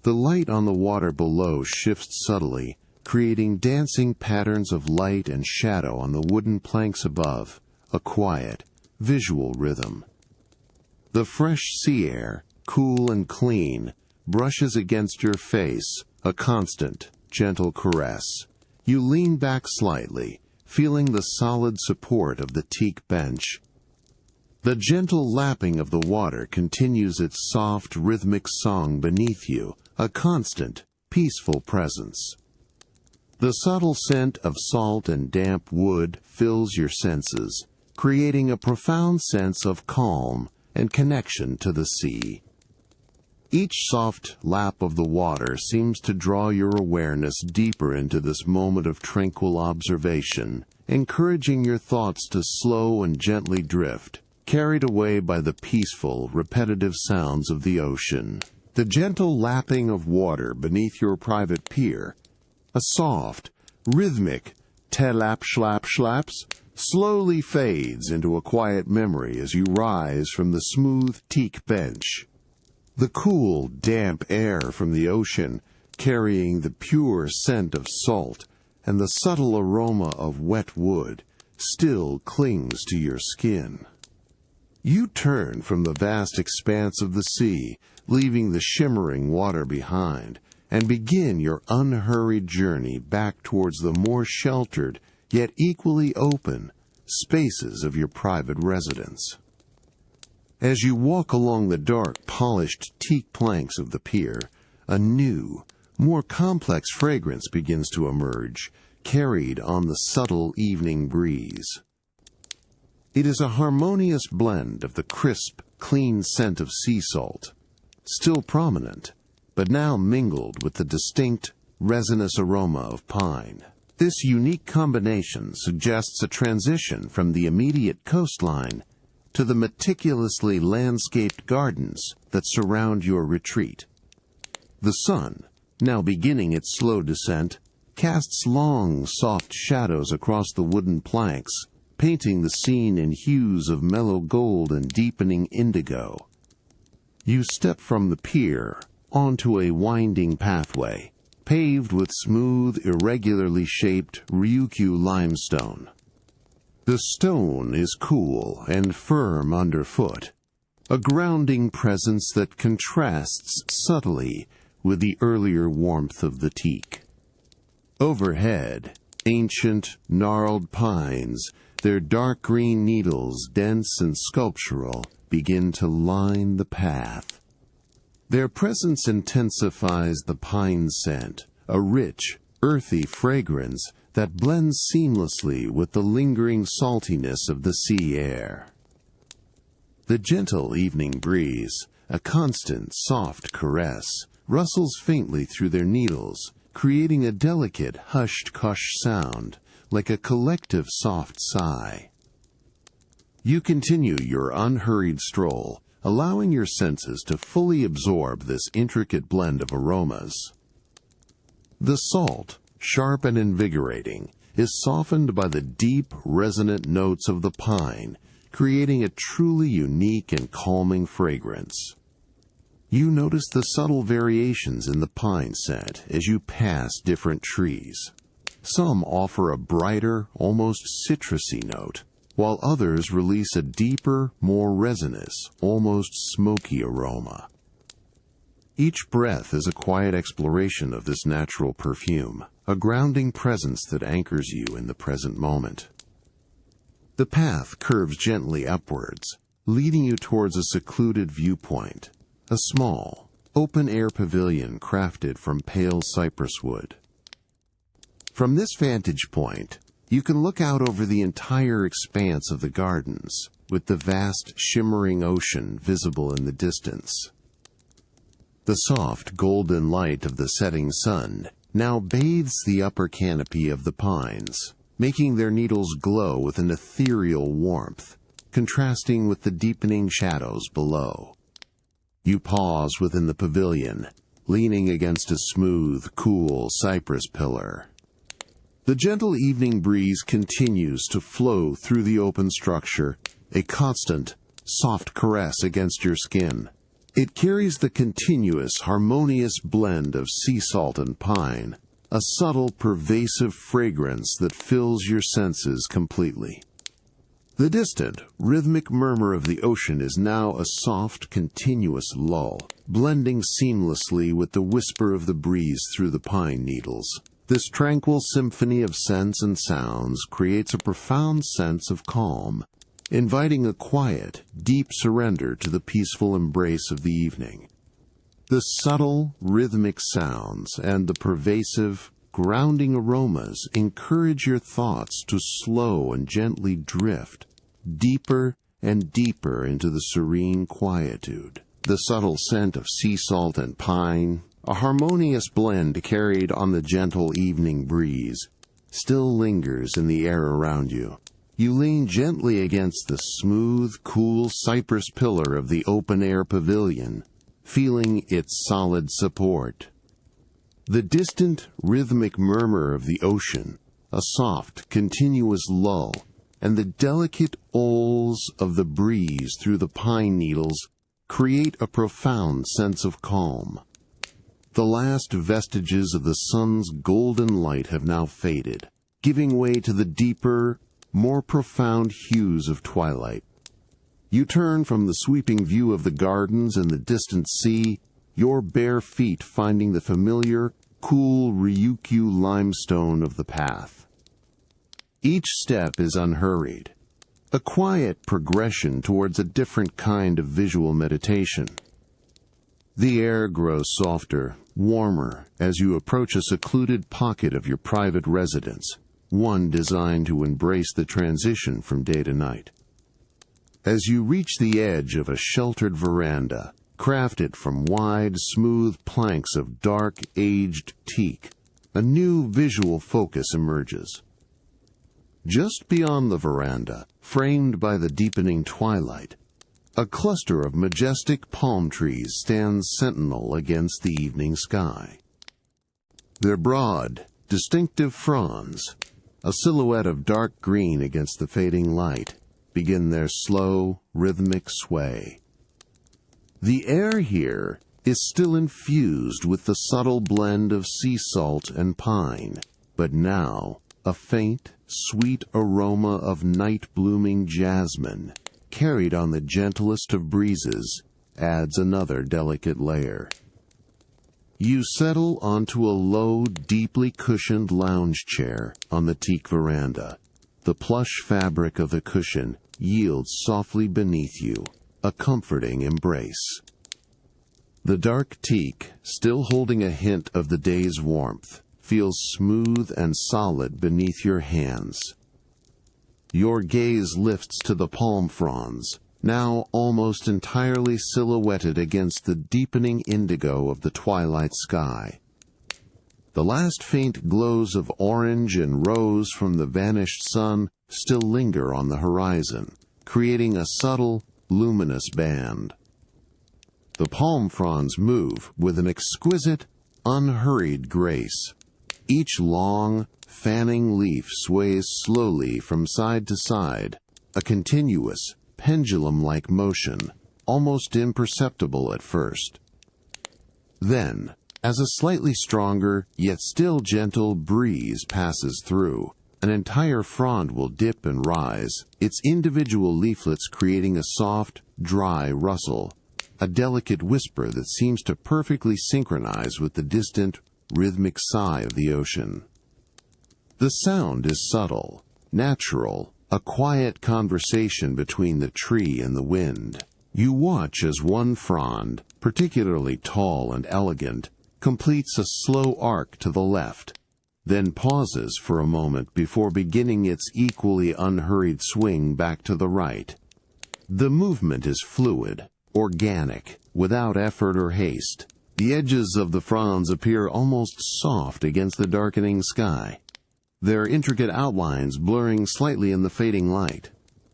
The light on the water below shifts subtly, creating dancing patterns of light and shadow on the wooden planks above, a quiet, visual rhythm. The fresh sea air, cool and clean, brushes against your face, a constant, gentle caress. You lean back slightly, feeling the solid support of the teak bench. The gentle lapping of the water continues its soft, rhythmic song beneath you, a constant, peaceful presence. The subtle scent of salt and damp wood fills your senses, creating a profound sense of calm and connection to the sea. Each soft lap of the water seems to draw your awareness deeper into this moment of tranquil observation, encouraging your thoughts to slow and gently drift, carried away by the peaceful, repetitive sounds of the ocean. The gentle lapping of water beneath your private pier, a soft, rhythmic telap shlap shlaps, slowly fades into a quiet memory as you rise from the smooth teak bench. The cool, damp air from the ocean, carrying the pure scent of salt and the subtle aroma of wet wood, still clings to your skin. You turn from the vast expanse of the sea, leaving the shimmering water behind, and begin your unhurried journey back towards the more sheltered, yet equally open, spaces of your private residence. As you walk along the dark, polished teak planks of the pier, a new, more complex fragrance begins to emerge, carried on the subtle evening breeze. It is a harmonious blend of the crisp, clean scent of sea salt, still prominent, but now mingled with the distinct, resinous aroma of pine. This unique combination suggests a transition from the immediate coastline to the meticulously landscaped gardens that surround your retreat. The sun, now beginning its slow descent, casts long, soft shadows across the wooden planks, painting the scene in hues of mellow gold and deepening indigo. You step from the pier onto a winding pathway, paved with smooth, irregularly shaped Ryukyu limestone. The stone is cool and firm underfoot, a grounding presence that contrasts subtly with the earlier warmth of the teak. Overhead, ancient, gnarled pines, their dark green needles, dense and sculptural, begin to line the path. Their presence intensifies the pine scent, a rich, earthy fragrance that blends seamlessly with the lingering saltiness of the sea air. The gentle evening breeze, a constant, soft caress, rustles faintly through their needles, creating a delicate, hushed hush sound, like a collective soft sigh. You continue your unhurried stroll, allowing your senses to fully absorb this intricate blend of aromas. The salt, sharp and invigorating, is softened by the deep, resonant notes of the pine, creating a truly unique and calming fragrance. You notice the subtle variations in the pine scent as you pass different trees. Some offer a brighter, almost citrusy note, while others release a deeper, more resinous, almost smoky aroma. Each breath is a quiet exploration of this natural perfume, a grounding presence that anchors you in the present moment. The path curves gently upwards, leading you towards a secluded viewpoint, a small, open-air pavilion crafted from pale cypress wood. From this vantage point, you can look out over the entire expanse of the gardens, with the vast, shimmering ocean visible in the distance. The soft, golden light of the setting sun now bathes the upper canopy of the pines, making their needles glow with an ethereal warmth, contrasting with the deepening shadows below. You pause within the pavilion, leaning against a smooth, cool cypress pillar. The gentle evening breeze continues to flow through the open structure, a constant, soft caress against your skin. It carries the continuous, harmonious blend of sea salt and pine, a subtle, pervasive fragrance that fills your senses completely. The distant, rhythmic murmur of the ocean is now a soft, continuous lull, blending seamlessly with the whisper of the breeze through the pine needles. This tranquil symphony of scents and sounds creates a profound sense of calm, inviting a quiet, deep surrender to the peaceful embrace of the evening. The subtle, rhythmic sounds and the pervasive, grounding aromas encourage your thoughts to slow and gently drift deeper and deeper into the serene quietude. The subtle scent of sea salt and pine, a harmonious blend carried on the gentle evening breeze, still lingers in the air around you. You lean gently against the smooth, cool cypress pillar of the open-air pavilion, feeling its solid support. The distant, rhythmic murmur of the ocean, a soft, continuous lull, and the delicate oils of the breeze through the pine needles create a profound sense of calm. The last vestiges of the sun's golden light have now faded, giving way to the deeper, more profound hues of twilight. You turn from the sweeping view of the gardens and the distant sea, your bare feet finding the familiar, cool Ryukyu limestone of the path. Each step is unhurried, a quiet progression towards a different kind of visual meditation. The air grows softer, warmer, as you approach a secluded pocket of your private residence, one designed to embrace the transition from day to night. As you reach the edge of a sheltered veranda, crafted from wide, smooth planks of dark, aged teak, a new visual focus emerges. Just beyond the veranda, framed by the deepening twilight, a cluster of majestic palm trees stands sentinel against the evening sky. Their broad, distinctive fronds, a silhouette of dark green against the fading light, begin their slow, rhythmic sway. The air here is still infused with the subtle blend of sea salt and pine, but now a faint, sweet aroma of night-blooming jasmine, carried on the gentlest of breezes, adds another delicate layer. You settle onto a low, deeply cushioned lounge chair on the teak veranda. The plush fabric of the cushion yields softly beneath you, a comforting embrace. The dark teak, still holding a hint of the day's warmth, feels smooth and solid beneath your hands. Your gaze lifts to the palm fronds, now almost entirely silhouetted against the deepening indigo of the twilight sky. The last faint glows of orange and rose from the vanished sun still linger on the horizon, creating a subtle, luminous band. The palm fronds move with an exquisite, unhurried grace. Each long, fanning leaf sways slowly from side to side, a continuous, pendulum-like motion, almost imperceptible at first. Then, as a slightly stronger, yet still gentle breeze passes through, an entire frond will dip and rise, its individual leaflets creating a soft, dry rustle, a delicate whisper that seems to perfectly synchronize with the distant, rhythmic sigh of the ocean. The sound is subtle, natural, a quiet conversation between the tree and the wind. You watch as one frond, particularly tall and elegant, completes a slow arc to the left, then pauses for a moment before beginning its equally unhurried swing back to the right. The movement is fluid, organic, without effort or haste. The edges of the fronds appear almost soft against the darkening sky, their intricate outlines blurring slightly in the fading light.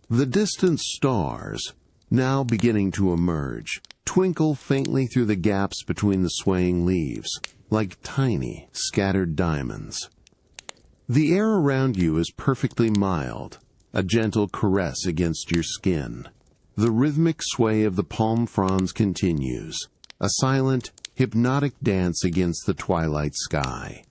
The distant stars, now beginning to emerge, twinkle faintly through the gaps between the swaying leaves, like tiny, scattered diamonds. The air around you is perfectly mild, a gentle caress against your skin. The rhythmic sway of the palm fronds continues, a silent, hypnotic dance against the twilight sky.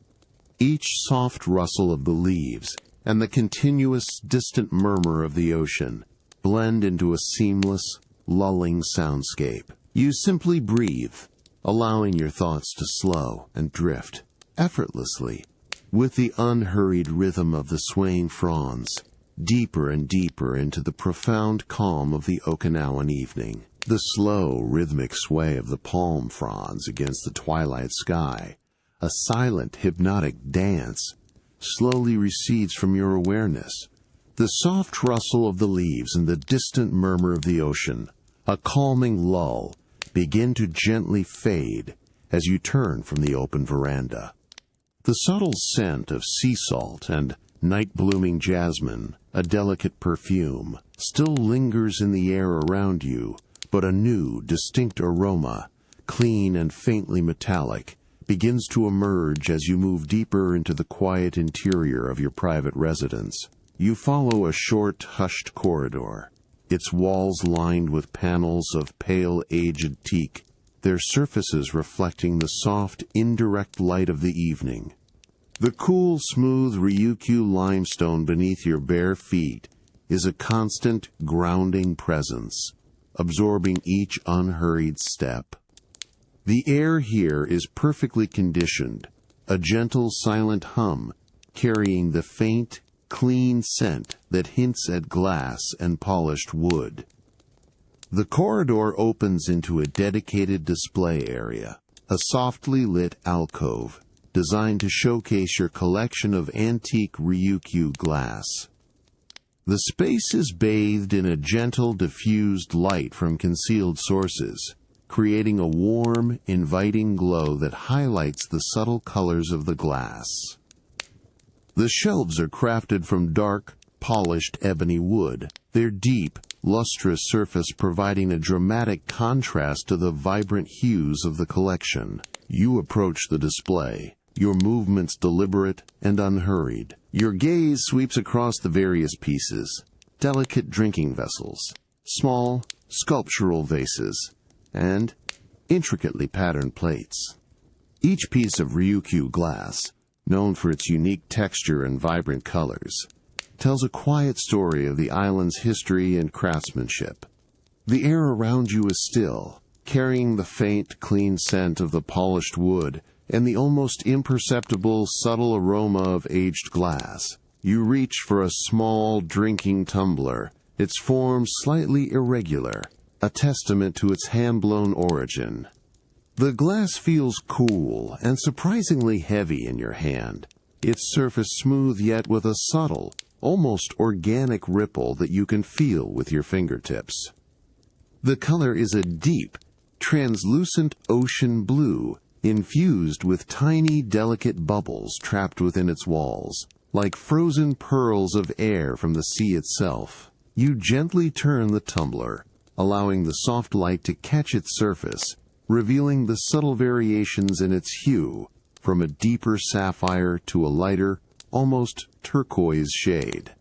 Each soft rustle of the leaves and the continuous, distant murmur of the ocean blend into a seamless, lulling soundscape. You simply breathe, allowing your thoughts to slow and drift effortlessly with the unhurried rhythm of the swaying fronds, deeper and deeper into the profound calm of the Okinawan evening. The slow, rhythmic sway of the palm fronds against the twilight sky, a silent, hypnotic dance, slowly recedes from your awareness. The soft rustle of the leaves and the distant murmur of the ocean, a calming lull, begin to gently fade as you turn from the open veranda. The subtle scent of sea salt and night-blooming jasmine, a delicate perfume, still lingers in the air around you, but a new, distinct aroma, clean and faintly metallic, begins to emerge as you move deeper into the quiet interior of your private residence. You follow a short, hushed corridor, its walls lined with panels of pale, aged teak, their surfaces reflecting the soft, indirect light of the evening. The cool, smooth Ryukyu limestone beneath your bare feet is a constant, grounding presence, absorbing each unhurried step. The air here is perfectly conditioned, a gentle, silent hum, carrying the faint, clean scent that hints at glass and polished wood. The corridor opens into a dedicated display area, a softly lit alcove designed to showcase your collection of antique Ryukyu glass. The space is bathed in a gentle, diffused light from concealed sources, creating a warm, inviting glow that highlights the subtle colors of the glass. The shelves are crafted from dark, polished ebony wood, their deep, lustrous surface providing a dramatic contrast to the vibrant hues of the collection. You approach the display, your movements deliberate and unhurried. Your gaze sweeps across the various pieces, delicate drinking vessels, small, sculptural vases, and intricately patterned plates. Each piece of Ryukyu glass, known for its unique texture and vibrant colors, tells a quiet story of the island's history and craftsmanship. The air around you is still, carrying the faint, clean scent of the polished wood and the almost imperceptible, subtle aroma of aged glass. You reach for a small drinking tumbler, its form slightly irregular, a testament to its hand-blown origin. The glass feels cool and surprisingly heavy in your hand, its surface smooth yet with a subtle, almost organic ripple that you can feel with your fingertips. The color is a deep, translucent ocean blue, infused with tiny, delicate bubbles trapped within its walls, like frozen pearls of air from the sea itself. You gently turn the tumbler, allowing the soft light to catch its surface, revealing the subtle variations in its hue, from a deeper sapphire to a lighter, almost turquoise shade.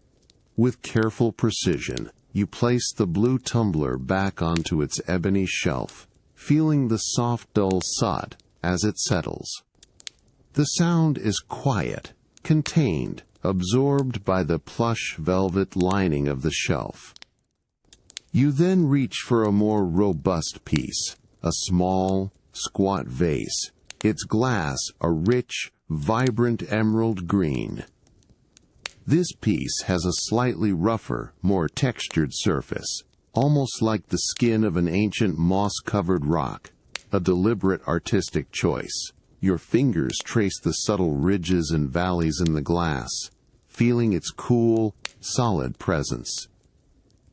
With careful precision, you place the blue tumbler back onto its ebony shelf, feeling the soft, dull thud as it settles. The sound is quiet, contained, absorbed by the plush velvet lining of the shelf. You then reach for a more robust piece, a small, squat vase, its glass a rich, vibrant emerald green. This piece has a slightly rougher, more textured surface, almost like the skin of an ancient moss-covered rock, a deliberate artistic choice. Your fingers trace the subtle ridges and valleys in the glass, feeling its cool, solid presence.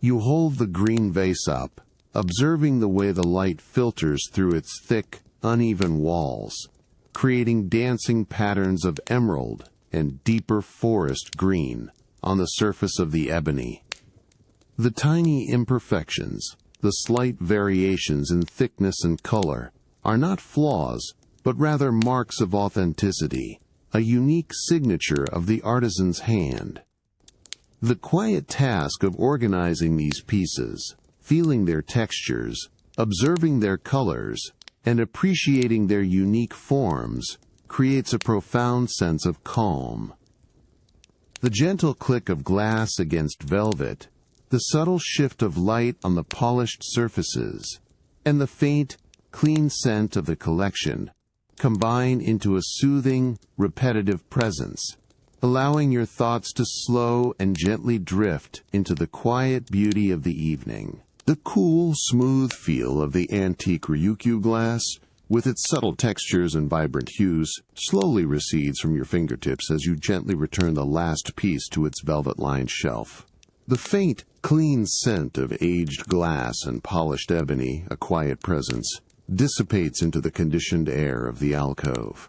You hold the green vase up, observing the way the light filters through its thick, uneven walls, creating dancing patterns of emerald and deeper forest green on the surface of the ebony. The tiny imperfections, the slight variations in thickness and color, are not flaws, but rather marks of authenticity, a unique signature of the artisan's hand. The quiet task of organizing these pieces, feeling their textures, observing their colors, and appreciating their unique forms, creates a profound sense of calm. The gentle click of glass against velvet, the subtle shift of light on the polished surfaces, and the faint, clean scent of the collection combine into a soothing, repetitive presence, allowing your thoughts to slow and gently drift into the quiet beauty of the evening. The cool, smooth feel of the antique Ryukyu glass, with its subtle textures and vibrant hues, slowly recedes from your fingertips as you gently return the last piece to its velvet-lined shelf. The faint, clean scent of aged glass and polished ebony, a quiet presence, dissipates into the conditioned air of the alcove.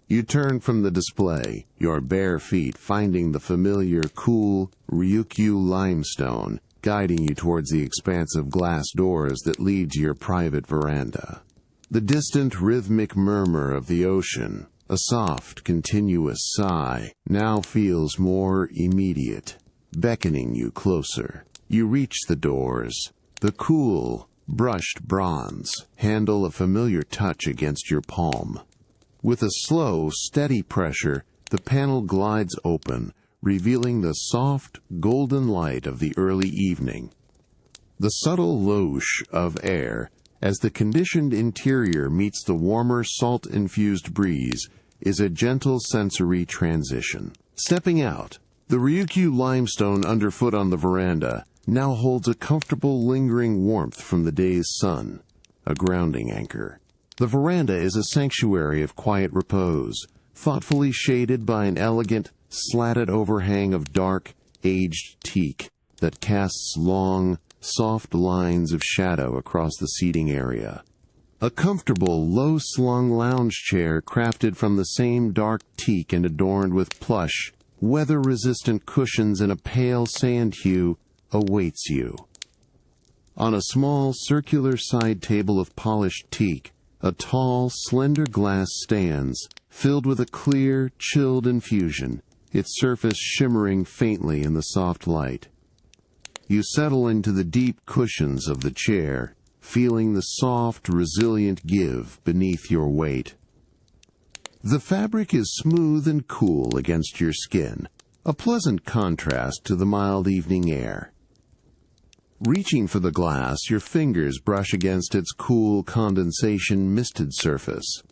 You turn from the display, your bare feet finding the familiar, cool Ryukyu limestone, guiding you towards the expansive glass doors that lead to your private veranda. The distant rhythmic murmur of the ocean, a soft, continuous sigh, now feels more immediate, beckoning you closer. You reach the doors, the cool, brushed bronze handle a familiar touch against your palm. With a slow, steady pressure, the panel glides open, revealing the soft, golden light of the early evening. The subtle loche of air, as the conditioned interior meets the warmer, salt-infused breeze, is a gentle sensory transition. Stepping out, the Ryukyu limestone underfoot on the veranda now holds a comfortable, lingering warmth from the day's sun, a grounding anchor. The veranda is a sanctuary of quiet repose, thoughtfully shaded by an elegant, slatted overhang of dark, aged teak that casts long, soft lines of shadow across the seating area. A comfortable, low-slung lounge chair crafted from the same dark teak and adorned with plush, weather-resistant cushions in a pale sand hue awaits you. On a small, circular side table of polished teak, a tall, slender glass stands, filled with a clear, chilled infusion, its surface shimmering faintly in the soft light. You settle into the deep cushions of the chair, feeling the soft, resilient give beneath your weight. The fabric is smooth and cool against your skin, a pleasant contrast to the mild evening air. Reaching for the glass, your fingers brush against its cool, condensation-misted surface.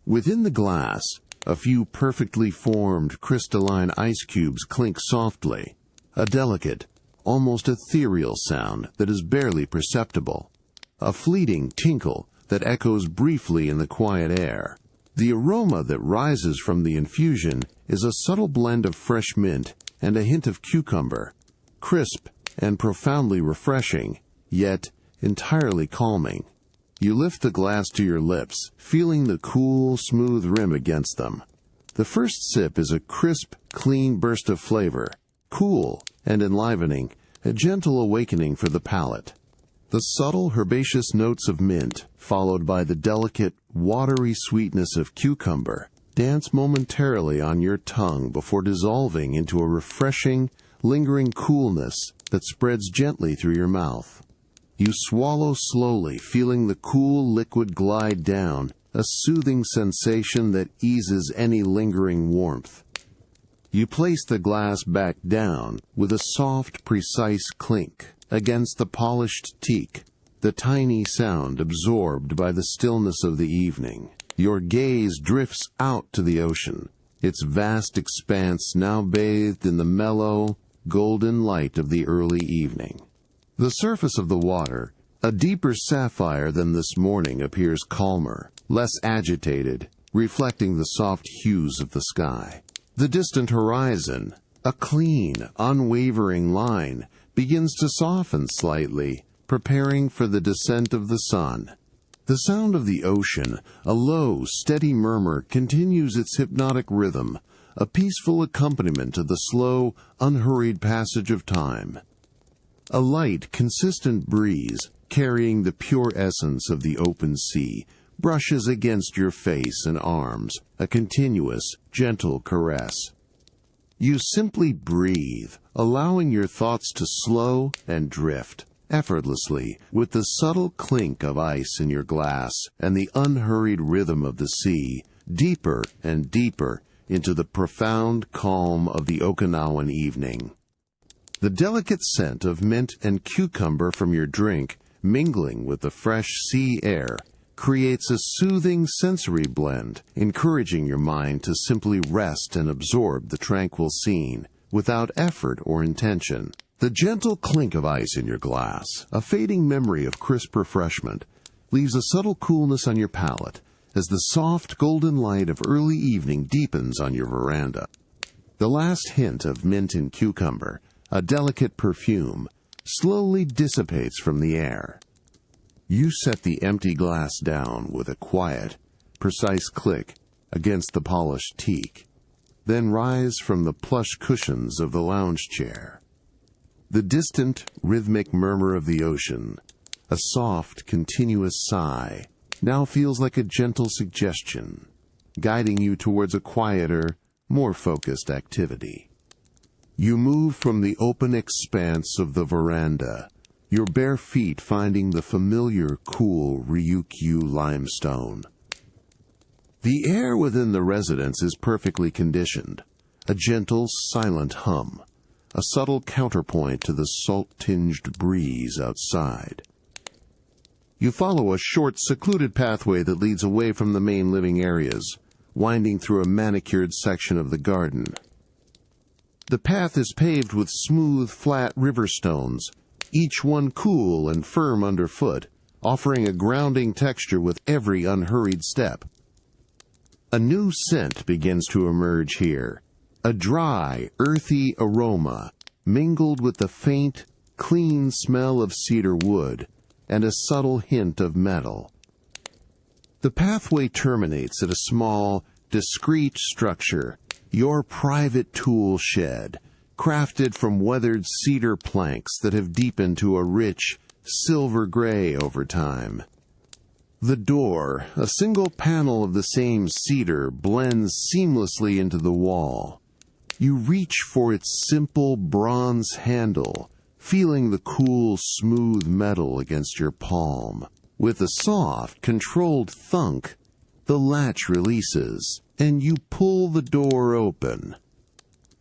Within the glass, a few perfectly formed, crystalline ice cubes clink softly, a delicate, almost ethereal sound that is barely perceptible. A fleeting tinkle that echoes briefly in the quiet air. The aroma that rises from the infusion is a subtle blend of fresh mint and a hint of cucumber, crisp and profoundly refreshing, yet entirely calming. You lift the glass to your lips, feeling the cool, smooth rim against them. The first sip is a crisp, clean burst of flavor, cool and enlivening, a gentle awakening for the palate. The subtle, herbaceous notes of mint, followed by the delicate, watery sweetness of cucumber, dance momentarily on your tongue before dissolving into a refreshing, lingering coolness that spreads gently through your mouth. You swallow slowly, feeling the cool liquid glide down, a soothing sensation that eases any lingering warmth. You place the glass back down with a soft, precise clink against the polished teak, the tiny sound absorbed by the stillness of the evening. Your gaze drifts out to the ocean, its vast expanse now bathed in the mellow, golden light of the early evening. The surface of the water, a deeper sapphire than this morning, appears calmer, less agitated, reflecting the soft hues of the sky. The distant horizon, a clean, unwavering line, begins to soften slightly, preparing for the descent of the sun. The sound of the ocean, a low, steady murmur, continues its hypnotic rhythm, a peaceful accompaniment to the slow, unhurried passage of time. A light, consistent breeze, carrying the pure essence of the open sea, brushes against your face and arms, a continuous, gentle caress. You simply breathe, allowing your thoughts to slow and drift, effortlessly, with the subtle clink of ice in your glass and the unhurried rhythm of the sea, deeper and deeper into the profound calm of the Okinawan evening. The delicate scent of mint and cucumber from your drink, mingling with the fresh sea air, creates a soothing sensory blend, encouraging your mind to simply rest and absorb the tranquil scene, without effort or intention. The gentle clink of ice in your glass, a fading memory of crisp refreshment, leaves a subtle coolness on your palate as the soft golden light of early evening deepens on your veranda. The last hint of mint and cucumber, a delicate perfume, slowly dissipates from the air. You set the empty glass down with a quiet, precise click against the polished teak, then rise from the plush cushions of the lounge chair. The distant, rhythmic murmur of the ocean, a soft, continuous sigh, now feels like a gentle suggestion, guiding you towards a quieter, more focused activity. You move from the open expanse of the veranda, your bare feet finding the familiar, cool Ryukyu limestone. The air within the residence is perfectly conditioned, a gentle, silent hum, a subtle counterpoint to the salt-tinged breeze outside. You follow a short, secluded pathway that leads away from the main living areas, winding through a manicured section of the garden. The path is paved with smooth, flat river stones, each one cool and firm underfoot, offering a grounding texture with every unhurried step. A new scent begins to emerge here, a dry, earthy aroma, mingled with the faint, clean smell of cedar wood and a subtle hint of metal. The pathway terminates at a small, discreet structure, your private tool shed, crafted from weathered cedar planks that have deepened to a rich, silver gray over time. The door, a single panel of the same cedar, blends seamlessly into the wall. You reach for its simple bronze handle, feeling the cool, smooth metal against your palm. With a soft, controlled thunk, the latch releases, and you pull the door open.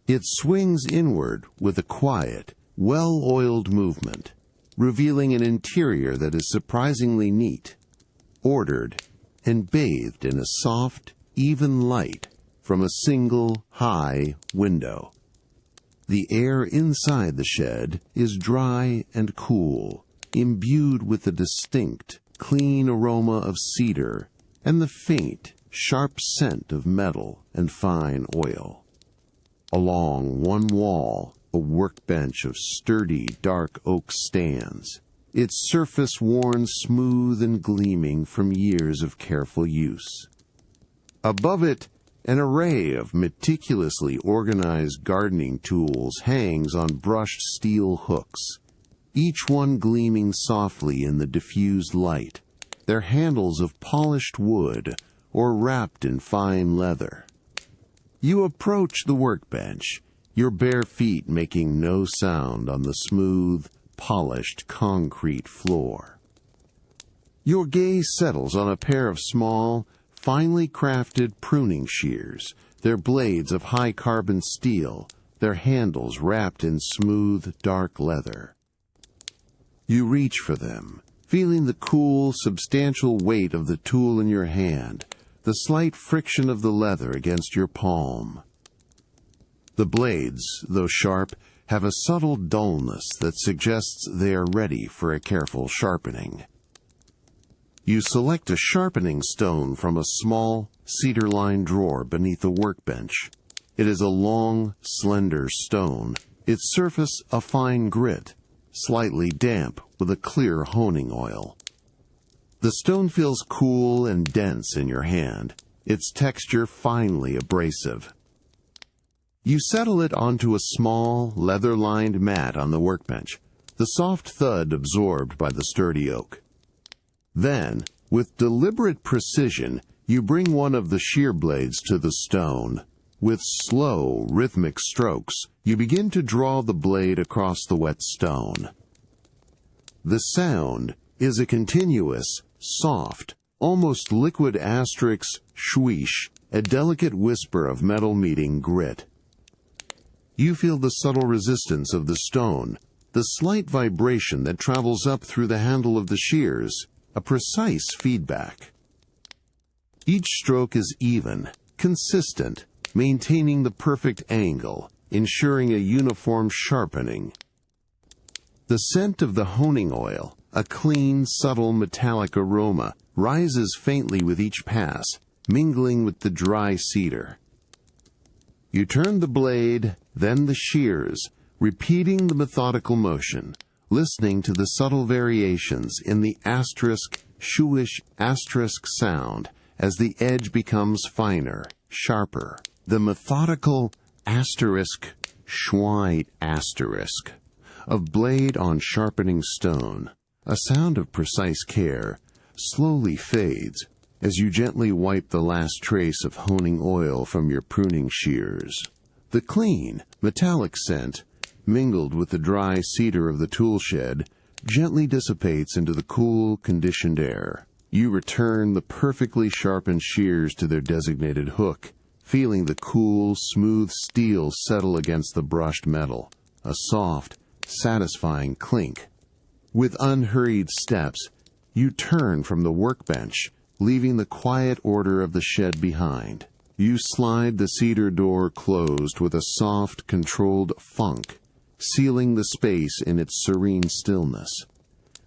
It swings inward with a quiet, well-oiled movement, revealing an interior that is surprisingly neat, ordered, and bathed in a soft, even light from a single, high window. The air inside the shed is dry and cool, imbued with a distinct, clean aroma of cedar, and the faint, sharp scent of metal and fine oil. Along one wall, a workbench of sturdy, dark oak stands, its surface worn smooth and gleaming from years of careful use. Above it, an array of meticulously organized gardening tools hangs on brushed steel hooks, each one gleaming softly in the diffused light, their handles of polished wood or wrapped in fine leather. You approach the workbench, your bare feet making no sound on the smooth, polished concrete floor. Your gaze settles on a pair of small, finely crafted pruning shears, their blades of high-carbon steel, their handles wrapped in smooth, dark leather. You reach for them, feeling the cool, substantial weight of the tool in your hand, the slight friction of the leather against your palm. The blades, though sharp, have a subtle dullness that suggests they are ready for a careful sharpening. You select a sharpening stone from a small, cedar-lined drawer beneath the workbench. It is a long, slender stone, its surface a fine grit, slightly damp with a clear honing oil. The stone feels cool and dense in your hand, its texture finely abrasive. You settle it onto a small, leather-lined mat on the workbench, the soft thud absorbed by the sturdy oak. Then, with deliberate precision, you bring one of the shear blades to the stone. With slow, rhythmic strokes, you begin to draw the blade across the wet stone. The sound is a continuous, soft, almost liquid asterisk swish, a delicate whisper of metal meeting grit. You feel the subtle resistance of the stone, the slight vibration that travels up through the handle of the shears, a precise feedback. Each stroke is even, consistent, maintaining the perfect angle, ensuring a uniform sharpening. The scent of the honing oil, a clean, subtle metallic aroma, rises faintly with each pass, mingling with the dry cedar. You turn the blade, then the shears, repeating the methodical motion, listening to the subtle variations in the asterisk, shuish asterisk sound as the edge becomes finer, sharper. The methodical asterisk, schwite asterisk of blade on sharpening stone, a sound of precise care, slowly fades as you gently wipe the last trace of honing oil from your pruning shears. The clean, metallic scent, mingled with the dry cedar of the tool shed, gently dissipates into the cool, conditioned air. You return the perfectly sharpened shears to their designated hook, feeling the cool, smooth steel settle against the brushed metal, a soft, satisfying clink. With unhurried steps, you turn from the workbench, leaving the quiet order of the shed behind. You slide the cedar door closed with a soft, controlled funk, sealing the space in its serene stillness.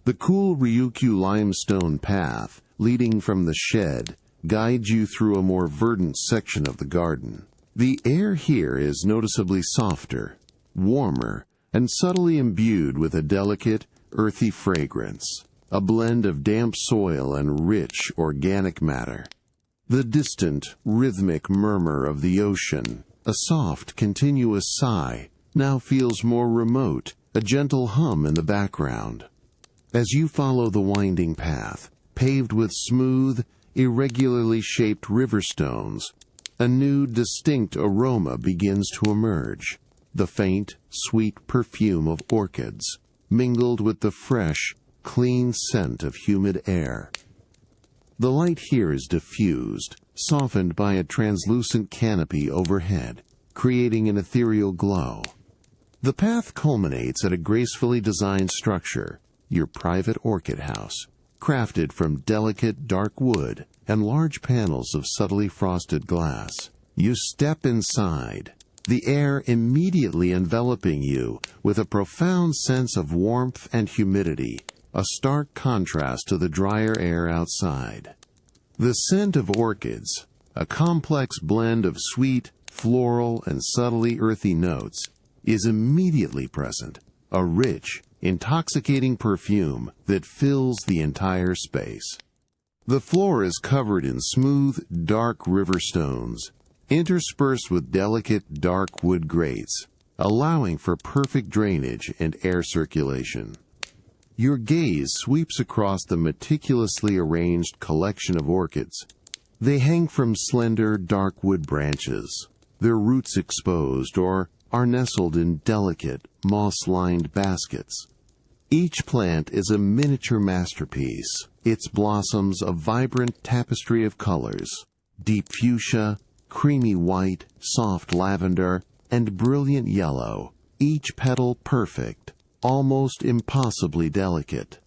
The cool Ryukyu limestone path, leading from the shed, guides you through a more verdant section of the garden. The air here is noticeably softer, warmer, and subtly imbued with a delicate, earthy fragrance, a blend of damp soil and rich, organic matter. The distant, rhythmic murmur of the ocean, a soft, continuous sigh, now feels more remote, a gentle hum in the background. As you follow the winding path, paved with smooth, irregularly shaped river stones, a new, distinct aroma begins to emerge, the faint, sweet perfume of orchids, mingled with the fresh, clean scent of humid air. The light here is diffused, softened by a translucent canopy overhead, creating an ethereal glow. The path culminates at a gracefully designed structure, your private orchid house, crafted from delicate, dark wood and large panels of subtly frosted glass. You step inside, the air immediately enveloping you with a profound sense of warmth and humidity, a stark contrast to the drier air outside. The scent of orchids, a complex blend of sweet, floral, and subtly earthy notes, is immediately present, a rich, intoxicating perfume that fills the entire space. The floor is covered in smooth, dark river stones, interspersed with delicate, dark wood grates, allowing for perfect drainage and air circulation. Your gaze sweeps across the meticulously arranged collection of orchids. They hang from slender, dark wood branches, their roots exposed, or are nestled in delicate, moss-lined baskets. Each plant is a miniature masterpiece, its blossoms a vibrant tapestry of colors: deep fuchsia, creamy white, soft lavender, and brilliant yellow, each petal perfect, almost impossibly delicate.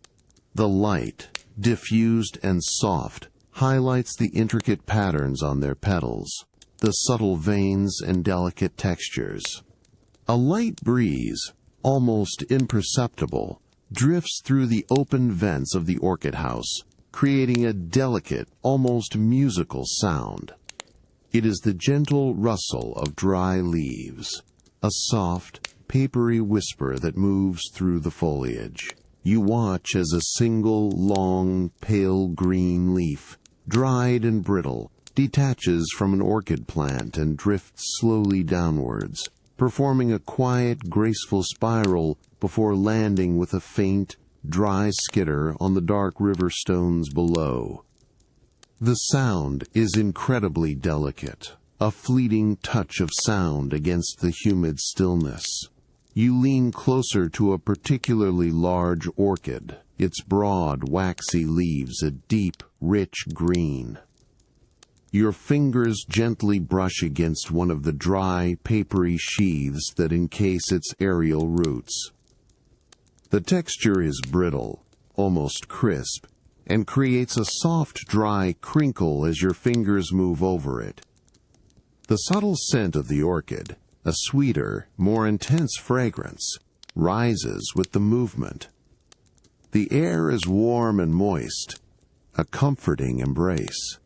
The light, diffused and soft, highlights the intricate patterns on their petals, the subtle veins and delicate textures. A light breeze, almost imperceptible, drifts through the open vents of the orchid house, creating a delicate, almost musical sound. It is the gentle rustle of dry leaves, a soft, papery whisper that moves through the foliage. You watch as a single, long, pale green leaf, dried and brittle, detaches from an orchid plant and drifts slowly downwards, performing a quiet, graceful spiral before landing with a faint, dry skitter on the dark river stones below. The sound is incredibly delicate, a fleeting touch of sound against the humid stillness. You lean closer to a particularly large orchid, its broad, waxy leaves a deep, rich green. Your fingers gently brush against one of the dry, papery sheaths that encase its aerial roots. The texture is brittle, almost crisp, and creates a soft, dry crinkle as your fingers move over it. The subtle scent of the orchid, a sweeter, more intense fragrance, rises with the movement. The air is warm and moist, a comforting embrace.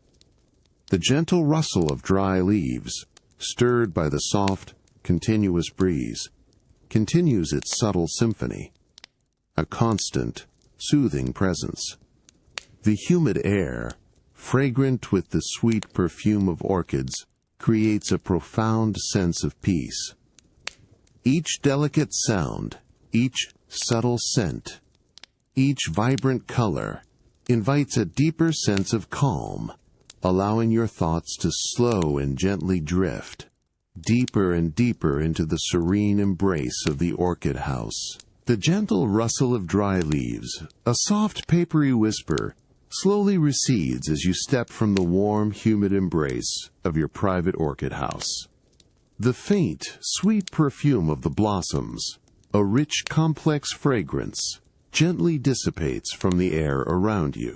The gentle rustle of dry leaves, stirred by the soft, continuous breeze, continues its subtle symphony, a constant, soothing presence. The humid air, fragrant with the sweet perfume of orchids, creates a profound sense of peace. Each delicate sound, each subtle scent, each vibrant color invites a deeper sense of calm, allowing your thoughts to slow and gently drift, deeper and deeper into the serene embrace of the orchid house. The gentle rustle of dry leaves, a soft papery whisper, slowly recedes as you step from the warm, humid embrace of your private orchid house. The faint, sweet perfume of the blossoms, a rich, complex fragrance, gently dissipates from the air around you.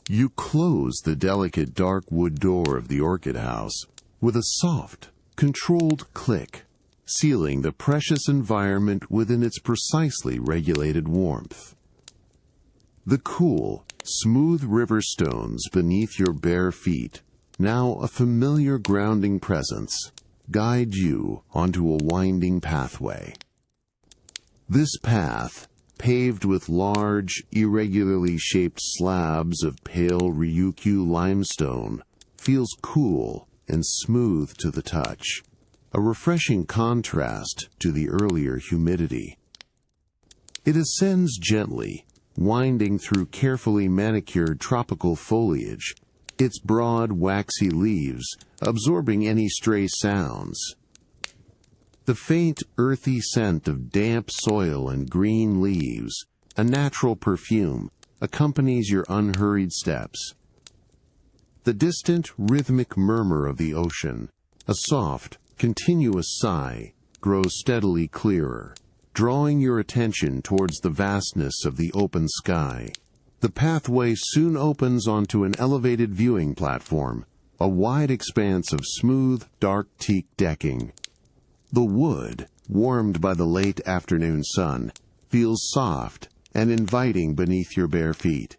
You close the delicate dark wood door of the orchid house with a soft, controlled click, sealing the precious environment within its precisely regulated warmth. The cool, smooth river stones beneath your bare feet, now a familiar grounding presence, guide you onto a winding pathway. This path, paved with large, irregularly shaped slabs of pale Ryukyu limestone, feels cool and smooth to the touch, a refreshing contrast to the earlier humidity. It ascends gently, winding through carefully manicured tropical foliage, its broad, waxy leaves absorbing any stray sounds. The faint, earthy scent of damp soil and green leaves, a natural perfume, accompanies your unhurried steps. The distant, rhythmic murmur of the ocean, a soft, continuous sigh, grows steadily clearer, drawing your attention towards the vastness of the open sky. The pathway soon opens onto an elevated viewing platform, a wide expanse of smooth, dark teak decking. The wood, warmed by the late afternoon sun, feels soft and inviting beneath your bare feet.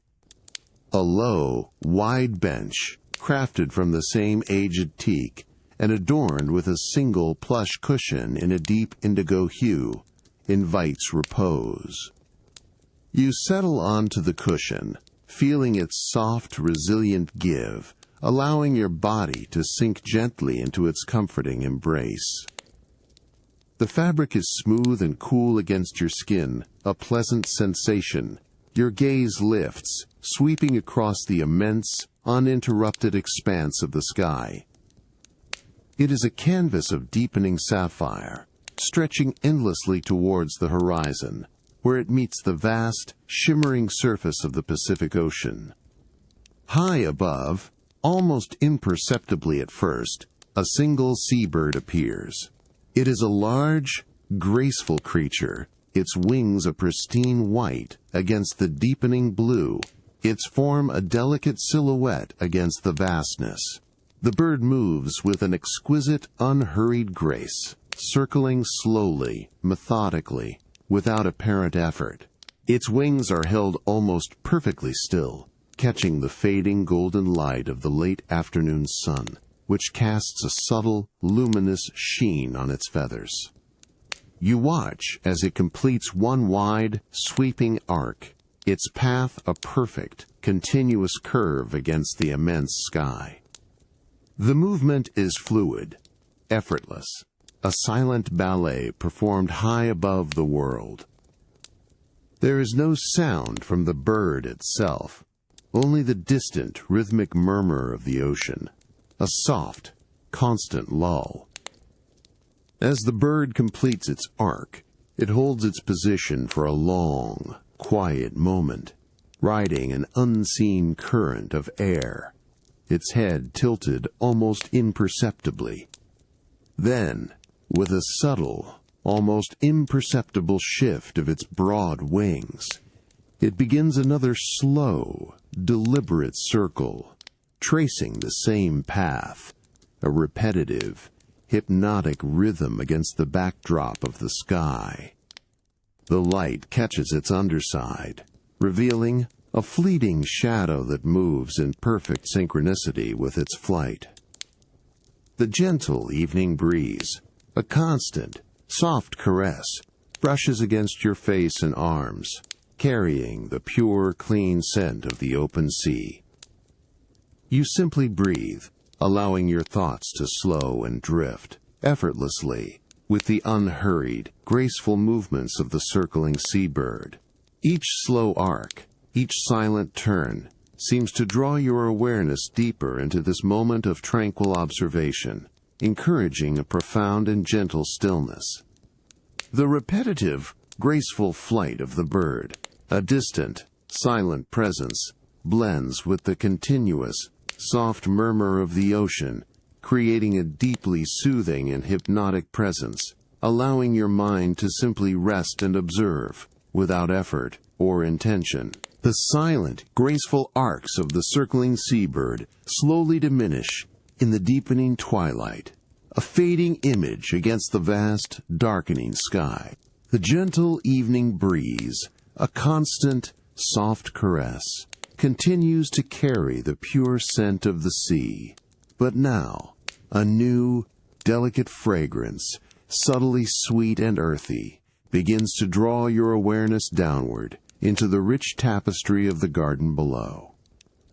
A low, wide bench, crafted from the same aged teak, and adorned with a single plush cushion in a deep indigo hue, invites repose. You settle onto the cushion, feeling its soft, resilient give, allowing your body to sink gently into its comforting embrace. The fabric is smooth and cool against your skin, a pleasant sensation. Your gaze lifts, sweeping across the immense, uninterrupted expanse of the sky. It is a canvas of deepening sapphire, stretching endlessly towards the horizon, where it meets the vast, shimmering surface of the Pacific Ocean. High above, almost imperceptibly at first, a single seabird appears. It is a large, graceful creature, its wings a pristine white against the deepening blue, its form a delicate silhouette against the vastness. The bird moves with an exquisite, unhurried grace, circling slowly, methodically, without apparent effort. Its wings are held almost perfectly still, catching the fading golden light of the late afternoon sun, which casts a subtle, luminous sheen on its feathers. You watch as it completes one wide, sweeping arc, its path a perfect, continuous curve against the immense sky. The movement is fluid, effortless, a silent ballet performed high above the world. There is no sound from the bird itself, only the distant, rhythmic murmur of the ocean, a soft, constant lull. As the bird completes its arc, it holds its position for a long, quiet moment, riding an unseen current of air, its head tilted almost imperceptibly. Then, with a subtle, almost imperceptible shift of its broad wings, it begins another slow, deliberate circle, tracing the same path, a repetitive, hypnotic rhythm against the backdrop of the sky. The light catches its underside, revealing a fleeting shadow that moves in perfect synchronicity with its flight. The gentle evening breeze, a constant, soft caress, brushes against your face and arms, carrying the pure, clean scent of the open sea. You simply breathe, allowing your thoughts to slow and drift, effortlessly, with the unhurried, graceful movements of the circling seabird. Each slow arc, each silent turn, seems to draw your awareness deeper into this moment of tranquil observation, encouraging a profound and gentle stillness. The repetitive, graceful flight of the bird, a distant, silent presence, blends with the continuous, soft murmur of the ocean, creating a deeply soothing and hypnotic presence, allowing your mind to simply rest and observe, without effort or intention. The silent, graceful arcs of the circling seabird slowly diminish in the deepening twilight, a fading image against the vast, darkening sky. The gentle evening breeze, a constant, soft caress, continues to carry the pure scent of the sea. But now, a new, delicate fragrance, subtly sweet and earthy, begins to draw your awareness downward into the rich tapestry of the garden below.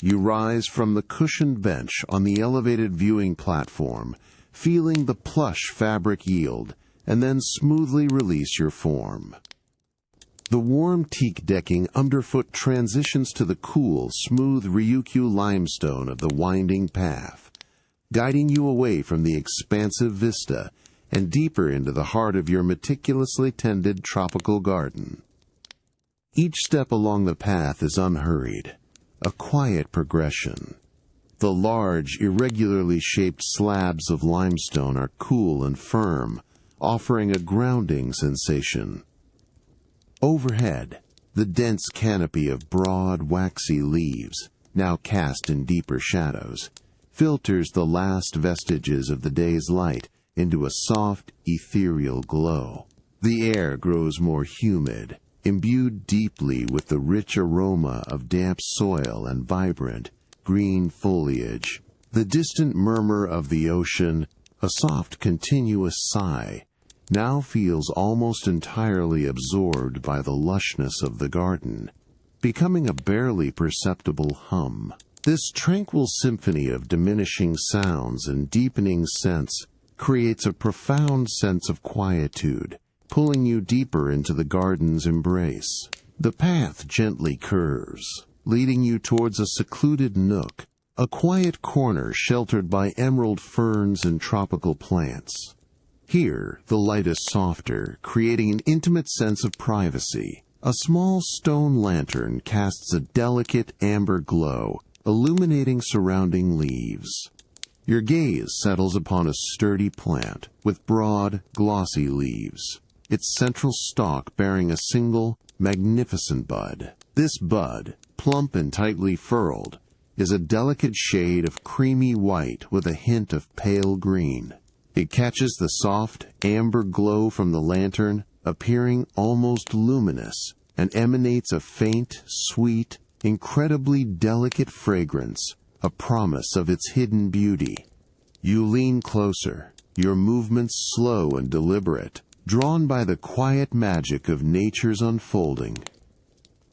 You rise from the cushioned bench on the elevated viewing platform, feeling the plush fabric yield, and then smoothly release your form. The warm teak decking underfoot transitions to the cool, smooth Ryukyu limestone of the winding path, guiding you away from the expansive vista and deeper into the heart of your meticulously tended tropical garden. Each step along the path is unhurried, a quiet progression. The large, irregularly shaped slabs of limestone are cool and firm, offering a grounding sensation. Overhead, the dense canopy of broad, waxy leaves, now cast in deeper shadows, filters the last vestiges of the day's light into a soft, ethereal glow. The air grows more humid, imbued deeply with the rich aroma of damp soil and vibrant, green foliage. The distant murmur of the ocean, a soft, continuous sigh, now feels almost entirely absorbed by the lushness of the garden, becoming a barely perceptible hum. This tranquil symphony of diminishing sounds and deepening scents creates a profound sense of quietude, pulling you deeper into the garden's embrace. The path gently curves, leading you towards a secluded nook, a quiet corner sheltered by emerald ferns and tropical plants. Here, the light is softer, creating an intimate sense of privacy. A small stone lantern casts a delicate amber glow, illuminating surrounding leaves. Your gaze settles upon a sturdy plant with broad, glossy leaves, its central stalk bearing a single, magnificent bud. This bud, plump and tightly furled, is a delicate shade of creamy white with a hint of pale green. It catches the soft, amber glow from the lantern, appearing almost luminous, and emanates a faint, sweet, incredibly delicate fragrance, a promise of its hidden beauty. You lean closer, your movements slow and deliberate, drawn by the quiet magic of nature's unfolding.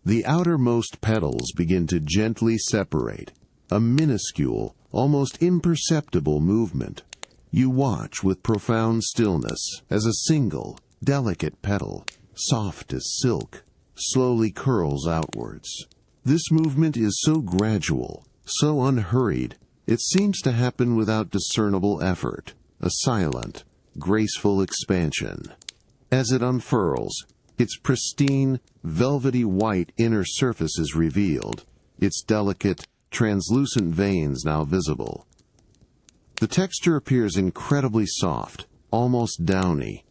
The outermost petals begin to gently separate, a minuscule, almost imperceptible movement. You watch with profound stillness as a single, delicate petal, soft as silk, slowly curls outwards. This movement is so gradual, so unhurried, it seems to happen without discernible effort, a silent, graceful expansion. As it unfurls, its pristine, velvety white inner surface is revealed, its delicate, translucent veins now visible. The texture appears incredibly soft, almost downy.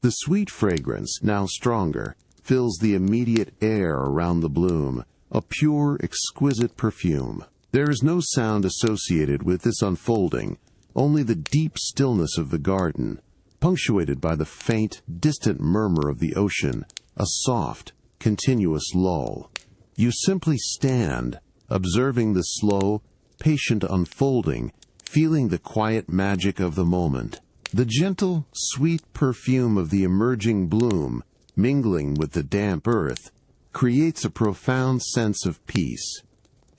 The sweet fragrance, now stronger, fills the immediate air around the bloom, a pure, exquisite perfume. There is no sound associated with this unfolding, only the deep stillness of the garden, punctuated by the faint, distant murmur of the ocean, a soft, continuous lull. You simply stand, observing the slow, patient unfolding, feeling the quiet magic of the moment. The gentle, sweet perfume of the emerging bloom, mingling with the damp earth, creates a profound sense of peace.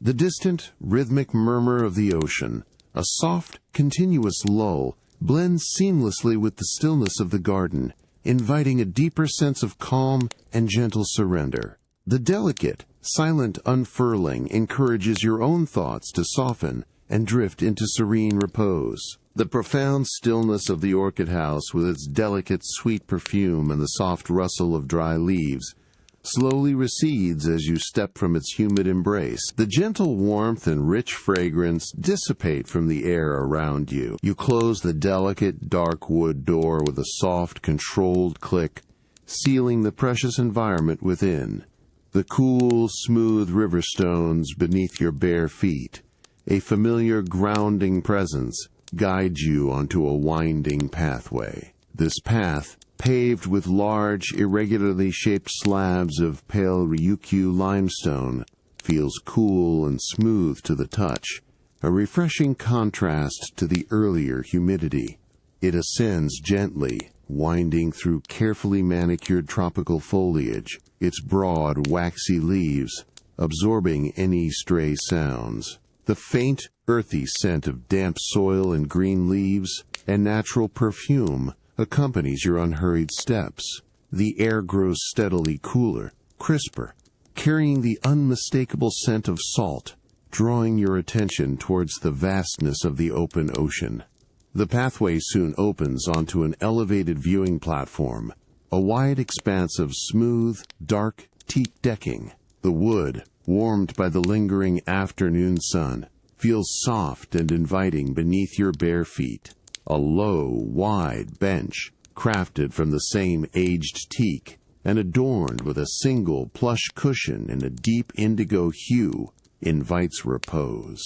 The distant, rhythmic murmur of the ocean, a soft, continuous lull, blends seamlessly with the stillness of the garden, inviting a deeper sense of calm and gentle surrender. The delicate, silent unfurling encourages your own thoughts to soften and drift into serene repose. The profound stillness of the orchid house, with its delicate, sweet perfume and the soft rustle of dry leaves, slowly recedes as you step from its humid embrace. The gentle warmth and rich fragrance dissipate from the air around you. You close the delicate, dark wood door with a soft, controlled click, sealing the precious environment within. The cool, smooth river stones beneath your bare feet, a familiar grounding presence, guide you onto a winding pathway. This path, paved with large, irregularly shaped slabs of pale Ryukyu limestone, feels cool and smooth to the touch, a refreshing contrast to the earlier humidity. It ascends gently, winding through carefully manicured tropical foliage, its broad, waxy leaves absorbing any stray sounds. The faint, earthy scent of damp soil and green leaves and natural perfume accompanies your unhurried steps. The air grows steadily cooler, crisper, carrying the unmistakable scent of salt, drawing your attention towards the vastness of the open ocean. The pathway soon opens onto an elevated viewing platform, a wide expanse of smooth, dark teak decking. The wood, warmed by the lingering afternoon sun, feels soft and inviting beneath your bare feet. A low, wide bench, crafted from the same aged teak, and adorned with a single plush cushion in a deep indigo hue, invites repose.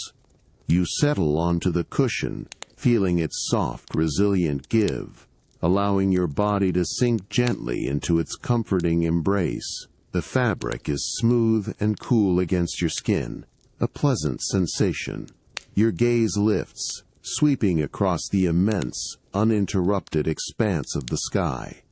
You settle onto the cushion, feeling its soft, resilient give, allowing your body to sink gently into its comforting embrace. The fabric is smooth and cool against your skin, a pleasant sensation. Your gaze lifts, sweeping across the immense, uninterrupted expanse of the sky.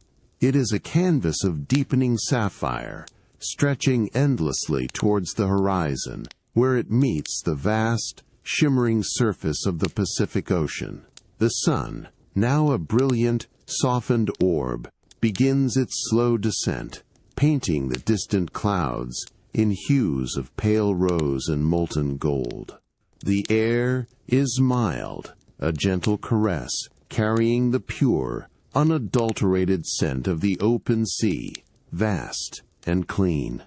It is a canvas of deepening sapphire, stretching endlessly towards the horizon, where it meets the vast, shimmering surface of the Pacific Ocean. The sun, now a brilliant, softened orb, begins its slow descent, painting the distant clouds in hues of pale rose and molten gold. The air is mild, a gentle caress, carrying the pure, unadulterated scent of the open sea, vast and clean.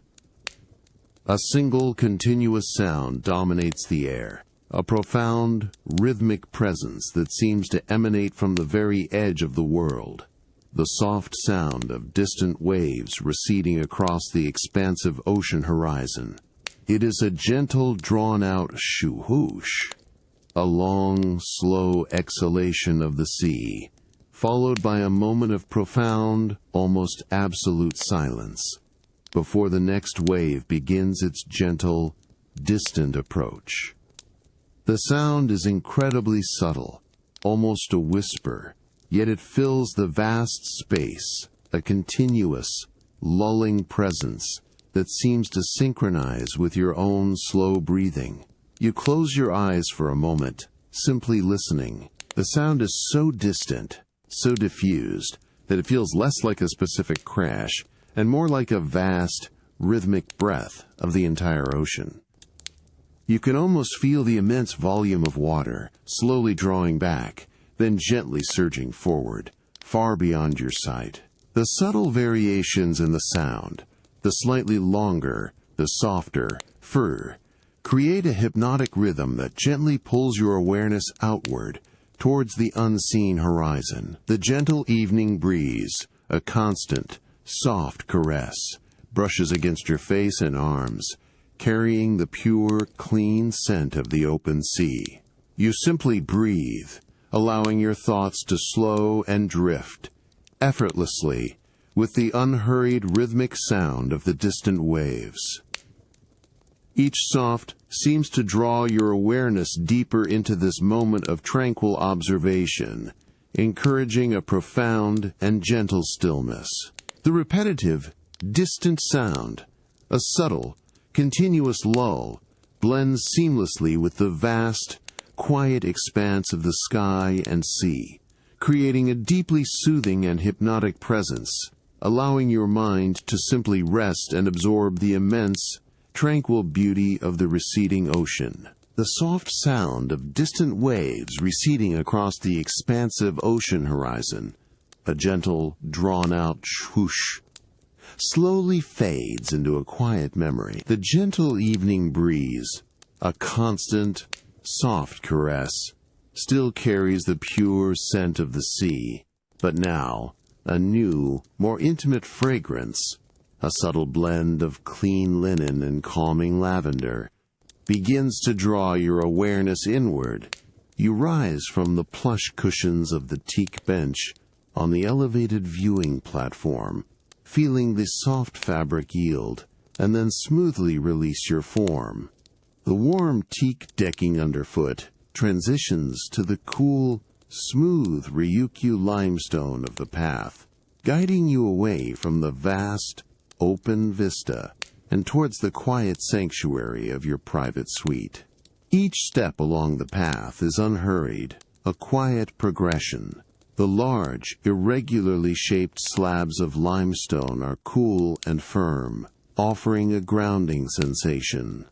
A single continuous sound dominates the air, a profound, rhythmic presence that seems to emanate from the very edge of the world. The soft sound of distant waves receding across the expansive ocean horizon. It is a gentle, drawn-out shoo-hoosh, a long, slow exhalation of the sea, followed by a moment of profound, almost absolute silence, before the next wave begins its gentle, distant approach. The sound is incredibly subtle, almost a whisper, yet it fills the vast space, a continuous, lulling presence that seems to synchronize with your own slow breathing. You close your eyes for a moment, simply listening. The sound is so distant, so diffused, that it feels less like a specific crash and more like a vast, rhythmic breath of the entire ocean. You can almost feel the immense volume of water slowly drawing back, then gently surging forward, far beyond your sight. The subtle variations in the sound, the slightly longer, the softer, create a hypnotic rhythm that gently pulls your awareness outward, towards the unseen horizon. The gentle evening breeze, a constant, soft caress, brushes against your face and arms, carrying the pure, clean scent of the open sea. You simply breathe, allowing your thoughts to slow and drift, effortlessly, with the unhurried rhythmic sound of the distant waves. Each soft seems to draw your awareness deeper into this moment of tranquil observation, encouraging a profound and gentle stillness. The repetitive, distant sound, a subtle, continuous lull, blends seamlessly with the vast, quiet expanse of the sky and sea, creating a deeply soothing and hypnotic presence, allowing your mind to simply rest and absorb the immense, tranquil beauty of the receding ocean. The soft sound of distant waves receding across the expansive ocean horizon, a gentle, drawn-out swoosh, slowly fades into a quiet memory. The gentle evening breeze, a constant, soft caress, still carries the pure scent of the sea, but now a new, more intimate fragrance, a subtle blend of clean linen and calming lavender, begins to draw your awareness inward. You rise from the plush cushions of the teak bench on the elevated viewing platform, feeling the soft fabric yield, and then smoothly release your form. The warm teak decking underfoot transitions to the cool, smooth Ryukyu limestone of the path, guiding you away from the vast, open vista and towards the quiet sanctuary of your private suite. Each step along the path is unhurried, a quiet progression. The large, irregularly shaped slabs of limestone are cool and firm, offering a grounding sensation.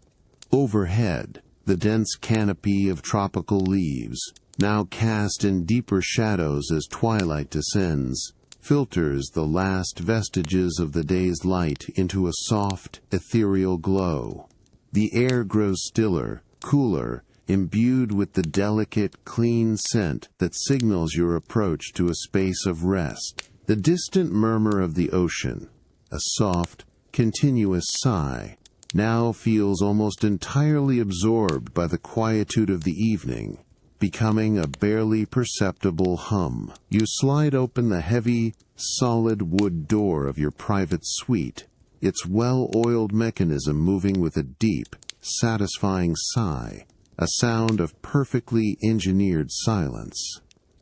Overhead, the dense canopy of tropical leaves, now cast in deeper shadows as twilight descends, filters the last vestiges of the day's light into a soft, ethereal glow. The air grows stiller, cooler, imbued with the delicate, clean scent that signals your approach to a space of rest. The distant murmur of the ocean, a soft, continuous sigh, now feels almost entirely absorbed by the quietude of the evening, becoming a barely perceptible hum. You slide open the heavy, solid wood door of your private suite, its well-oiled mechanism moving with a deep, satisfying sigh, a sound of perfectly engineered silence.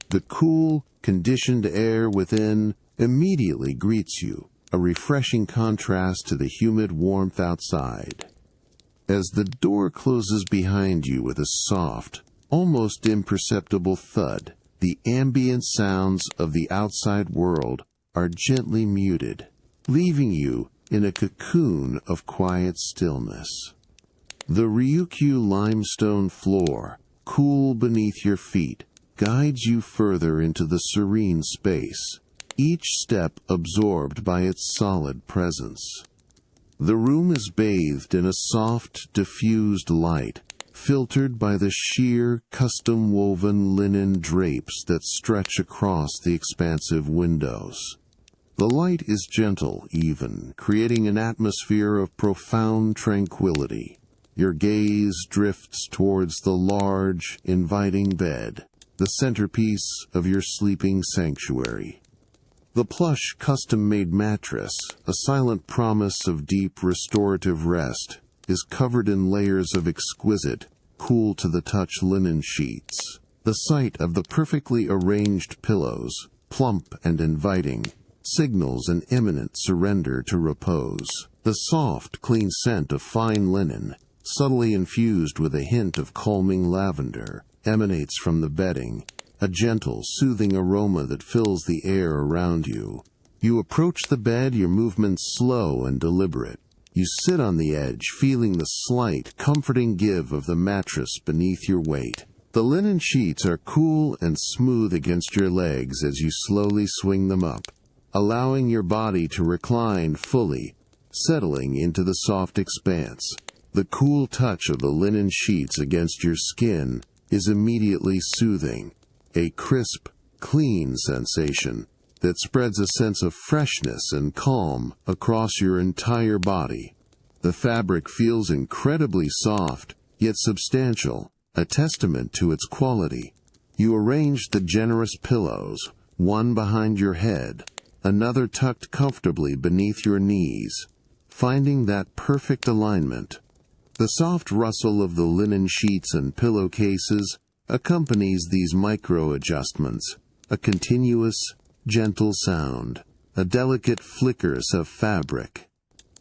The cool, conditioned air within immediately greets you, a refreshing contrast to the humid warmth outside. As the door closes behind you with a soft, almost imperceptible thud, the ambient sounds of the outside world are gently muted, leaving you in a cocoon of quiet stillness. The Ryukyu limestone floor, cool beneath your feet, guides you further into the serene space, each step absorbed by its solid presence. The room is bathed in a soft, diffused light, filtered by the sheer, custom-woven linen drapes that stretch across the expansive windows. The light is gentle, even, creating an atmosphere of profound tranquility. Your gaze drifts towards the large, inviting bed, the centerpiece of your sleeping sanctuary. The plush, custom-made mattress, a silent promise of deep restorative rest, is covered in layers of exquisite, cool-to-the-touch linen sheets. The sight of the perfectly arranged pillows, plump and inviting, signals an imminent surrender to repose. The soft, clean scent of fine linen, subtly infused with a hint of calming lavender, emanates from the bedding, a gentle, soothing aroma that fills the air around you. You approach the bed, your movements slow and deliberate. You sit on the edge, feeling the slight, comforting give of the mattress beneath your weight. The linen sheets are cool and smooth against your legs as you slowly swing them up, allowing your body to recline fully, settling into the soft expanse. The cool touch of the linen sheets against your skin is immediately soothing, a crisp, clean sensation that spreads a sense of freshness and calm across your entire body. The fabric feels incredibly soft, yet substantial, a testament to its quality. You arrange the generous pillows, one behind your head, another tucked comfortably beneath your knees, finding that perfect alignment. The soft rustle of the linen sheets and pillowcases accompanies these micro-adjustments, a continuous, gentle sound, a delicate flickers of fabric.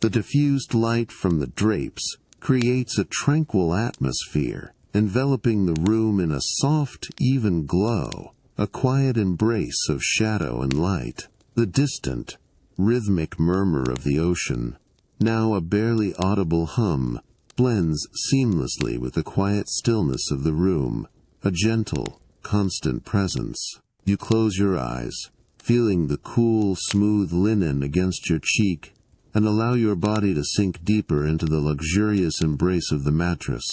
The diffused light from the drapes creates a tranquil atmosphere, enveloping the room in a soft, even glow, a quiet embrace of shadow and light. The distant, rhythmic murmur of the ocean, now a barely audible hum, blends seamlessly with the quiet stillness of the room, a gentle, constant presence. You close your eyes, feeling the cool, smooth linen against your cheek, and allow your body to sink deeper into the luxurious embrace of the mattress,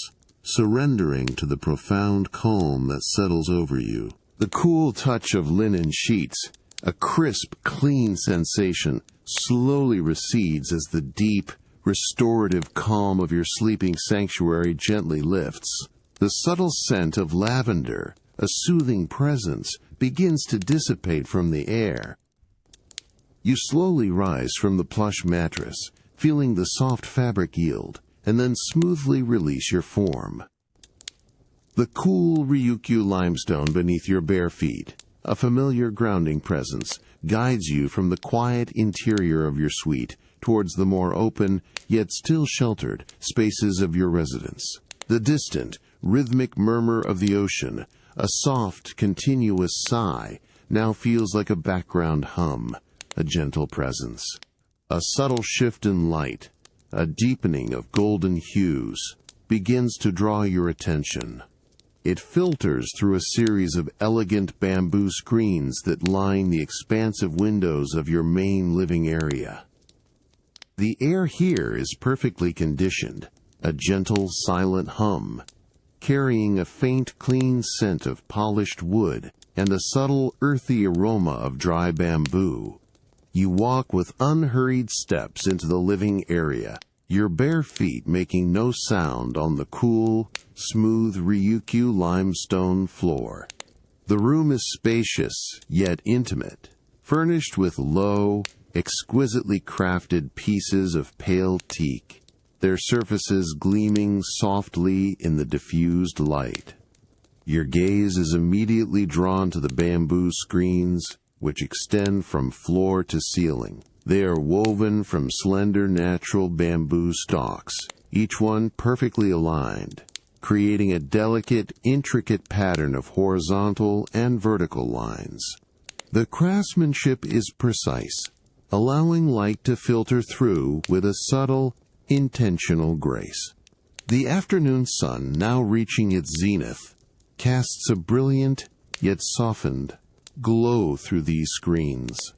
surrendering to the profound calm that settles over you. The cool touch of linen sheets, a crisp, clean sensation, slowly recedes as the deep, restorative calm of your sleeping sanctuary gently lifts. The subtle scent of lavender, a soothing presence, begins to dissipate from the air. You slowly rise from the plush mattress, feeling the soft fabric yield, and then smoothly release your form. The cool Ryukyu limestone beneath your bare feet, a familiar grounding presence, guides you from the quiet interior of your suite towards the more open, yet still sheltered, spaces of your residence. The distant, rhythmic murmur of the ocean, a soft, continuous sigh, now feels like a background hum, a gentle presence. A subtle shift in light, a deepening of golden hues, begins to draw your attention. It filters through a series of elegant bamboo screens that line the expansive windows of your main living area. The air here is perfectly conditioned, a gentle, silent hum, carrying a faint, clean scent of polished wood and a subtle, earthy aroma of dry bamboo. You walk with unhurried steps into the living area, your bare feet making no sound on the cool, smooth Ryukyu limestone floor. The room is spacious, yet intimate, furnished with low, exquisitely crafted pieces of pale teak, their surfaces gleaming softly in the diffused light. Your gaze is immediately drawn to the bamboo screens, which extend from floor to ceiling. They are woven from slender natural bamboo stalks, each one perfectly aligned, creating a delicate, intricate pattern of horizontal and vertical lines. The craftsmanship is precise, allowing light to filter through with a subtle, intentional grace. The afternoon sun, now reaching its zenith, casts a brilliant, yet softened, glow through these screens.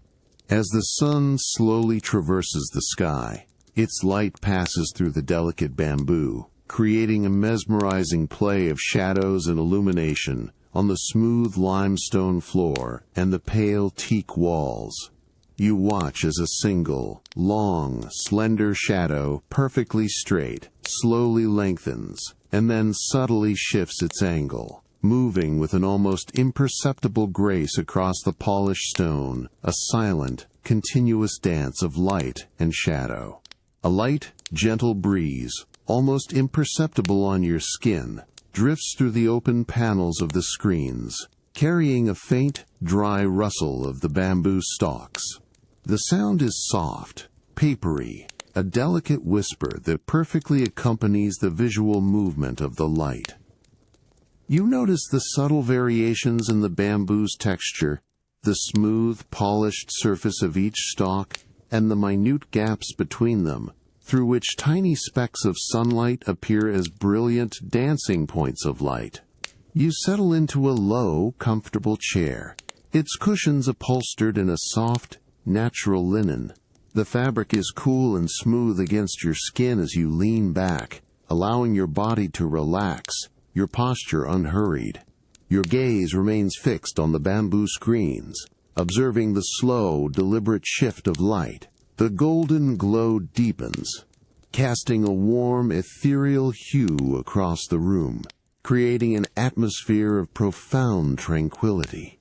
As the sun slowly traverses the sky, its light passes through the delicate bamboo, creating a mesmerizing play of shadows and illumination on the smooth limestone floor and the pale teak walls. You watch as a single, long, slender shadow, perfectly straight, slowly lengthens, and then subtly shifts its angle, moving with an almost imperceptible grace across the polished stone, a silent, continuous dance of light and shadow. A light, gentle breeze, almost imperceptible on your skin, drifts through the open panels of the screens, carrying a faint, dry rustle of the bamboo stalks. The sound is soft, papery, a delicate whisper that perfectly accompanies the visual movement of the light. You notice the subtle variations in the bamboo's texture, the smooth, polished surface of each stalk, and the minute gaps between them, through which tiny specks of sunlight appear as brilliant dancing points of light. You settle into a low, comfortable chair, its cushions upholstered in a soft, natural linen. The fabric is cool and smooth against your skin as you lean back, allowing your body to relax, your posture unhurried. Your gaze remains fixed on the bamboo screens, observing the slow, deliberate shift of light. The golden glow deepens, casting a warm, ethereal hue across the room, creating an atmosphere of profound tranquility.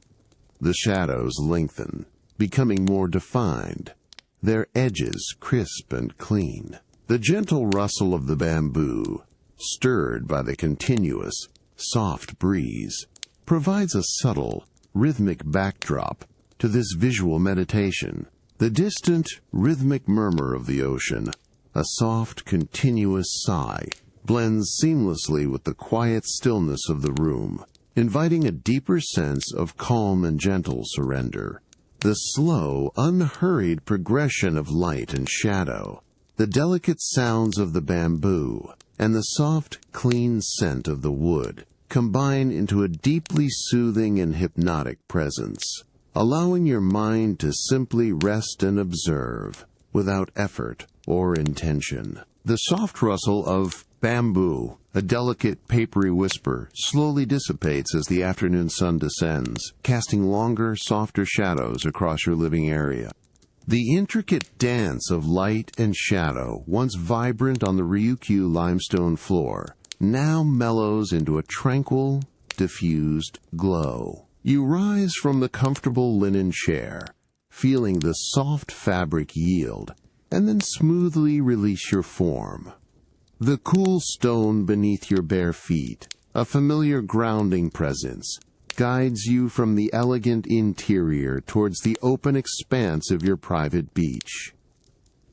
The shadows lengthen, becoming more defined, their edges crisp and clean. The gentle rustle of the bamboo, stirred by the continuous, soft breeze, provides a subtle, rhythmic backdrop to this visual meditation. The distant, rhythmic murmur of the ocean, a soft, continuous sigh, blends seamlessly with the quiet stillness of the room, inviting a deeper sense of calm and gentle surrender. The slow, unhurried progression of light and shadow, the delicate sounds of the bamboo, and the soft, clean scent of the wood combine into a deeply soothing and hypnotic presence, allowing your mind to simply rest and observe, without effort or intention. The soft rustle of bamboo, a delicate, papery whisper, slowly dissipates as the afternoon sun descends, casting longer, softer shadows across your living area. The intricate dance of light and shadow, once vibrant on the Ryukyu limestone floor, now mellows into a tranquil, diffused glow. You rise from the comfortable linen chair, feeling the soft fabric yield, and then smoothly release your form. The cool stone beneath your bare feet, a familiar grounding presence, guides you from the elegant interior towards the open expanse of your private beach.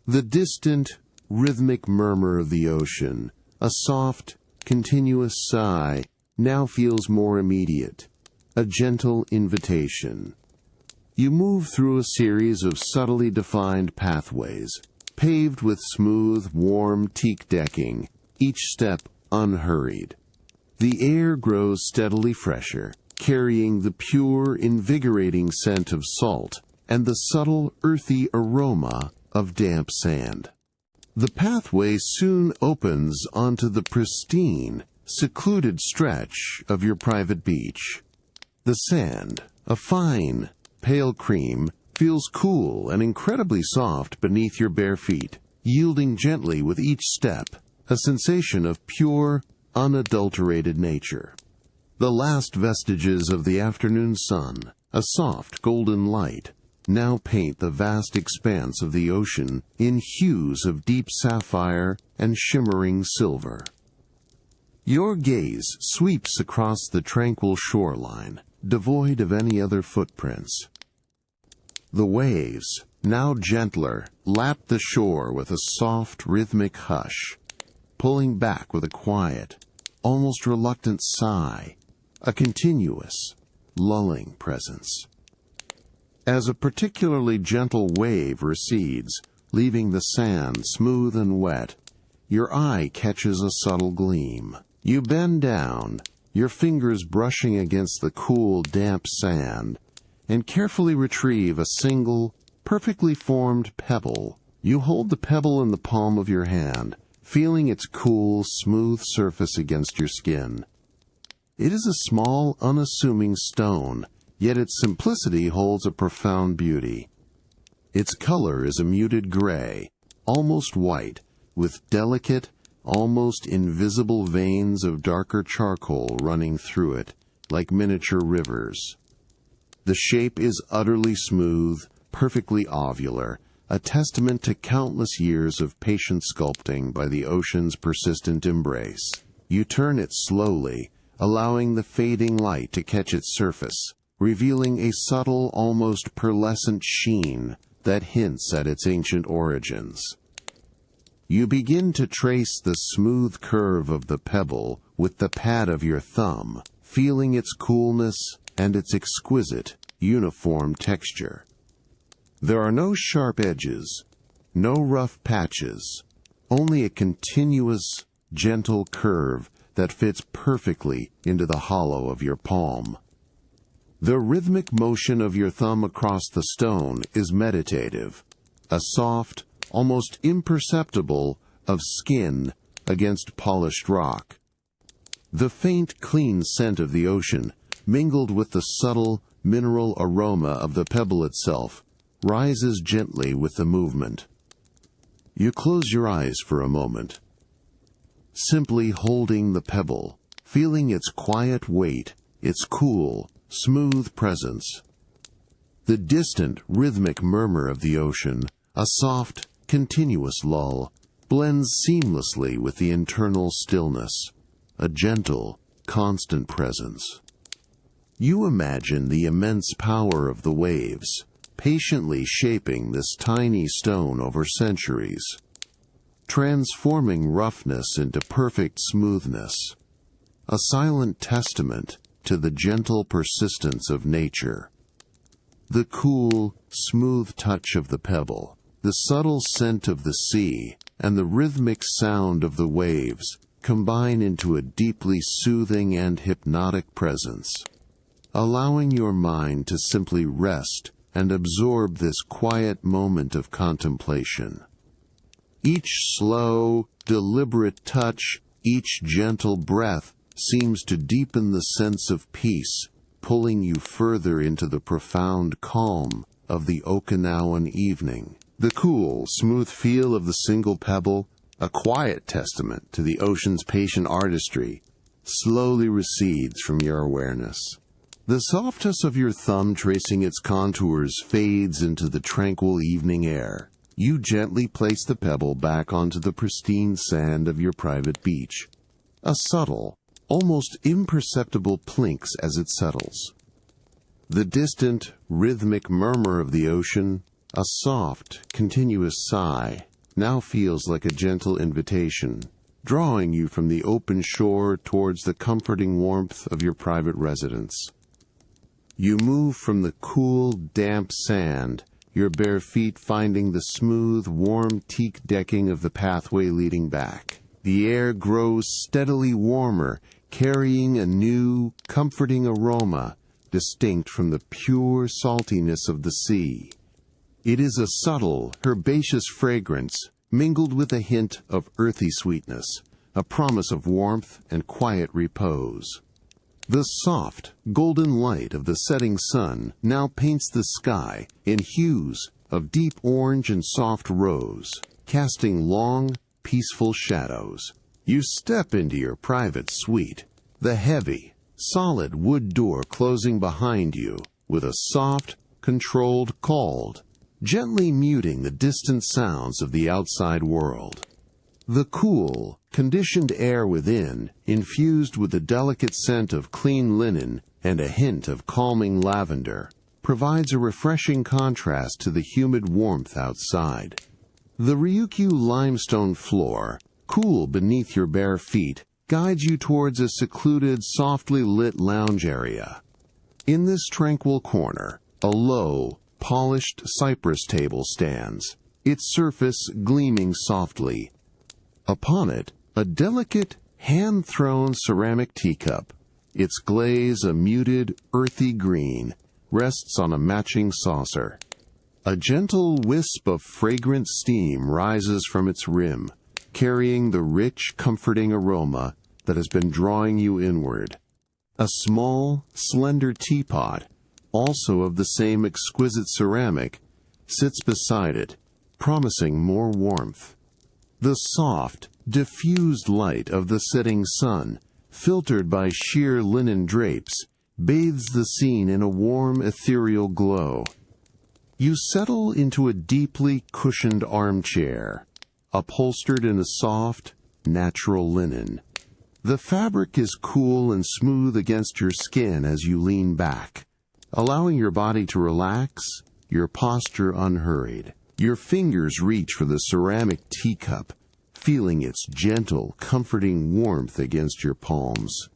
The distant, rhythmic murmur of the ocean, a soft, continuous sigh, now feels more immediate, a gentle invitation. You move through a series of subtly defined pathways, paved with smooth, warm teak decking, each step unhurried. The air grows steadily fresher, carrying the pure, invigorating scent of salt and the subtle, earthy aroma of damp sand. The pathway soon opens onto the pristine, secluded stretch of your private beach. The sand, a fine, pale cream, feels cool and incredibly soft beneath your bare feet, yielding gently with each step, a sensation of pure, unadulterated nature. The last vestiges of the afternoon sun, a soft golden light, now paint the vast expanse of the ocean in hues of deep sapphire and shimmering silver. Your gaze sweeps across the tranquil shoreline, devoid of any other footprints. The waves, now gentler, lap the shore with a soft, rhythmic hush, pulling back with a quiet, almost reluctant sigh, a continuous, lulling presence. As a particularly gentle wave recedes, leaving the sand smooth and wet, your eye catches a subtle gleam. You bend down, your fingers brushing against the cool, damp sand, and carefully retrieve a single, perfectly formed pebble. You hold the pebble in the palm of your hand, feeling its cool, smooth surface against your skin. It is a small, unassuming stone, yet its simplicity holds a profound beauty. Its color is a muted gray, almost white, with delicate, almost invisible veins of darker charcoal running through it, like miniature rivers. The shape is utterly smooth, perfectly ovular, a testament to countless years of patient sculpting by the ocean's persistent embrace. You turn it slowly, allowing the fading light to catch its surface, revealing a subtle, almost pearlescent sheen that hints at its ancient origins. You begin to trace the smooth curve of the pebble with the pad of your thumb, feeling its coolness and its exquisite, uniform texture. There are no sharp edges, no rough patches, only a continuous, gentle curve that fits perfectly into the hollow of your palm. The rhythmic motion of your thumb across the stone is meditative, a soft, almost imperceptible, of skin against polished rock. The faint, clean scent of the ocean, mingled with the subtle, mineral aroma of the pebble itself, rises gently with the movement. You close your eyes for a moment, simply holding the pebble, feeling its quiet weight, its cool, smooth presence. The distant, rhythmic murmur of the ocean, a soft, continuous lull, blends seamlessly with the internal stillness, a gentle, constant presence. You imagine the immense power of the waves, patiently shaping this tiny stone over centuries, transforming roughness into perfect smoothness, a silent testament to the gentle persistence of nature. The cool, smooth touch of the pebble, the subtle scent of the sea, and the rhythmic sound of the waves combine into a deeply soothing and hypnotic presence, allowing your mind to simply rest and absorb this quiet moment of contemplation. Each slow, deliberate touch, each gentle breath seems to deepen the sense of peace, pulling you further into the profound calm of the Okinawan evening. The cool, smooth feel of the single pebble, a quiet testament to the ocean's patient artistry, slowly recedes from your awareness. The softness of your thumb tracing its contours fades into the tranquil evening air. You gently place the pebble back onto the pristine sand of your private beach. A subtle, almost imperceptible plinks as it settles. The distant, rhythmic murmur of the ocean, a soft, continuous sigh, now feels like a gentle invitation, drawing you from the open shore towards the comforting warmth of your private residence. You move from the cool, damp sand, your bare feet finding the smooth, warm teak decking of the pathway leading back. The air grows steadily warmer, carrying a new, comforting aroma, distinct from the pure saltiness of the sea. It is a subtle, herbaceous fragrance, mingled with a hint of earthy sweetness, a promise of warmth and quiet repose. The soft, golden light of the setting sun now paints the sky in hues of deep orange and soft rose, casting long, peaceful shadows. You step into your private suite, the heavy, solid wood door closing behind you with a soft, controlled cold, gently muting the distant sounds of the outside world. The cool, conditioned air within, infused with the delicate scent of clean linen and a hint of calming lavender, provides a refreshing contrast to the humid warmth outside. The Ryukyu limestone floor, cool beneath your bare feet, guides you towards a secluded, softly lit lounge area. In this tranquil corner, a low, polished cypress table stands, its surface gleaming softly. Upon it, a delicate, hand-thrown ceramic teacup, its glaze a muted, earthy green, rests on a matching saucer. A gentle wisp of fragrant steam rises from its rim, carrying the rich, comforting aroma that has been drawing you inward. A small, slender teapot, also of the same exquisite ceramic, sits beside it, promising more warmth. The soft, diffused light of the setting sun, filtered by sheer linen drapes, bathes the scene in a warm, ethereal glow. You settle into a deeply cushioned armchair, upholstered in a soft, natural linen. The fabric is cool and smooth against your skin as you lean back, allowing your body to relax, your posture unhurried. Your fingers reach for the ceramic teacup, feeling its gentle, comforting warmth against your palms.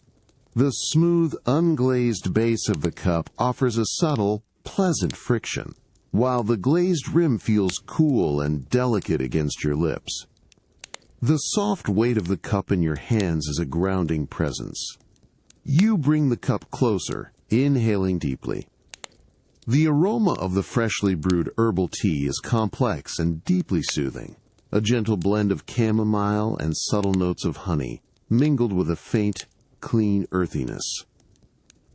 The smooth, unglazed base of the cup offers a subtle, pleasant friction, while the glazed rim feels cool and delicate against your lips. The soft weight of the cup in your hands is a grounding presence. You bring the cup closer, inhaling deeply. The aroma of the freshly brewed herbal tea is complex and deeply soothing, a gentle blend of chamomile and subtle notes of honey, mingled with a faint, clean earthiness.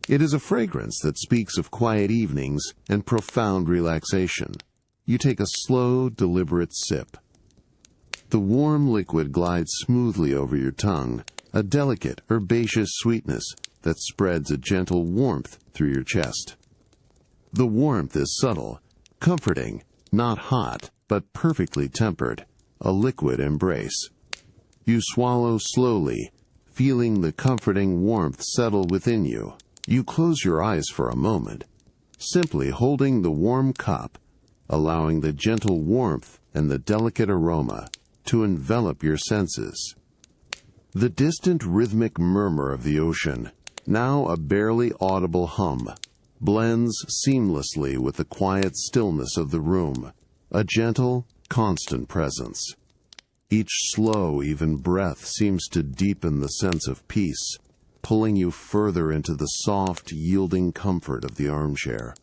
It is a fragrance that speaks of quiet evenings and profound relaxation. You take a slow, deliberate sip. The warm liquid glides smoothly over your tongue, a delicate, herbaceous sweetness that spreads a gentle warmth through your chest. The warmth is subtle, comforting, not hot, but perfectly tempered, a liquid embrace. You swallow slowly, feeling the comforting warmth settle within you. You close your eyes for a moment, simply holding the warm cup, allowing the gentle warmth and the delicate aroma to envelop your senses. The distant rhythmic murmur of the ocean, now a barely audible hum, blends seamlessly with the quiet stillness of the room, a gentle, constant presence. Each slow, even breath seems to deepen the sense of peace, pulling you further into the soft, yielding comfort of the armchair.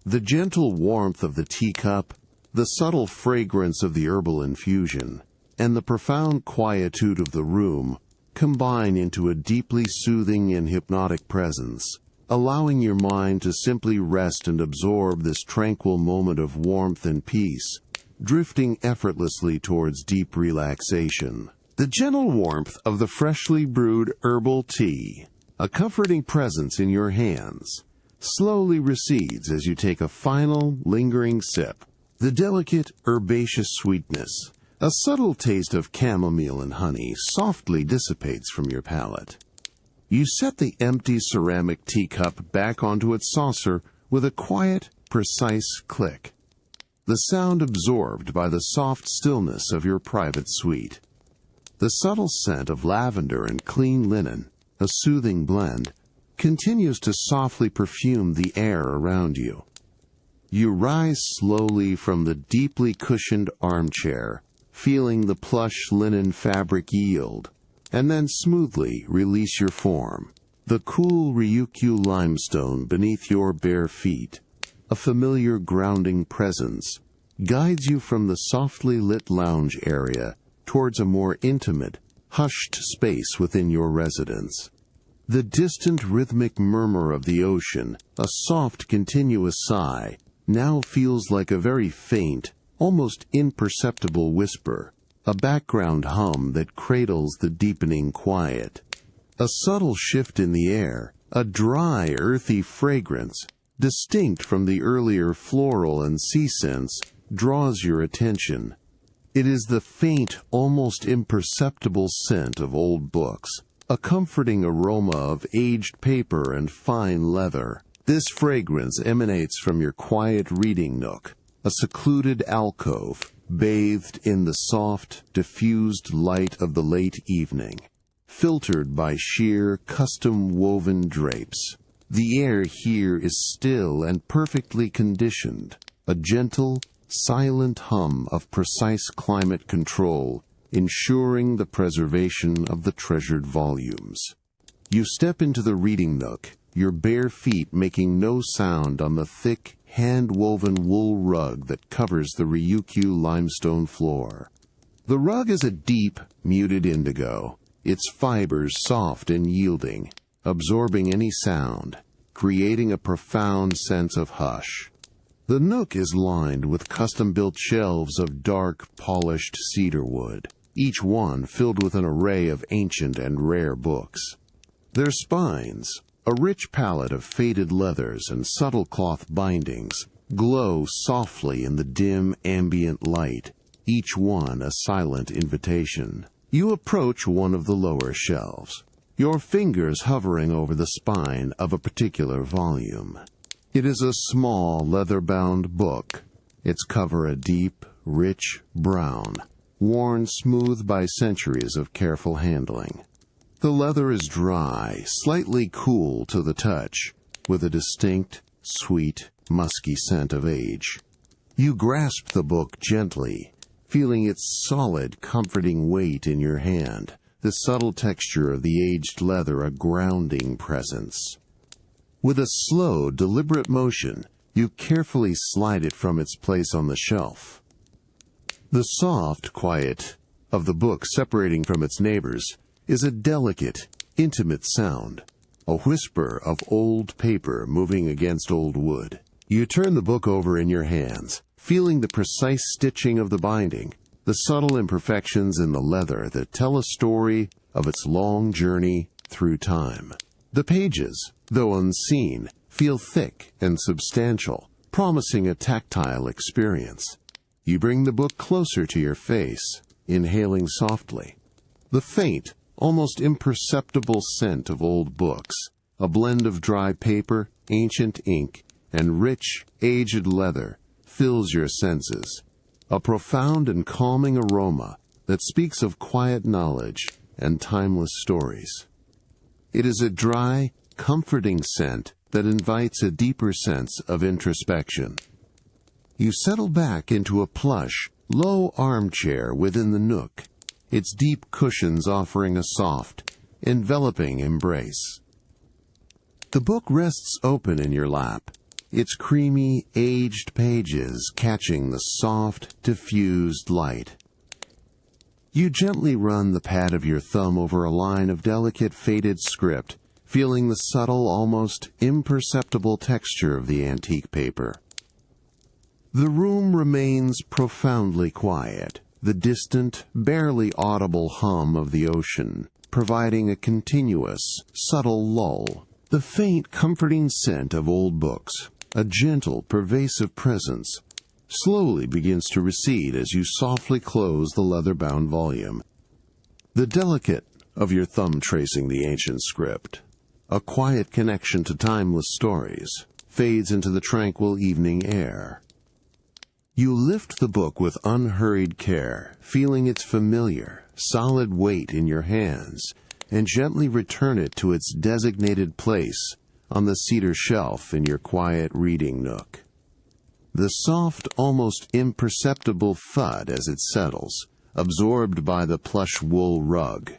The gentle warmth of the teacup, the subtle fragrance of the herbal infusion, and the profound quietude of the room combine into a deeply soothing and hypnotic presence, allowing your mind to simply rest and absorb this tranquil moment of warmth and peace, drifting effortlessly towards deep relaxation. The gentle warmth of the freshly brewed herbal tea, a comforting presence in your hands, slowly recedes as you take a final, lingering sip. The delicate, herbaceous sweetness, a subtle taste of chamomile and honey, softly dissipates from your palate. You set the empty ceramic teacup back onto its saucer with a quiet, precise click, the sound absorbed by the soft stillness of your private suite. The subtle scent of lavender and clean linen, a soothing blend, continues to softly perfume the air around you. You rise slowly from the deeply cushioned armchair, feeling the plush linen fabric yield, and then smoothly release your form. The cool Ryukyu limestone beneath your bare feet, a familiar grounding presence, guides you from the softly lit lounge area towards a more intimate, hushed space within your residence. The distant rhythmic murmur of the ocean, a soft continuous sigh, now feels like a very faint, almost imperceptible whisper, a background hum that cradles the deepening quiet. A subtle shift in the air, a dry, earthy fragrance, distinct from the earlier floral and sea scents, draws your attention. It is the faint, almost imperceptible scent of old books, a comforting aroma of aged paper and fine leather. This fragrance emanates from your quiet reading nook, a secluded alcove, bathed in the soft, diffused light of the late evening, filtered by sheer, custom-woven drapes. The air here is still and perfectly conditioned, a gentle, silent hum of precise climate control, ensuring the preservation of the treasured volumes. You step into the reading nook, your bare feet making no sound on the thick, hand-woven wool rug that covers the Ryukyu limestone floor. The rug is a deep, muted indigo, its fibers soft and yielding, absorbing any sound, creating a profound sense of hush. The nook is lined with custom-built shelves of dark, polished cedar wood, each one filled with an array of ancient and rare books. Their spines, a rich palette of faded leathers and subtle cloth bindings, glow softly in the dim, ambient light, each one a silent invitation. You approach one of the lower shelves, your fingers hovering over the spine of a particular volume. It is a small, leather-bound book, its cover a deep, rich brown, worn smooth by centuries of careful handling. The leather is dry, slightly cool to the touch, with a distinct, sweet, musky scent of age. You grasp the book gently, feeling its solid, comforting weight in your hand, the subtle texture of the aged leather a grounding presence. With a slow, deliberate motion, you carefully slide it from its place on the shelf. The soft quiet of the book separating from its neighbors is a delicate, intimate sound, a whisper of old paper moving against old wood. You turn the book over in your hands, feeling the precise stitching of the binding, the subtle imperfections in the leather that tell a story of its long journey through time. The pages, though unseen, feel thick and substantial, promising a tactile experience. You bring the book closer to your face, inhaling softly. The faint, almost imperceptible scent of old books, a blend of dry paper, ancient ink, and rich, aged leather, fills your senses, a profound and calming aroma that speaks of quiet knowledge and timeless stories. It is a dry, comforting scent that invites a deeper sense of introspection. You settle back into a plush, low armchair within the nook, its deep cushions offering a soft, enveloping embrace. The book rests open in your lap, its creamy, aged pages catching the soft, diffused light. You gently run the pad of your thumb over a line of delicate, faded script, feeling the subtle, almost imperceptible texture of the antique paper. The room remains profoundly quiet, the distant, barely audible hum of the ocean, providing a continuous, subtle lull. The faint, comforting scent of old books, a gentle, pervasive presence, slowly begins to recede as you softly close the leather-bound volume. The delicate of your thumb tracing the ancient script, a quiet connection to timeless stories, fades into the tranquil evening air. You lift the book with unhurried care, feeling its familiar, solid weight in your hands, and gently return it to its designated place on the cedar shelf in your quiet reading nook. The soft, almost imperceptible thud as it settles, absorbed by the plush wool rug,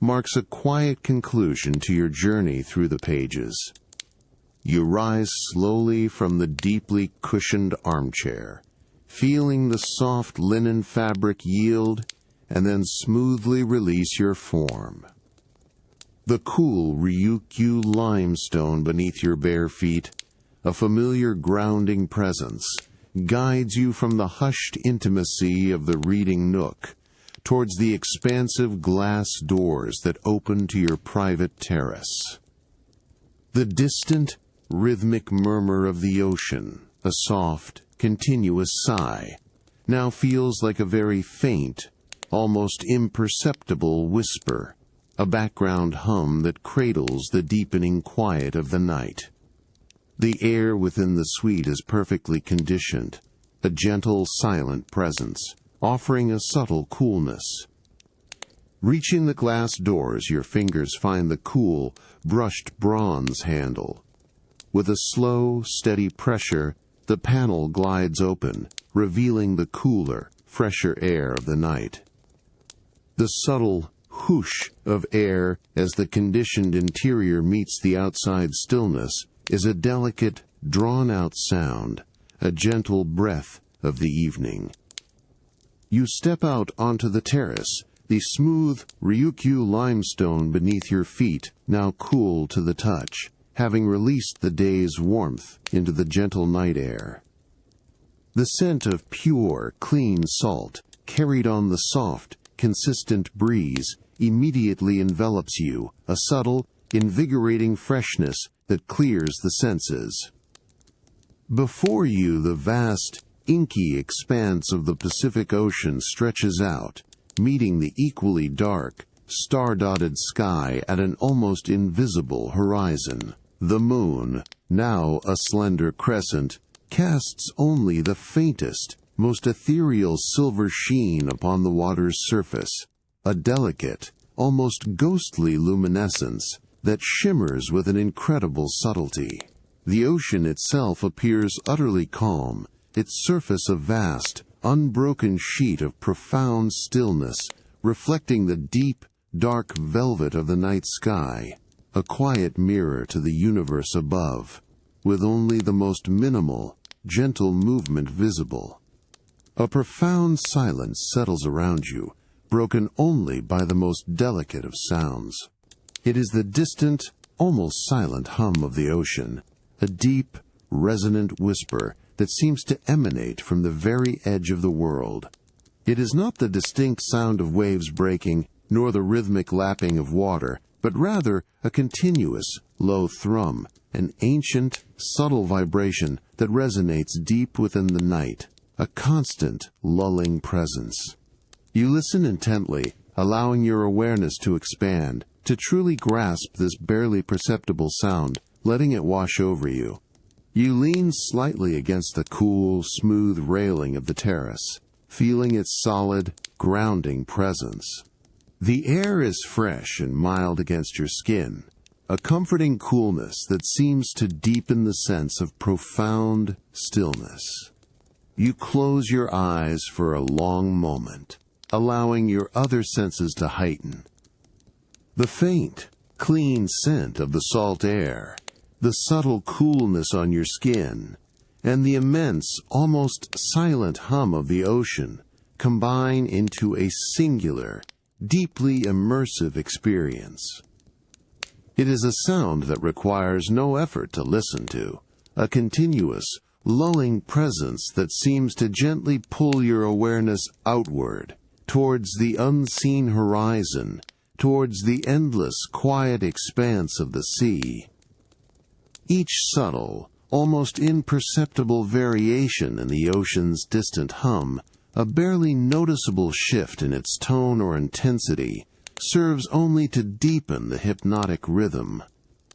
marks a quiet conclusion to your journey through the pages. You rise slowly from the deeply cushioned armchair, feeling the soft linen fabric yield, and then smoothly release your form. The cool Ryukyu limestone beneath your bare feet, a familiar grounding presence, guides you from the hushed intimacy of the reading nook towards the expansive glass doors that open to your private terrace. The distant, rhythmic murmur of the ocean, a soft, continuous sigh, now feels like a very faint, almost imperceptible whisper, a background hum that cradles the deepening quiet of the night. The air within the suite is perfectly conditioned, a gentle, silent presence, offering a subtle coolness. Reaching the glass doors, your fingers find the cool, brushed bronze handle. With a slow, steady pressure, the panel glides open, revealing the cooler, fresher air of the night. The subtle whoosh of air as the conditioned interior meets the outside stillness is a delicate, drawn-out sound, a gentle breath of the evening. You step out onto the terrace, the smooth Ryukyu limestone beneath your feet now cool to the touch, having released the day's warmth into the gentle night air. The scent of pure, clean salt, carried on the soft, consistent breeze, immediately envelops you, a subtle, invigorating freshness that clears the senses. Before you, the vast, inky expanse of the Pacific Ocean stretches out, meeting the equally dark, star-dotted sky at an almost invisible horizon. The moon, now a slender crescent, casts only the faintest, most ethereal silver sheen upon the water's surface, a delicate, almost ghostly luminescence that shimmers with an incredible subtlety. The ocean itself appears utterly calm, its surface a vast, unbroken sheet of profound stillness, reflecting the deep, dark velvet of the night sky, a quiet mirror to the universe above, with only the most minimal, gentle movement visible. A profound silence settles around you, broken only by the most delicate of sounds. It is the distant, almost silent hum of the ocean, a deep, resonant whisper that seems to emanate from the very edge of the world. It is not the distinct sound of waves breaking, nor the rhythmic lapping of water, but rather a continuous, low thrum, an ancient, subtle vibration that resonates deep within the night, a constant, lulling presence. You listen intently, allowing your awareness to expand, to truly grasp this barely perceptible sound, letting it wash over you. You lean slightly against the cool, smooth railing of the terrace, feeling its solid, grounding presence. The air is fresh and mild against your skin, a comforting coolness that seems to deepen the sense of profound stillness. You close your eyes for a long moment, allowing your other senses to heighten. The faint, clean scent of the salt air, the subtle coolness on your skin, and the immense, almost silent hum of the ocean combine into a singular, deeply immersive experience. It is a sound that requires no effort to listen to, a continuous, lulling presence that seems to gently pull your awareness outward, towards the unseen horizon, towards the endless, quiet expanse of the sea. Each subtle, almost imperceptible variation in the ocean's distant hum, a barely noticeable shift in its tone or intensity, serves only to deepen the hypnotic rhythm.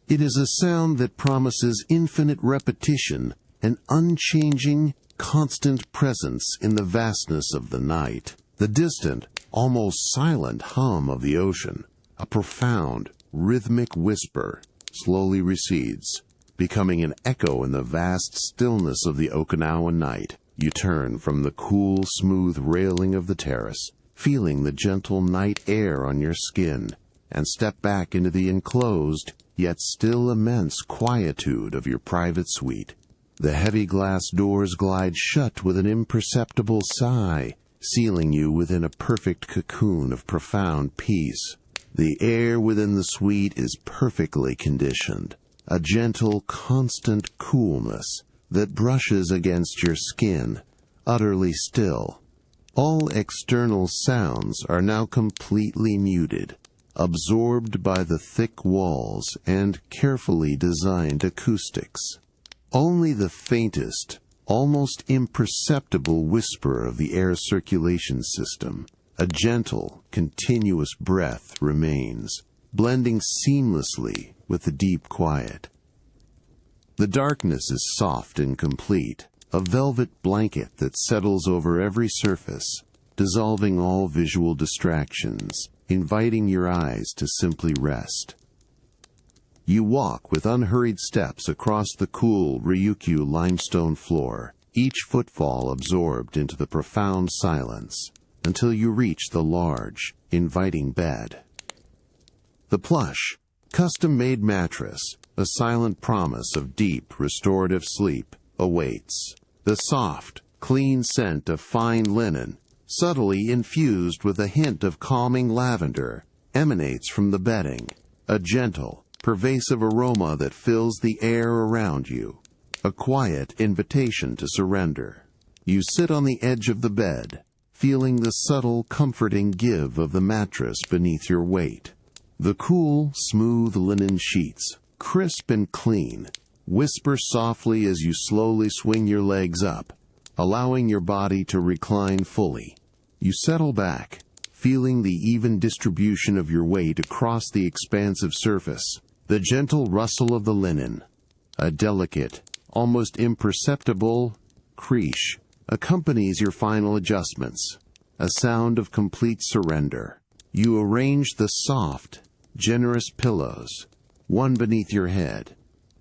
It is a sound that promises infinite repetition, an unchanging, constant presence in the vastness of the night. The distant, almost silent hum of the ocean, a profound, rhythmic whisper, slowly recedes, becoming an echo in the vast stillness of the Okinawa night. You turn from the cool, smooth railing of the terrace, feeling the gentle night air on your skin, and step back into the enclosed, yet still immense quietude of your private suite. The heavy glass doors glide shut with an imperceptible sigh, sealing you within a perfect cocoon of profound peace. The air within the suite is perfectly conditioned, a gentle, constant coolness, that brushes against your skin, utterly still. All external sounds are now completely muted, absorbed by the thick walls and carefully designed acoustics. Only the faintest, almost imperceptible whisper of the air circulation system, a gentle, continuous breath, remains, blending seamlessly with the deep quiet. The darkness is soft and complete, a velvet blanket that settles over every surface, dissolving all visual distractions, inviting your eyes to simply rest. You walk with unhurried steps across the cool Ryukyu limestone floor, each footfall absorbed into the profound silence, until you reach the large, inviting bed. The plush, custom-made mattress, a silent promise of deep, restorative sleep, awaits. The soft, clean scent of fine linen, subtly infused with a hint of calming lavender, emanates from the bedding, a gentle, pervasive aroma that fills the air around you, a quiet invitation to surrender. You sit on the edge of the bed, feeling the subtle, comforting give of the mattress beneath your weight. The cool, smooth linen sheets, crisp and clean, whisper softly as you slowly swing your legs up, allowing your body to recline fully. You settle back, feeling the even distribution of your weight across the expansive surface, the gentle rustle of the linen. A delicate, almost imperceptible creak accompanies your final adjustments, a sound of complete surrender. You arrange the soft, generous pillows, one beneath your head,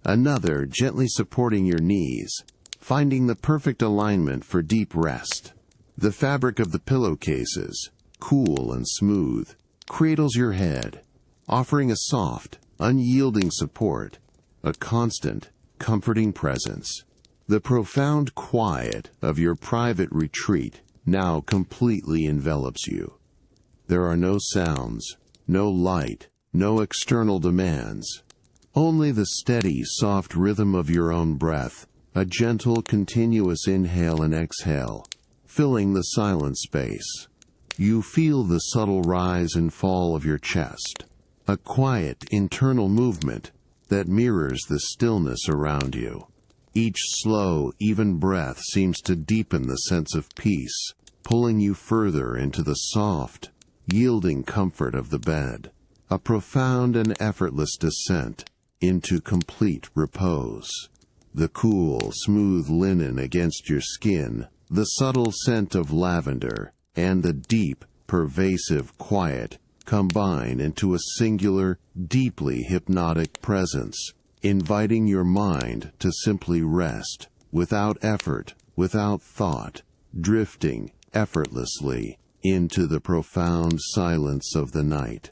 another gently supporting your knees, finding the perfect alignment for deep rest. The fabric of the pillowcases, cool and smooth, cradles your head, offering a soft, unyielding support, a constant, comforting presence. The profound quiet of your private retreat now completely envelops you. There are no sounds, no light, no external demands. Only the steady, soft rhythm of your own breath, a gentle, continuous inhale and exhale, filling the silent space. You feel the subtle rise and fall of your chest, a quiet, internal movement that mirrors the stillness around you. Each slow, even breath seems to deepen the sense of peace, pulling you further into the soft, yielding comfort of the bed. A profound and effortless descent into complete repose. The cool, smooth linen against your skin, the subtle scent of lavender, and the deep, pervasive quiet combine into a singular, deeply hypnotic presence, inviting your mind to simply rest, without effort, without thought, drifting effortlessly into the profound silence of the night.